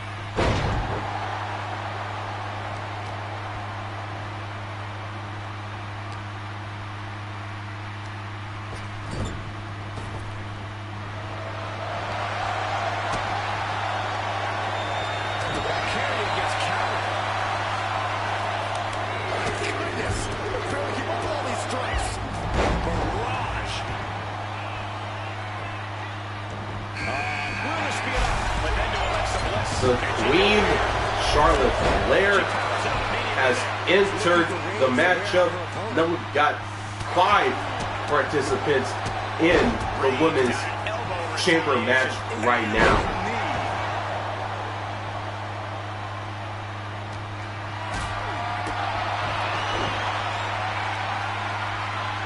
The Queen, Charlotte Belair, has entered the matchup. Now we've got 5 participants in the women's chamber match right now.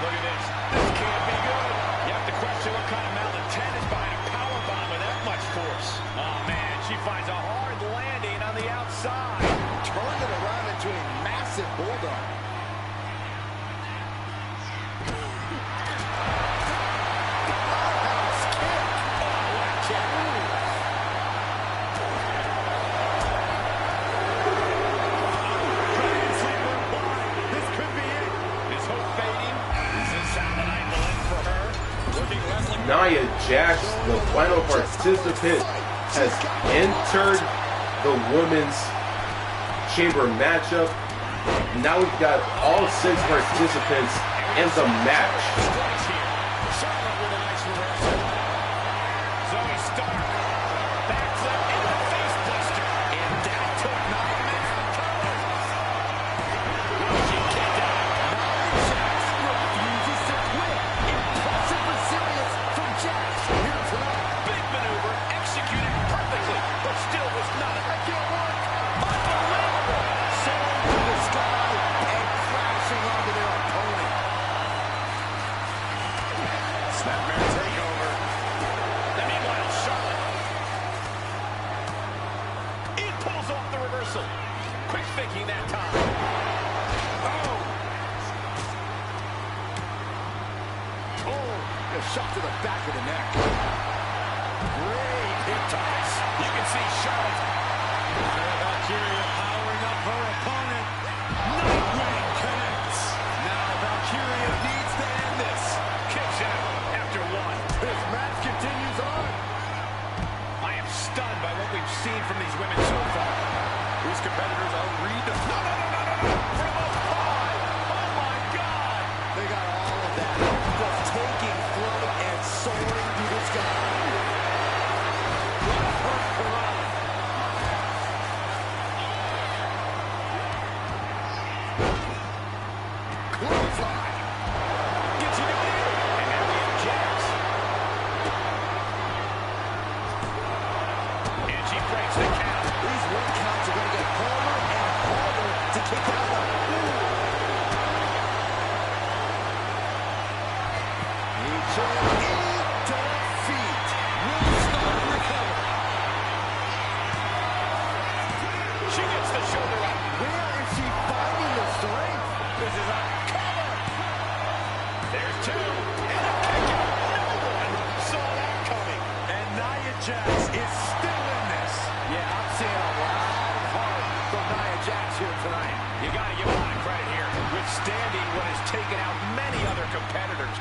Look at this. This can't be good. You have to question what kind of malcontent is behind a powerbomb with that much force. Oh, man, she finds a hard landing on the outside. Turned it around into a massive bulldog. This could be it. Is hope fading? Is this how the night will end for her? Looking less like Nia Jax, the final participant, has entered the women's chamber matchup. Now we've got all 6 participants in the match. strikes here. Charlotte with a nice reversal. Zoe Stark. Backflip into the face buster. And down to 9 minutes. She kicked out. Jax refuses to quit. Impressive resilience from Jax here tonight. Big maneuver executed perfectly, but still was not. I can't work. Unbelievable. Soaring through the sky and crashing onto their opponent. Snapmare takeover. And meanwhile, Charlotte. It pulls off the reversal. Quick thinking that time. A shot to the back of the neck. Great hip toss. You can see Charlotte. Valkyria powering up her opponent. Nightwing connects. Now Valkyria needs to end this. Kicks out after 1. This match continues on. I am stunned by what we've seen from these women so far. These competitors are redefined. From a 5. Oh my God. They got all of that. Just taking flight and soaring through the sky. What a hurt parade. Clothesline. Gets you going. And now we have Jax. And she breaks the count. These 1 counts are going to get harder and harder to kick out of. Each defeat. Will start to recover. She gets the shoulder up. Where is she finding the strength? This is a cover. There's 2. And a kick out. No one saw that coming. And Nia Jax is still in this. Yeah, I'm seeing a lot of heart from Nia Jax here tonight. You got to give a lot of credit here. Withstanding what has taken out many other competitors.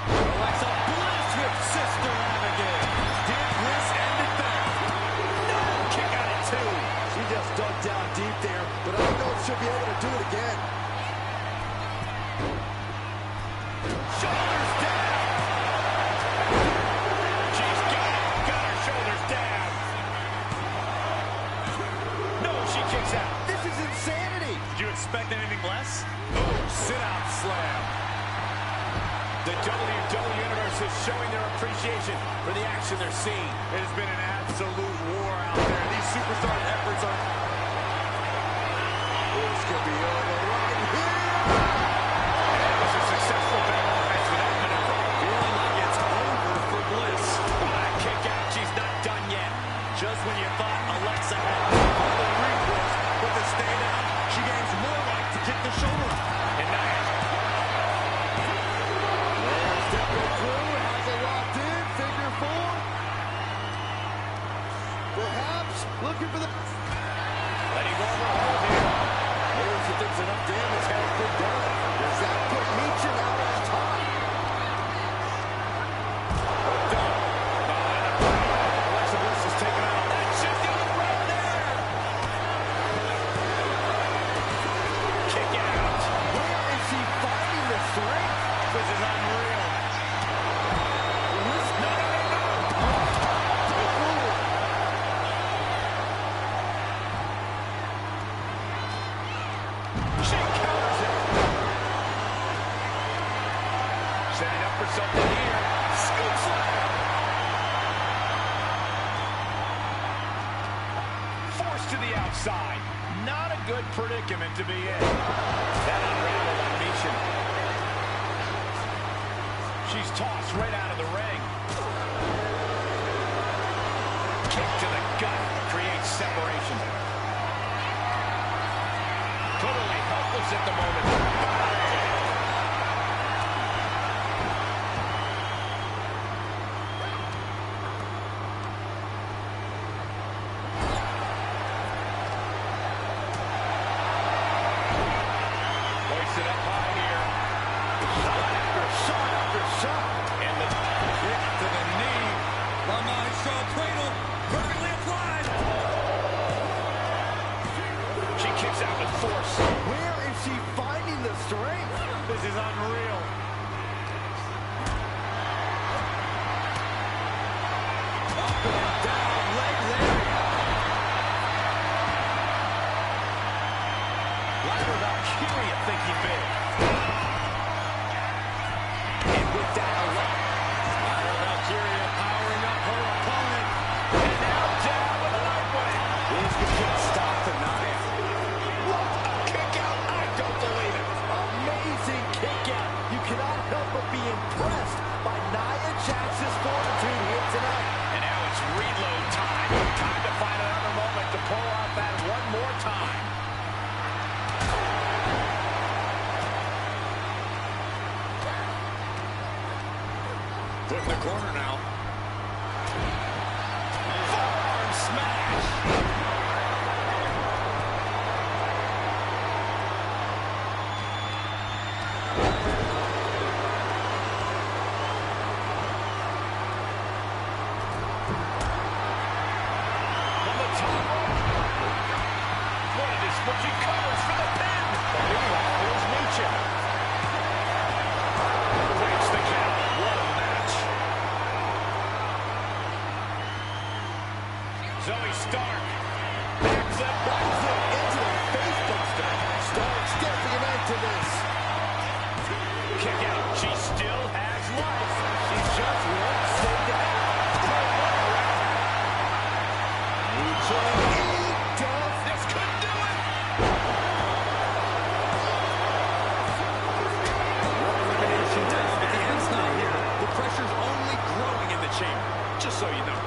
Alexa Bliss with Sister Abigail. Did Bliss end it there? No, kick out at 2. She just dug down deep there, but I don't know if she'll be able to do it again. Shoulders down. She's got just showing their appreciation for the action they're seeing. It has been an absolute war out there. These superstar efforts are... This could be over right here. And it was a successful battle match for that maneuver. Feeling like it's over for Bliss. What a kick out. She's not done yet. Just when you thought Alexa had all the recourse, but to stay down, she gains more life to kick the shoulder. And Nia. There's Deville through, has it locked in, figure four. Perhaps looking for the... Letting go of her hold here. Maybe she thinks enough damage has been done. Does that put Meechin out on top? Alexa Bliss is taking out that shifting right there. Kick out. Where is she finding the strength? This is unreal. No. She counters it. Setting up for something here. Scoop slam. Forced to the outside. Not a good predicament to be in. That unraveled on Meechin. She's tossed right out of the ring. Kick to the gut creates separation. Totally helpless at the moment. Hoists it up high here. Shot after shot after shot. And the kick to the knee. La Maestro cradle, perfectly applied. She kicks out with force. Where is she finding the strength? This is unreal. Up and down, leg lariat. Ladder Valkyria thinking big. And with that, a left. Ladder Valkyria powering up her opponent. And now down with a leg break. This could put a stop to Nia. What a kick out. I don't believe it. Amazing kick out. You cannot help but be impressed by Nia Jax's fortitude here tonight. And now it's reload time. Time to find another moment to pull out that one more time. Put in the corner now. Forearm smash. From the top rope. What a dis- but she covers for the pin. Meanwhile, here's Meechin. Breaks the count. What a match. Zoe Stark. Backflip, right foot into the face buster. Stark stepping an end to this. Kick out. She still has life. She just won't stay down. This could do it. Elimination time, but the end's not here. The pressure's only growing in the chamber, just so you know.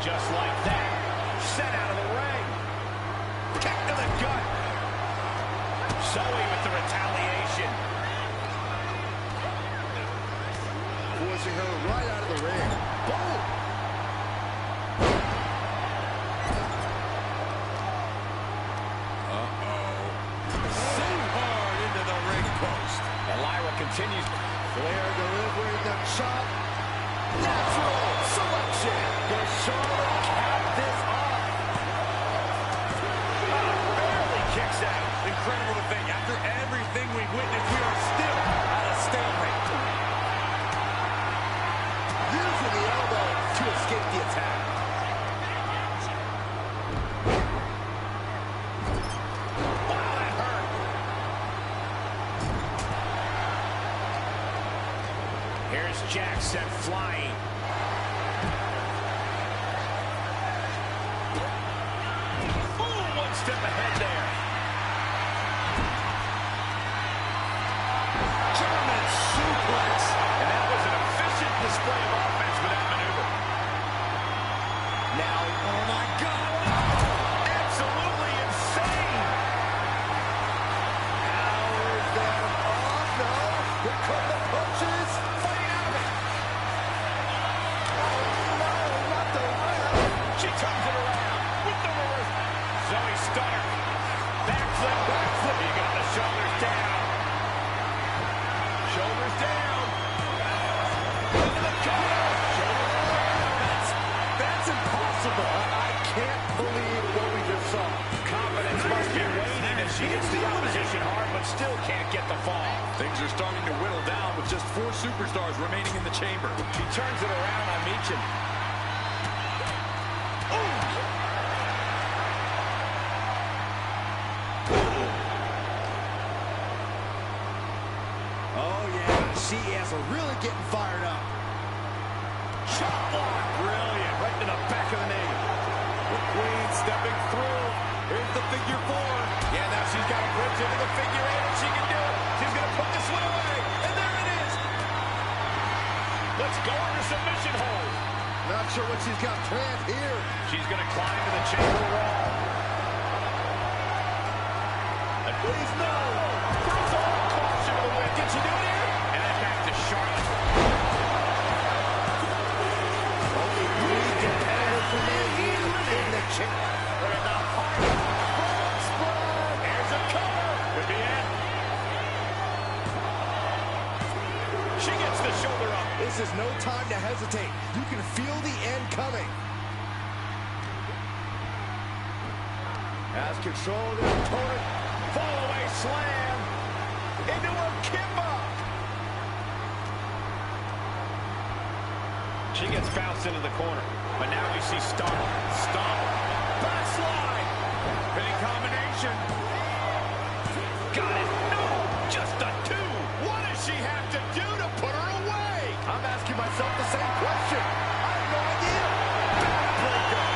Just like that. Set out of the ring. Kick to the gut. Zoe with the retaliation. Forcing her right out of the ring. Boom! So hard into the ring post. And Lyra continues. Flair delivering the chop. Natural selection. Does Charlotte cap this off? Barely kicks out. Incredible to think, after everything we've witnessed, we are still at a stalemate. Using the elbow to escape the attack. What Judas Jack sent flying. Ooh, one step ahead there. German suplex. And that was an efficient display of offense with that maneuver. Now, oh my God, no! Absolutely insane! How is that? Oh no! Here come the punches! Fighting out of it! Oh no! Not the ref! She turns it around with the reverse. Zoe Stark. Backflip, backflip. You got the shoulders down. Shoulders down. Into the cover. Shoulders down. That's impossible! I can't believe what we just saw. Confidence must be waning as she hits the opposition hard, but still can't get the fall. Things are starting to whittle down with just 4 superstars remaining in the chamber. She turns it around on Meechin. Oh yeah, she is really getting fired up. Chop block. Brilliant. Right to the back of the knee. The Queen stepping through. Here's the figure 4. Yeah, now she's got a bridge into the figure 8, and she can do it. She's going to put this one away, and there it is. Let's go into submission hold. Not sure what she's got planned here. She's going to climb to the chamber wall. And please, no. Throws all caution to the wind. Did she do it here? And then back to Charlotte. Only 3 competitors remain here in the chamber. Look at the heart. There's a cover. Could be it. She gets the shoulder up. This is no time to hesitate. You can feel the end coming. Has control of their opponent. Fall away slam. Into a kimba. She gets bounced into the corner. But now we see Stomp. Stomp. Backslide. Pinning combination. Got it. No. Just a 2. What does she have to do to put her away? I'm asking myself the same question. I have no idea. Backbreaker.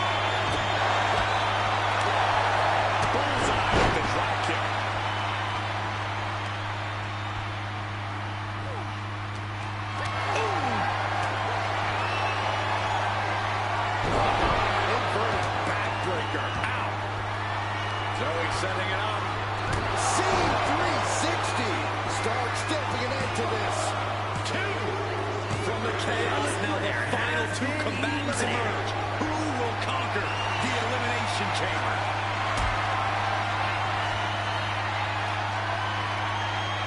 Bullseye with the drop kick. Inverted backbreaker. Ow. Zoe setting it up. Scene 360. Stark still to an end to this. 2. From the chaos, now the final 2 combatants emerge. Who will conquer the Elimination Chamber?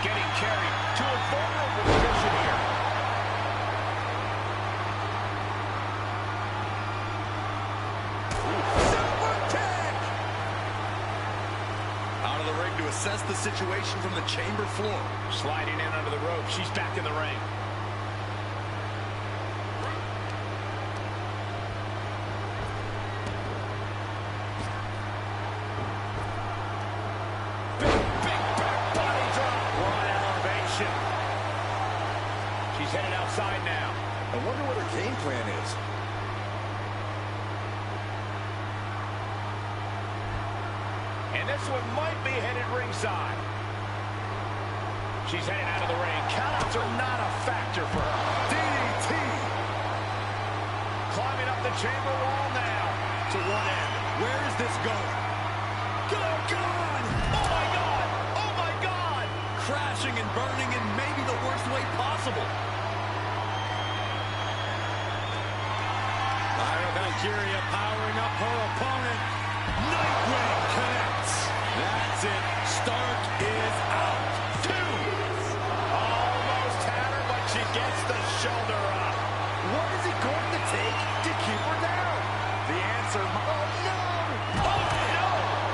Getting carried to a vulnerable position here. Super kick. Out of the ring to assess the situation from the chamber floor. Sliding in under the rope. She's back in the ring. Big back body drop. One elevation. She's headed outside now. I wonder what her game plan is. And this one might be headed ringside. She's headed out of the ring. Countouts are not a factor for her. DDT. Climbing up the chamber wall now. To one end. Where is this going? Good God! Oh my God! Oh my God! Crashing and burning in maybe the worst way possible. Ira Valkyria powering up her opponent. Nightwing connects. That's it. Stark is out. 2. Almost had her, but she gets the shoulder up. What is it going to take to keep her down? The answer. Oh no! Oh no!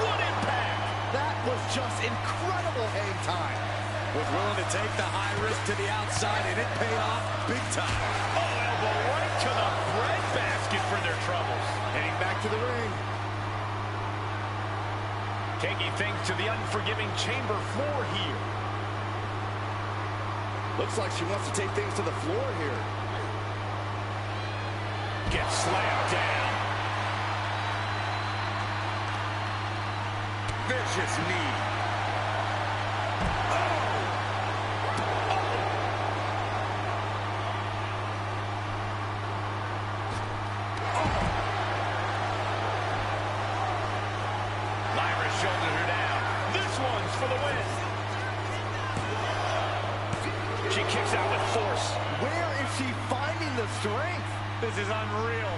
What impact! That was just incredible hang time. Was willing to take the high risk to the outside, and it paid off big time. Oh, elbow right to the breadbasket for their troubles. Heading back to the ring. Taking things to the unforgiving chamber floor here. Looks like she wants to take things to the floor here. Gets slammed down. Vicious knee. Shoulders her down. This one's for the win. She kicks out with force. Where is she finding the strength? This is unreal.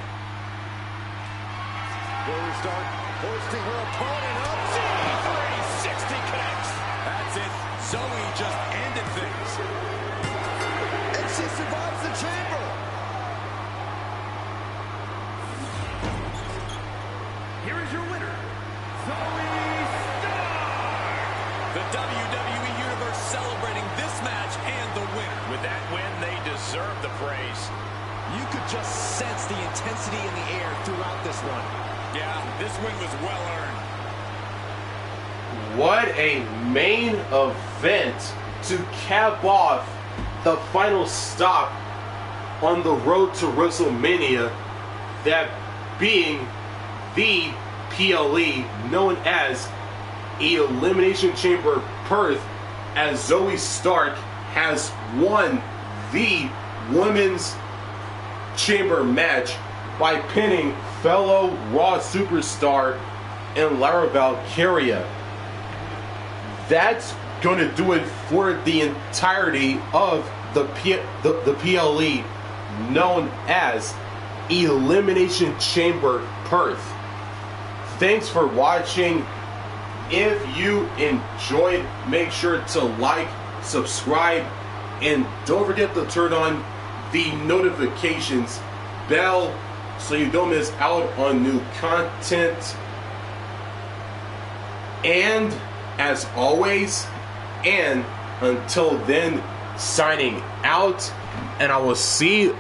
Will start hoisting her opponent up. 360 connects. That's it. Zoe just ended things. And she survives the chamber. Here is your winner, Zoe. The WWE Universe celebrating this match and the winner. With that win, they deserve the praise. You could just sense the intensity in the air throughout this one. Yeah, this win was well earned. What a main event to cap off the final stop on the road to WrestleMania, that being the PLE known as Elimination Chamber Perth, as Zoe Stark has won the Women's Chamber match by pinning fellow Raw superstar and Lara Valkyria. That's going to do it for the entirety of the PLE known as Elimination Chamber Perth. Thanks for watching. If you enjoyed, make sure to like, subscribe, and don't forget to turn on the notifications bell so you don't miss out on new content. And as always, and until then, signing out, and I will see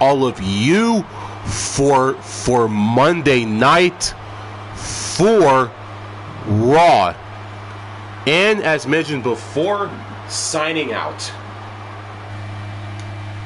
all of you for Monday night for Raw. And as mentioned before, signing out.